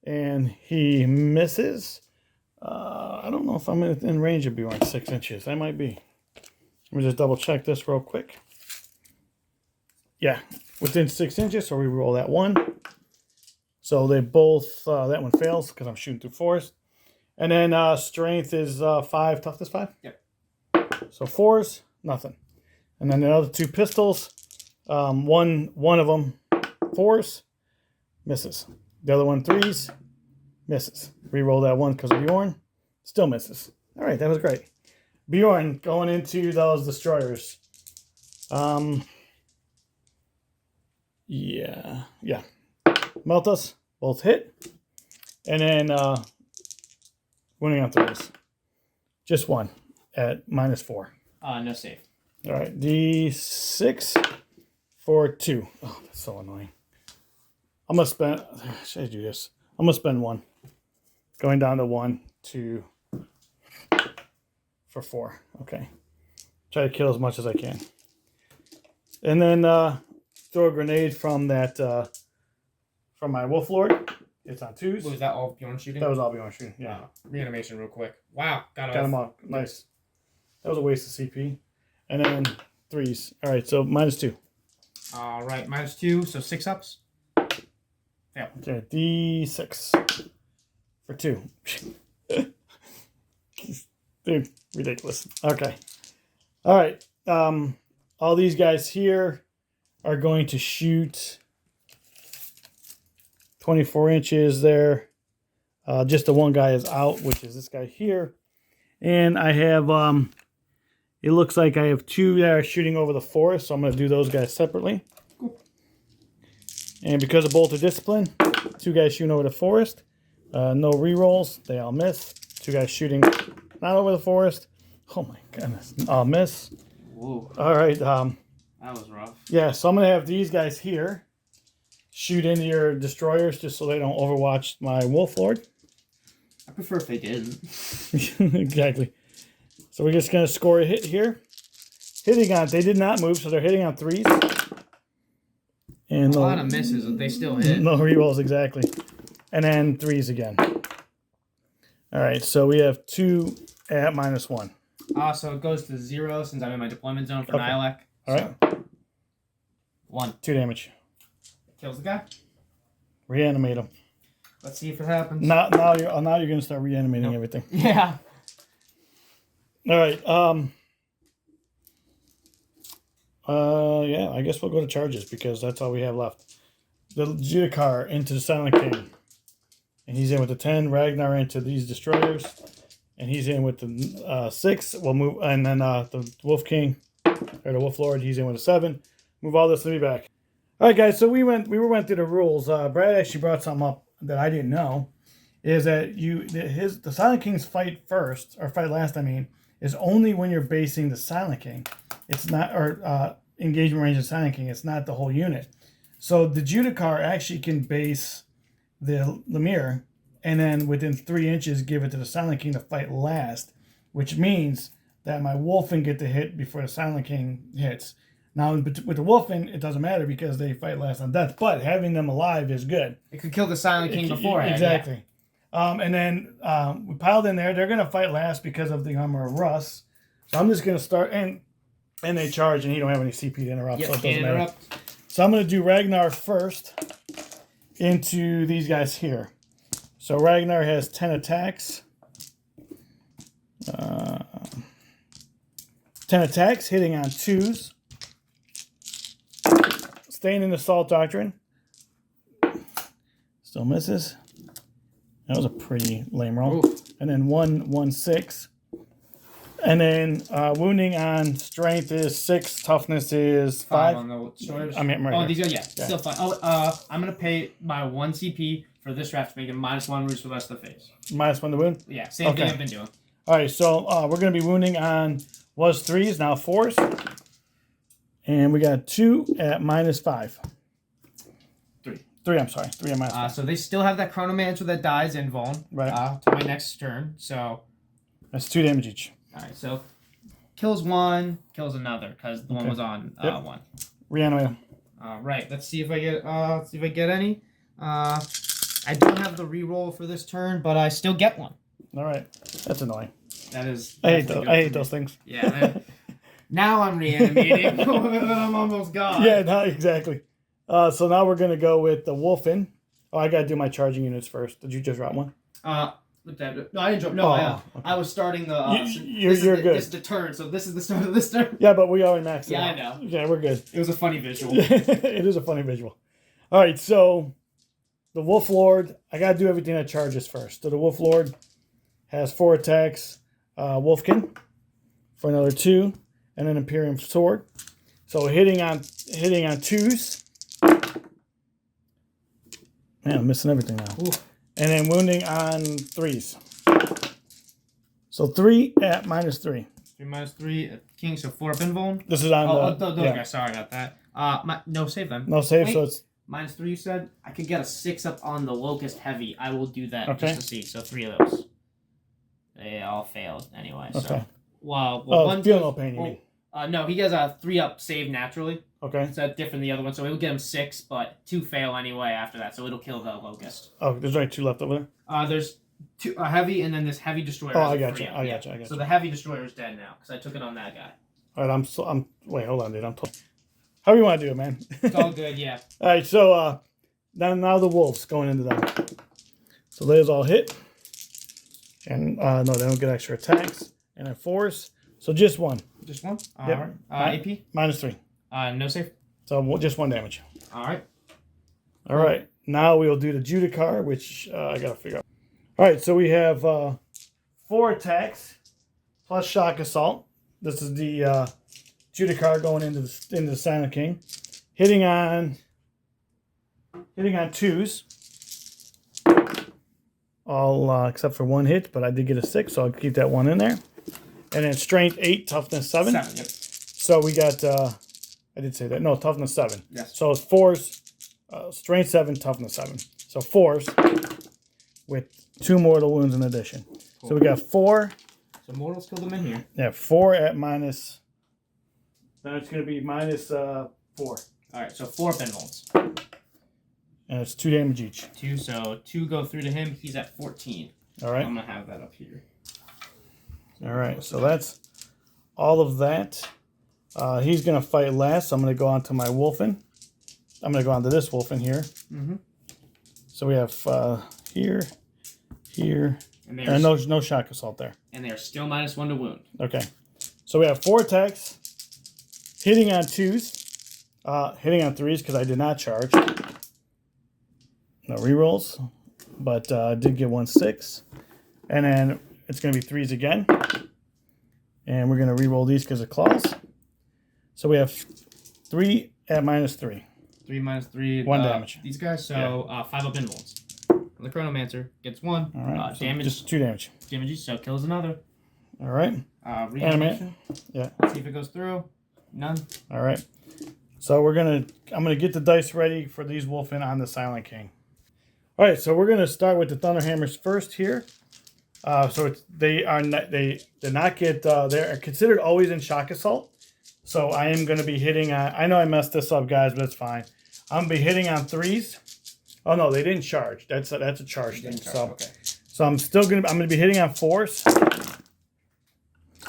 And he misses. I don't know if I'm in range of Bjorn 6 inches. I might be. Let me just double check this real quick. Yeah, within 6 inches. So we roll that 1. So they both, that one fails because I'm shooting through 4s. And then strength is 5, toughness 5? Yep. So 4s, nothing. And then the other 2 pistols, one of them 4s, misses. The other one 3s, misses. Reroll that 1 because of Bjorn, still misses. All right, that was great. Bjorn going into those destroyers. Yeah. Meltas, both hit. And then winning on 3s. Just 1 at -4. No save. All right, D6 for 2. Oh, that's so annoying. I'm going to spend... Should I do this? I'm going to spend 1. Going down to 1, 2, for 4. Okay. Try to kill as much as I can. And then throw a grenade from that... from my Wolf Lord. It's on 2s. Was that all Bjorn shooting? That was all Bjorn shooting, yeah. Reanimation real quick. Wow. Got him off. Nice. That was a waste of CP. And then 3s. All right, so -2. All right, -2, so 6 ups. Fail. Okay, D6 for 2. Dude, ridiculous. Okay. All right. All these guys here are going to shoot 24 inches there. Just the one guy is out, which is this guy here. And I have... it looks like I have 2 that are shooting over the forest, so I'm going to do those guys separately. Cool. And because of Bolt of Discipline, 2 guys shooting over the forest. No rerolls. They all miss. 2 guys shooting not over the forest. Oh my goodness. All miss. Whoa. All right. That was rough. Yeah, so I'm going to have these guys here shoot into your destroyers just so they don't overwatch my Wolf Lord. I prefer if they didn't. Exactly. So we're just going to score a hit here. Hitting on, they did not move, so they're hitting on 3s. And a lot of misses, but they still hit. No rerolls, exactly. And then 3s again. All right, so we have 2 at -1. So it goes to 0 since I'm in my deployment zone for Nihilek. All right. 1. 2 damage. Kills the guy. Reanimate him. Let's see if it happens. Now you're going to start reanimating everything. Yeah. All right. Yeah, I guess we'll go to charges because that's all we have left. The Judicar into the Silent King. And he's in with the 10. Ragnar into these destroyers. And he's in with the 6. We'll move. And then the Wolf King, or the Wolf Lord, he's in with a 7. Move all this to me back. All right, guys. So we went through the rules. Brad actually brought something up that I didn't know. Is that the Silent King's fight last, is only when you're basing the Silent King. It's not, or engagement range of Silent King. It's not the whole unit. So the Judicar actually can base the Lemire and then within 3 inches, give it to the Silent King to fight last, which means that my Wolfen get to hit before the Silent King hits. Now, with the Wolfen, it doesn't matter because they fight last on death, but having them alive is good. It could kill the Silent King beforehand. Exactly. Yeah. And then we piled in there. They're going to fight last because of the Armor of Rust. So I'm just going to start, and they charge, and he don't have any CP to interrupt, so it doesn't matter. So I'm going to do Ragnar first into these guys here. So Ragnar has 10 attacks. 10 attacks, hitting on 2s. Staying in the Assault Doctrine. Still misses. That was a pretty lame roll. Ooh. And then 1-6. And then wounding on strength is 6, toughness is 5. On the destroyers. I mean, right these guys, yeah, still 5. Oh, I'm gonna pay my 1 CP for this draft to make it -1 wounds for the rest of the phase. -1 to wound. Yeah, same thing I've been doing. All right, so we're gonna be wounding on was 3s, now 4s, and we got 2 at -5. 3. I'm sorry, 3 at -5. So they still have that Chronomancer that dies in Vuln. Right. To my next turn. So that's 2 damage each. All right, so kills one, kills another because the one was on 1. Reanimate him. Right. Let's see if I get any. I don't have the reroll for this turn, but I still get one. All right, that's annoying. That is. I hate those things. Yeah. Now I'm reanimating. I'm almost gone. Yeah, no, exactly. So now we're gonna go with the Wolfen. Oh, I gotta do my charging units first. Did you just drop one? No, I didn't drop. No, okay. I was starting the. You're good. This is the turn, so this is the start of this turn. Yeah, but we already maxed it out. I know. Yeah, we're good. It was a funny visual. It is a funny visual. All right, so the Wolf Lord, I gotta do everything that charges first. So the Wolf Lord has 4 attacks. Wolfkin for another 2, and an Imperium Sword. So hitting on 2s. Man, I'm missing everything now. Ooh. And then wounding on 3s. So 3 at -3. 3 -3 King, so 4 up invuln. This is on okay, sorry about that. No save then. No save, Wait, so it's -3 you said? I could get a 6 up on the Locust Heavy. I will do that just to see. So 3 of those. They all failed anyway. Okay. So, well one feel no pain, you mean? No, he gets a 3 up save naturally. Okay. So that's different than the other one. So it'll get him 6, but 2 fail anyway after that. So it'll kill the Locust. Oh, there's only 2 left over there? There's 2 heavy and then this heavy destroyer. Oh, I got you. I got you. So the heavy destroyer is dead now because I took it on that guy. All right, wait, hold on, dude. How do you want to do it, man? It's all good, yeah. All right, so now the wolves going into them. So those all hit. And no, they don't get extra attacks. And then 4s. So just 1. Just 1? Yep. AP? -3. No save. So just 1 damage. All right. All right. Now we will do the Judicar, which I got to figure out. All right, so we have 4 attacks plus Shock Assault. This is the Judicar going into the Silent King. Hitting on 2s. All except for 1 hit, but I did get a 6, so I'll keep that 1 in there. And then Strength 8, Toughness 7. 7, yep. So we got, I did say that. No, Toughness 7. Yes. So it's 4s, Strength 7, Toughness 7. So 4s with 2 mortal wounds in addition. Cool. So we got 4. So mortals killed them in here. Yeah, 4 at minus. Then it's going to be -4. All right, so 4 pinballs. And it's 2 damage each. 2, so 2 go through to him. He's at 14. All right. I'm going to have that up here. All right, so that's all of that. He's going to fight last, so I'm going to go on to my Wolfen. I'm going to go on to this Wolfen here. Mm-hmm. So we have here, and no Shock Assault there. And they are still -1 to wound. Okay. So we have 4 attacks, hitting on 2s, hitting on 3s because I did not charge. No rerolls, but I did get 1 6. And then it's going to be 3s again. And we're going to reroll these because of claws. So we have 3 at -3. 3 -3. 1 damage. These guys, so 5 up invulns. The Chronomancer gets 1. All right. So damage. Just 2 damage. Damage, so kills another. All right. Reanimation. Yeah. Let's see if it goes through. None. All right. So I'm gonna get the dice ready for these Wolfen on the Silent King. All right, so we're gonna start with the Thunderhammers first here. So they do not get they're considered always in shock assault. So I am gonna be hitting on. I know I messed this up, guys, but it's fine. I'm gonna be hitting on 3s. Oh no, they didn't charge. That's a charge thing. Okay. So I'm gonna be hitting on 4s.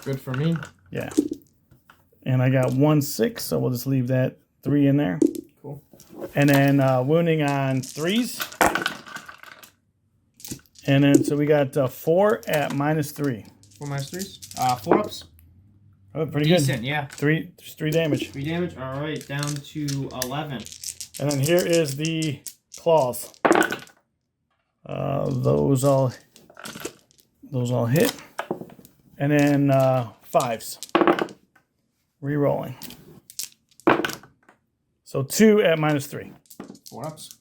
Good for me. Yeah. And I got 1 6, so we'll just leave that 3 in there. Cool. And then wounding on 3s. And then so we got 4 at -3. 4 -3s. 4 ups. Oh, pretty Decent, good. yeah. 3 damage. 3 damage. All right, down to 11. And then here is the claws. Those all hit. And then 5s. Rerolling. So 2 at -3. 4 ups.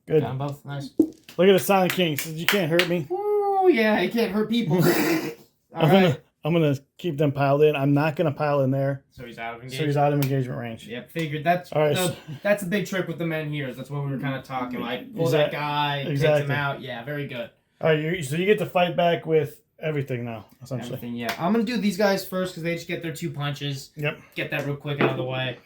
Good. Down both. Nice. Look at the Silent King. Says you can't hurt me. Oh yeah, it can't hurt people. All right. I'm gonna keep them piled in. I'm not gonna pile in there. So he's out of engagement. So he's out of engagement range. Yep, figured. That's all right. That's the big trick with the men here. That's what we were kind of talking. Like pull that guy, take him out. Yeah, very good. All right, so you get to fight back with everything now, essentially. Everything, yeah. I'm gonna do these guys first because they just get their 2 punches. Yep. Get that real quick out of the way.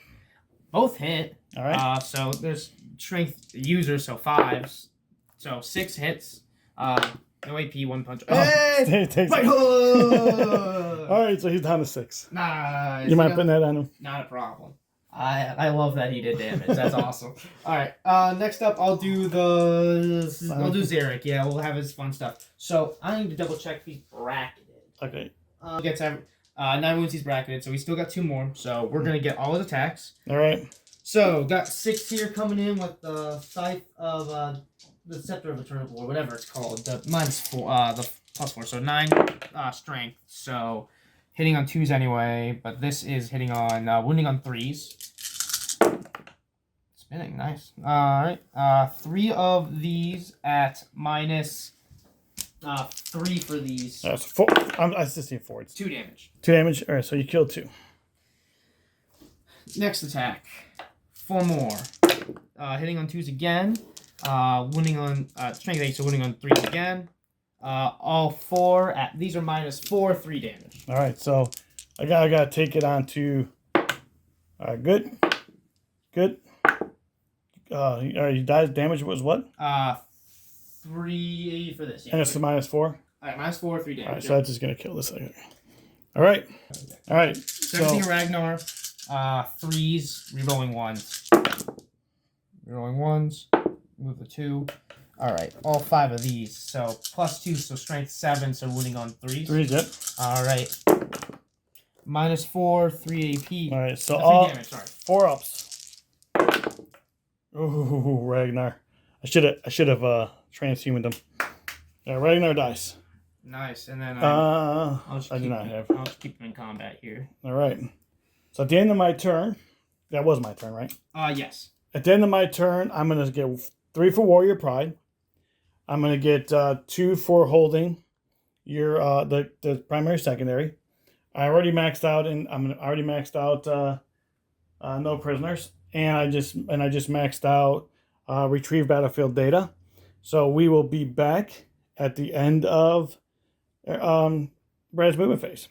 Both hit. All right. So there's strength users, so 5s. So 6 hits. No AP, 1 punch. Hey! Fight all right, so he's down to 6. Nice. You mind putting that on him? Not a problem. I love that he did damage. That's awesome. All right. Next up, I'll do Zarek. Yeah, we'll have his fun stuff. So I need to double check if he's bracketed. Okay. Gets 9 wounds. He's bracketed, so we still got 2 more. So we're gonna get all his attacks. All right. So got 6 here coming in with the scythe of the scepter of eternal, or whatever it's called. The -4, the +4. So 9 strength. So hitting on 2s anyway, but this is hitting on wounding on 3s. Spinning, nice. All right, 3 of these at -3 for these. That's 4. I just see 4. It's 2 damage. 2 damage. All right, so you killed 2. Next attack, 4 more. Hitting on 2s again. Wounding on strength 8, so wounding on 3s again. All 4 at these are -4, 3 damage. All right, so I gotta take it on to. Good. All right, you died. Damage was what? 3 for this. Yeah, and it's the -4. All right, -4, 3 damage. All right, so that's just gonna kill this thing. All right. So everything Ragnar. 3s, rerolling 1s. Rerolling 1s. Move the 2. All right, all 5 of these. So +2, so strength 7, so wounding on 3s. 3s, yep. All right. -4, 3 AP. All right, so 3 all damage, sorry. 4 ups. Ooh, Ragnar. I should have transhumaned him. Yeah, Ragnar dice. Nice, and then I do not have. I'll just keep him in combat here. All right. So at the end of my turn, that was my turn, right? Yes. At the end of my turn, I'm gonna get 3 for Warrior Pride. I'm gonna get 2 for holding your the primary secondary. I already maxed out, and already maxed out no prisoners, and I just maxed out retrieve battlefield data. So we will be back at the end of Brad's movement phase.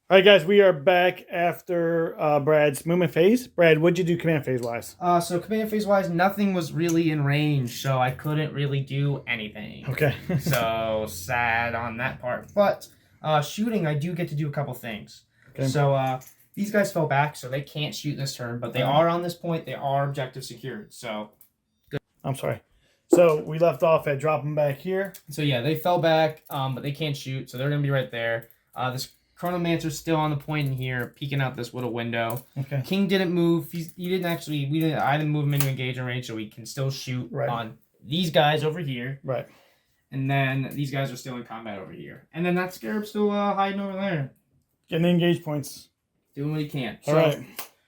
All right, guys, we are back after Brad's movement phase. Brad, what'd you do command phase wise? So command phase wise, nothing was really in range, so I couldn't really do anything. Okay. So sad on that part. But shooting, I do get to do a couple things. Okay. So these guys fell back, so they can't shoot this turn, but they are on this point. They are objective secured. So good. I'm sorry. So we left off at dropping back here. So yeah, they fell back, but they can't shoot, so they're gonna be right there. This Chronomancer's still on the point in here, peeking out this little window. Okay. King didn't move. I didn't move him into engagement range, so we can still shoot on these guys over here. Right. And then these guys are still in combat over here. And then that Scarab's still hiding over there. Getting the engage points. Doing what he can. All right.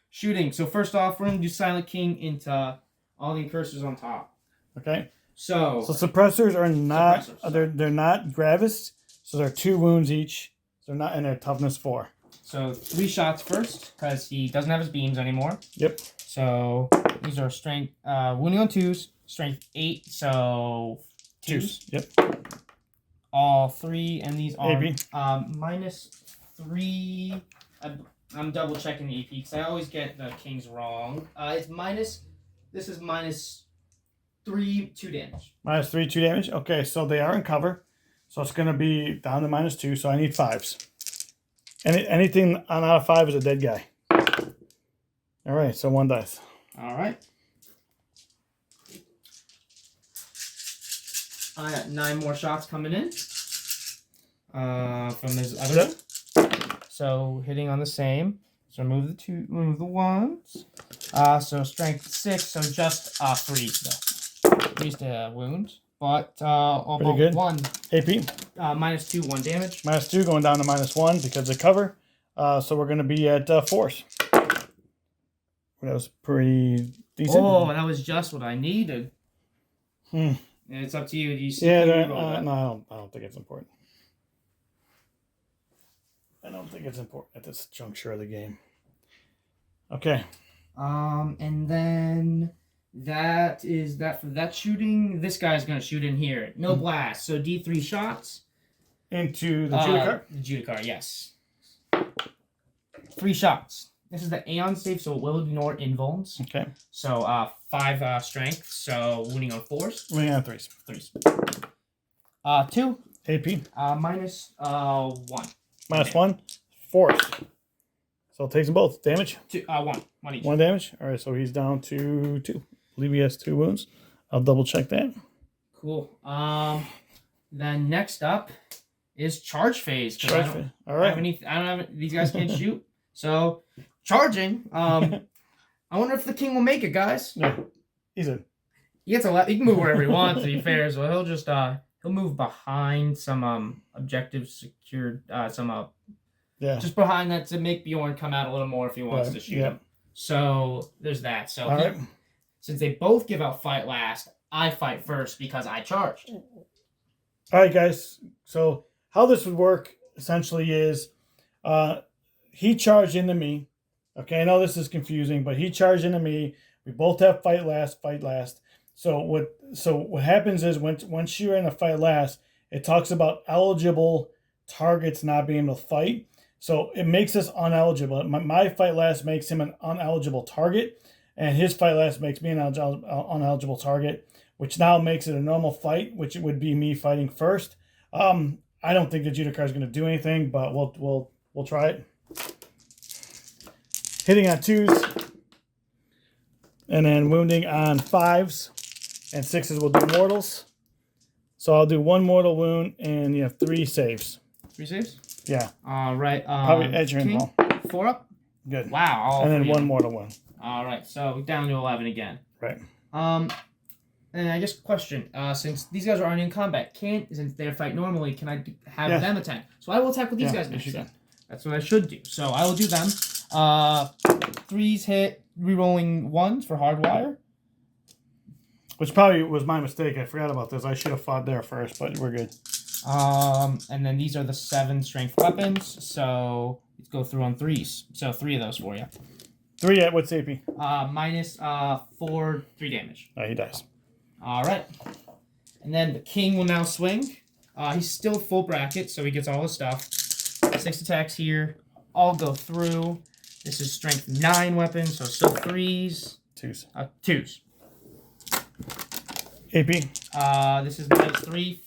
Shooting. So first off, we're going to do Silent King into all the incursors on top. Okay. So suppressors are not they're not gravis, so they're 2 wounds each. So they're not, and they're toughness 4. So 3 shots first, because he doesn't have his beams anymore. Yep. So these are strength, wounding on 2s, strength 8, so 2s. Yep. All 3, and these are AP. -3. I'm double checking the AP because I always get the kings wrong. It's minus. This is -3, 2 damage. -3, 2 damage. Okay, so they are in cover. So it's going to be down to -2, so I need 5s. Anything on out of 5 is a dead guy. All right, so 1 dice. All right. I got 9 more shots coming in from his other. Yep. So hitting on the same. So remove the 1s. So strength 6. So just 3 though. 3's to wound, but Pretty good. 1. AP. -2, 1 damage. -2 going down to -1 because of cover. So we're going to be at 4s. That was pretty decent. Oh, that was just what I needed. And it's up to you. Do you see? Yeah, no, I don't think it's important. I don't think it's important at this juncture of the game. Okay. And then that is that for that shooting. This guy's gonna shoot in here. No blast. So D3 shots Into the Judicar? The Judicar, yes. 3 shots. This is the Aeon save, so it will ignore invulns. Okay. So 5 strength, so wounding on 4s. Wounding on 3s. 3s. 2. AP. -1. -1. 4s. So it takes them both. Damage? 2. 1. 1 each. 1 damage. All right, so he's down to 2. I believe he has 2 wounds. I'll double check that. Cool. Then next up is charge phase. Charge phase. All right. I don't have these guys can't shoot. So charging. I wonder if the king will make it, guys. No. He's in. He gets he can move wherever he wants, to be fair. So he'll just he'll move behind some objectives secured Yeah. just behind that to make Bjorn come out a little more if he wants to shoot him. So there's that. So all right. Since they both give out fight last, I fight first because I charged. All right, guys. So how this would work essentially is he charged into me. Okay, I know this is confusing, but he charged into me. We both have fight last. So what happens is once you're in a fight last, it talks about eligible targets not being able to fight. So it makes us uneligible. My fight last makes him an uneligible target, and his fight last makes me an uneligible target, which now makes it a normal fight, which it would be me fighting first. I don't think the Judicar is going to do anything, but we'll try it. Hitting on 2s, and then wounding on 5s, and 6s will do mortals. So I'll do 1 mortal wound, and you have 3 saves. 3 saves? Yeah. All right. Probably edge your King, involve. 4 up. Good. Wow. And then 1 mortal wound. All right. So down to 11 again. Right. And I just question, since these guys are already in combat, since they fight normally, can I have them attack? So I will attack with these guys next time. That's what I should do. So I will do them. 3s hit, rerolling 1s for hardwire. Which probably was my mistake. I forgot about this. I should have fought there first, but we're good. And then these are the 7 strength weapons. So let's go through on 3s. So 3 of those for you. 3 at what's AP? -4, 3 damage. Oh, he dies. All right. And then the king will now swing. He's still full bracket, so he gets all his stuff. 6 attacks here. All go through. This is strength 9 weapon, so still 3s. 2s. 2s. AP? This is -3.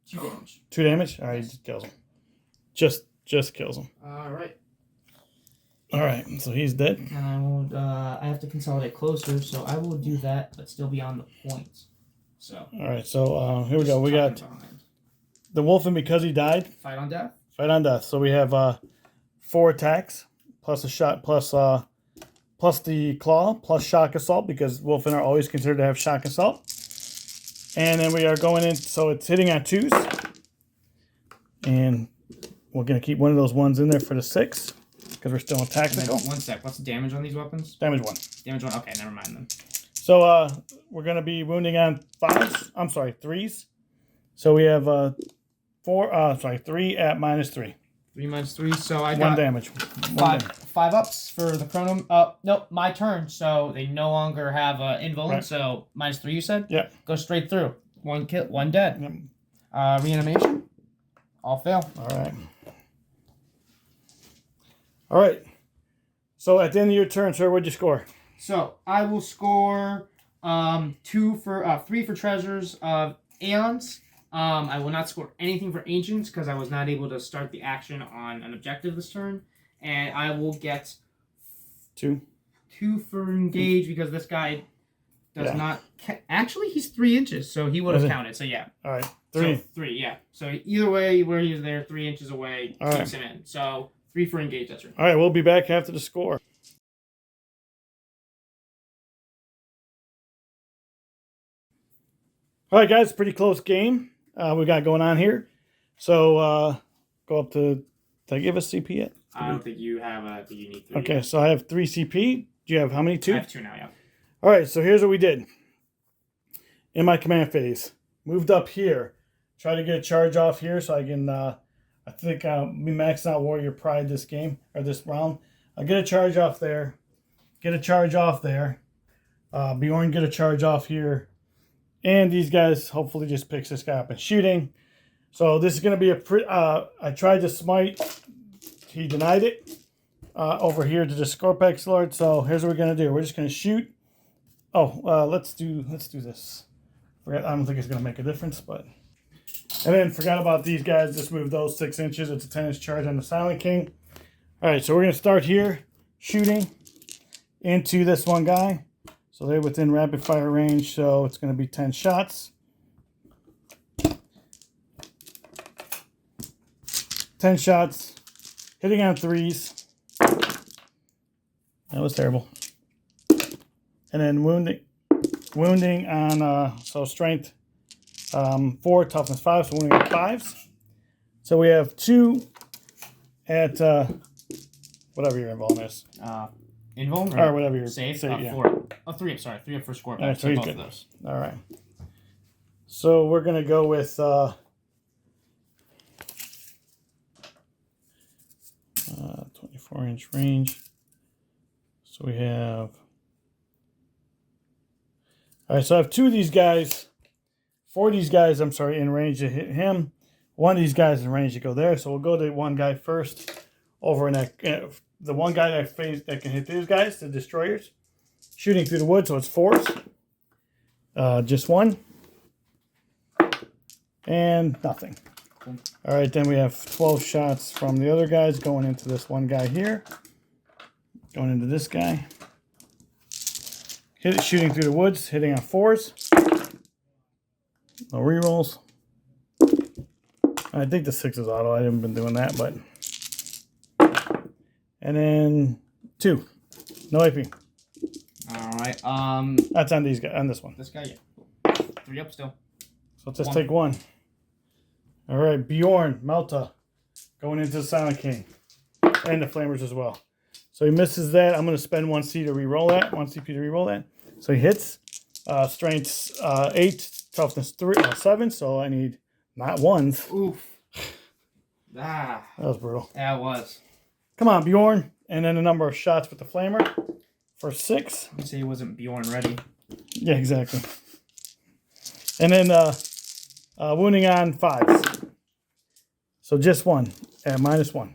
2 damage. 2 damage? All right, he just kills him. Just kills him. All right. All right, so he's dead. And I will. I have to consolidate closer, so I will do that, but still be on the points. So. All right, so here we go. We got behind. the Wolfen because he died. Fight on death. Fight on death. So we have 4 attacks plus a shot plus the claw plus shock assault because Wolfen are always considered to have shock assault. And then we are going in, so it's hitting on 2s, and we're gonna keep one of those 1s in there for the 6 because we're still in tactical. 1 sec. What's the damage on these weapons? Damage 1. Damage 1. Okay, never mind then. So we're gonna be wounding on 5s. I'm sorry, 3s. So we have 3 at -3. 3 minus 3, so I got 1 damage. Five ups for the Chrono. Nope, my turn. So they no longer have invuln. Right. So -3, you said. Yeah. Go straight through. 1 kill, 1 dead. Yep. Reanimation. All fail. All right. All right. So at the end of your turn, sir, what'd you score? So I will score 3 for treasures of Aeons. I will not score anything for Ancients because I was not able to start the action on an objective this turn. And I will get 2 for Engage because this guy does not... Actually, he's 3 inches, so he would have counted. So, yeah. All right. 3. So, 3, yeah. So, either way, where he's there, 3 inches away, keeps him in. So, 3 for Engage, that's right. All right, we'll be back after the score. All right, guys, pretty close game we got going on here. So go up to, did I give us CP yet? I don't think you have a, you need 3. Okay, so I have 3 CP. Do you have how many? 2? I have 2 now, yeah. All right, so here's what we did. In my command phase, moved up here. Try to get a charge off here so I can, I think we maxed out Warrior Pride this game, or this round. I'll get a charge off there. Get a charge off there. Bjorn get a charge off here. And these guys hopefully just picks this guy up and shooting. So this is going to be I tried to smite. He denied it. Over here to the Scorpex Lord. So here's what we're going to do. We're just going to shoot. Oh, let's do this. I don't think it's going to make a difference, but... And then forgot about these guys. Just move those 6 inches. It's a 10-inch charge on the Silent King. All right, so we're going to start here. Shooting into this one guy. So they're within rapid fire range, so it's going to be 10 shots. 10 shots. Hitting on 3s. That was terrible. And then wounding on, so strength 4, toughness 5, so wounding on 5s. So we have 2 at whatever your invuln is. Invuln or whatever your save? Yeah. 4. Oh, 3 up, sorry. 3 up for score. All right, so he's both good. of those. All right. So we're going to go with 24-inch range. So we have... All right, so I have 2 of these guys. 4 of these guys, I'm sorry, in range to hit him. 1 of these guys in range to go there. So we'll go to one guy first. Over in that... the one guy that can hit these guys, the destroyers. Shooting through the wood, so it's 4s. Just 1. And nothing. Cool. All right, then we have 12 shots from the other guys going into this one guy here. Going into this guy. Shooting through the woods, hitting on 4s. No rerolls. I think the 6 is auto. I haven't been doing that, but... And then 2. No AP. All right. That's on these guys. On this one. This guy, yeah. 3 up still. So let's just take 1. All right, Bjorn, Melta, going into the Silent King, and the Flamers as well. So he misses that. I'm going to spend 1 C to re-roll that. 1 CP to re-roll that. So he hits. Strength 8, toughness 7. So I need not 1s. Oof. Ah. That was brutal. Yeah, it was. Come on, Bjorn. And then a number of shots with the Flamer for 6. I'd say he wasn't Bjorn ready. Yeah, exactly. And then wounding on 5s. So just 1 at -1.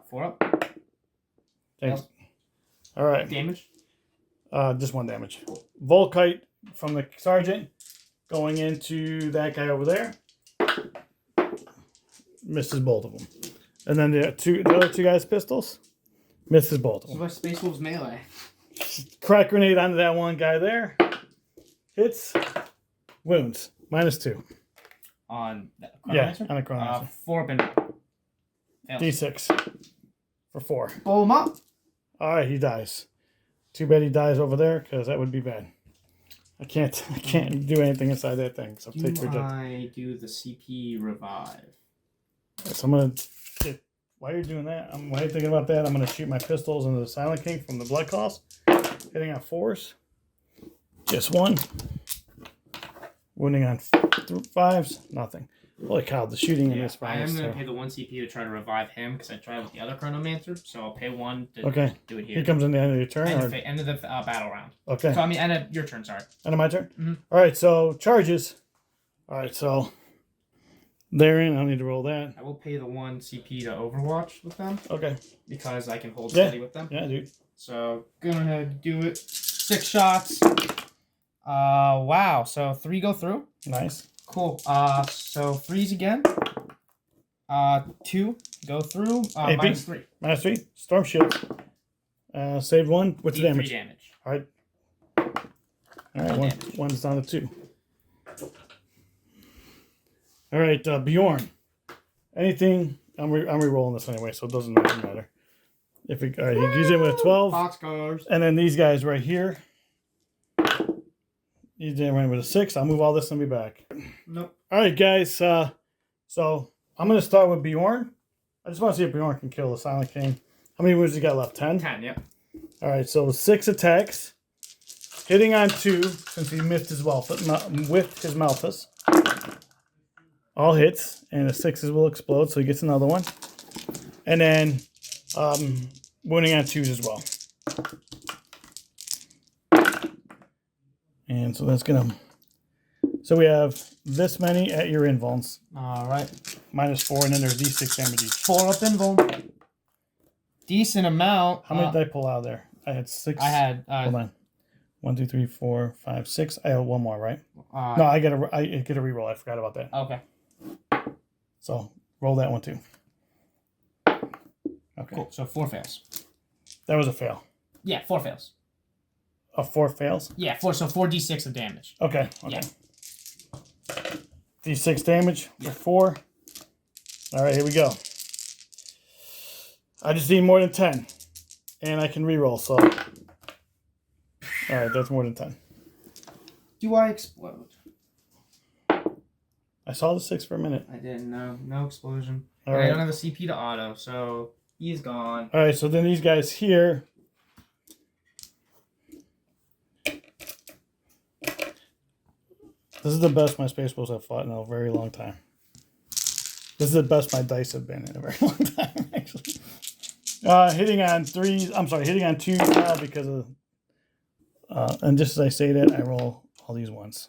4 up. Thanks. All right. Damage? Just 1 damage. Volkite from the Sergeant going into that guy over there. Misses both of them. And then the other 2 guys' pistols. Misses both of them. So my Space Wolves melee. Crack grenade onto that one guy there. Hits. Wounds. -2. On the Chronomancer? On the Chronomancer. 4 up and D6 for 4. Blow him up. All right, he dies. Too bad he dies over there, because that would be bad. I can't do anything inside that thing. So take reject. I do the CP revive? So I'm gonna. While you're doing that, while you're thinking about that, I'm gonna shoot my pistols into the Silent King from the Blood Claws, hitting on 4s. Just 1. Wounding on 5s, nothing. Holy cow, the shooting in Yeah, this I round am is going to terrible. pay the 1 CP to try to revive him because I tried with the other Chronomancer. So I'll pay 1 to do it here. He comes in the end of your turn? End of the battle round. Okay. So I mean, end of your turn, sorry. End of my turn? Mm-hmm. All right, so charges. All right, so they're in. I'll need to roll that. I will pay the 1 CP to Overwatch with them. Okay. Because I can hold steady with them. Yeah, dude. So go ahead and do it. 6 shots. Wow. So 3 go through. Nice. Cool. So 3s again. 2 go through. Minus 3. Minus 3. Storm shield. Saved 1. What's the damage? 3 damage. All right. All right. One's down to 2. All right, Bjorn. Anything? I'm re-rolling this anyway, so it doesn't really matter. If we, all right, he gives it with a 12. Boxcars. And then these guys right here. He's in with a 6. I'll move all this and be back. Nope. All right, guys. So I'm going to start with Bjorn. I just want to see if Bjorn can kill the Silent King. How many wounds he got left? 10? 10, yep. All right, so 6 attacks. Hitting on 2, since he missed his with his Malthus. All hits, and the 6s will explode, so he gets another one. And then wounding on 2s as well. And so that's going to... So we have this many at your invulns. All right. Minus 4, and then there's these 6 damage each. 4 up invuln. Decent amount. How many did I pull out of there? I had 6. I had... hold on. 1, 2, 3, 4, 5, 6. I have one more, right? No, I get a reroll. I forgot about that. Okay. So roll that one too. Okay. Cool. So 4 fails. That was a fail. Yeah, 4 fails. 4 fails? Yeah, 4. So 4d6 of damage. Okay. Yeah. D6 damage for 4. All right, here we go. I just need more than 10. And I can reroll, so. All right, that's more than 10. Do I explode? I saw the 6 for a minute. I didn't know. No explosion. All I right. don't have a CP to auto, so he's gone. All right, so then these guys here. This is the best my Space Wolves have fought in a very long time. This is the best my dice have been in a very long time, actually. Hitting on 3s. I'm sorry, hitting on 2s now because of... and just as I say that, I roll all these ones.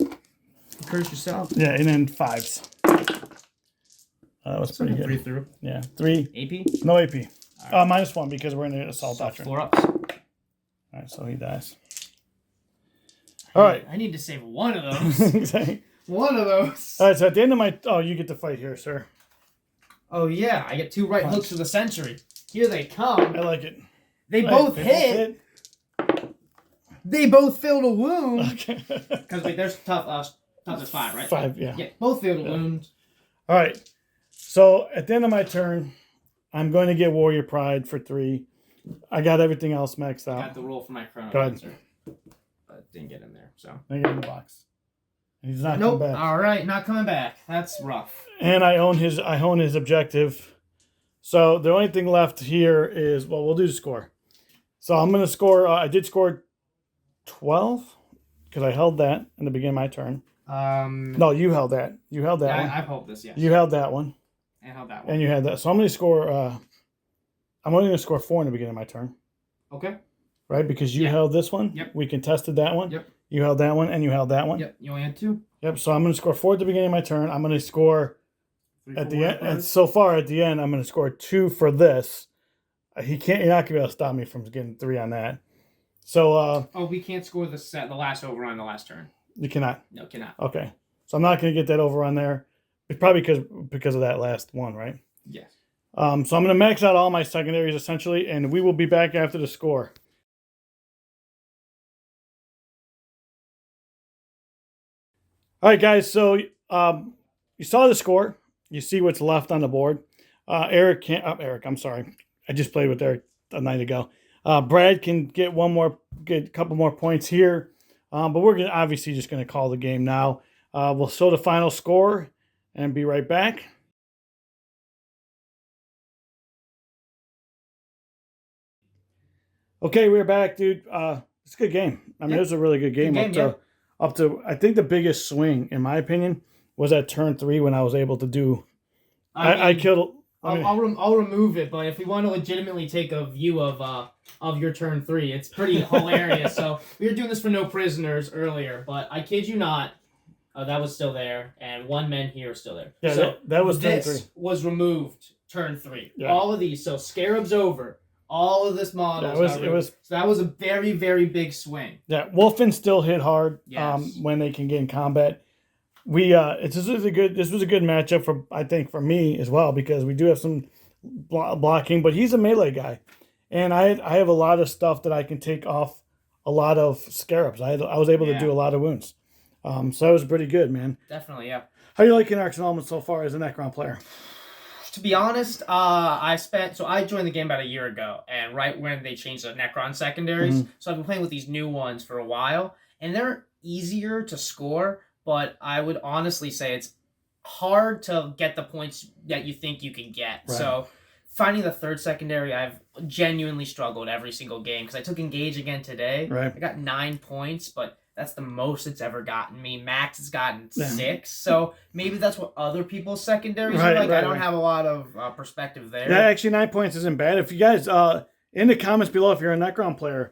Curse yourself. Yeah, and then 5s. That was pretty good. 3 through. Yeah, 3. AP? No AP. Right. Minus 1 because we're in the assault So doctrine. 4 ups. All right, so he dies. All right. I need to save one of those. One of those. All right, so at the end of my... Oh, you get to fight here, sir. Oh, yeah. I get 2 right hooks for the century. Here they come. I like it. They both hit. They both filled a wound. Okay. Because wait, there's tough is 5, right? 5, yeah. Yeah, both filled a wound. All right. So at the end of my turn, I'm going to get Warrior Pride for 3. I got everything else maxed out. Got the roll for my Chrono Go ahead. Dancer. But didn't get in there, so. I get in the box. He's not Nope. coming back. All right, not coming back. That's rough. And I own his objective. So the only thing left here is, well, we'll do the score. So I'm going to score, I did score 12 because I held that in the beginning of my turn. No, you held that. You held that one. I've held this, yes. You held that one. And held that one. And you had that. So I'm going to score, I'm only going to score 4 in the beginning of my turn. Okay. Right? Because you held this one. Yep. We contested that one. Yep. You held that one and you held that one. Yep. You only had 2. Yep. So I'm going to score 4 at the beginning of my turn. I'm going to score 3, at 4, the end. 5. And so far at the end, I'm going to score 2 for this. You're not going to be able to stop me from getting 3 on that. So, oh, we can't score the last overrun on the last turn. You cannot? No, cannot. Okay. So I'm not going to get that overrun there. It's probably because of that last one, right? Yes. So I'm going to max out all my secondaries essentially, and we will be back after the score. All right, guys. So you saw the score. You see what's left on the board. Eric, I'm sorry. I just played with Eric a night ago. Brad can get a couple more points here, but we're obviously just going to call the game now. We'll show the final score and be right back. Okay, we're back, dude. It's a good game. I mean, it was a really good game. Up to I think the biggest swing, in my opinion, was at turn 3 when I was able to do. I I killed. I'll remove it, but if we want to legitimately take a view of your turn 3, it's pretty hilarious. So we were doing this for no prisoners earlier, but I kid you not, that was still there, and 1 man here is still there. Yeah, so that was turn this 3. was removed turn 3. Yeah. All of these, so Scarab's over. All of this model. So that was a very, very big swing. Yeah, Wolfen still hit hard. Yes. When they can get in combat. This was a good matchup for me as well, because we do have some blocking, but he's a melee guy, and I have a lot of stuff that I can take off a lot of scarabs. I was able to do a lot of wounds, so that was pretty good, man. Definitely, yeah. How are you liking Arks of Omen so far as a Necron player? To be honest, I joined the game about a year ago, and right when they changed the Necron secondaries, so I've been playing with these new ones for a while, and they're easier to score. But I would honestly say it's hard to get the points that you think you can get. Right. So finding the 3rd secondary, I've genuinely struggled every single game, because I took Engage again today. Right. I got 9 points, but that's the most it's ever gotten me. Max has gotten 6. So maybe that's what other people's secondaries are like. I don't have a lot of perspective there. Yeah, actually 9 points isn't bad. If you guys, in the comments below, if you're a Necron player,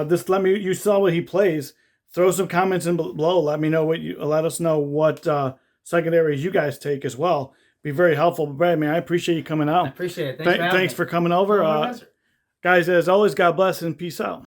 just you saw what he plays. Throw some comments in below. Let us know what secondaries you guys take as well. Be very helpful. But Brad, man, I appreciate you coming out. I appreciate it. Thanks for coming over. Guys, as always, God bless and peace out.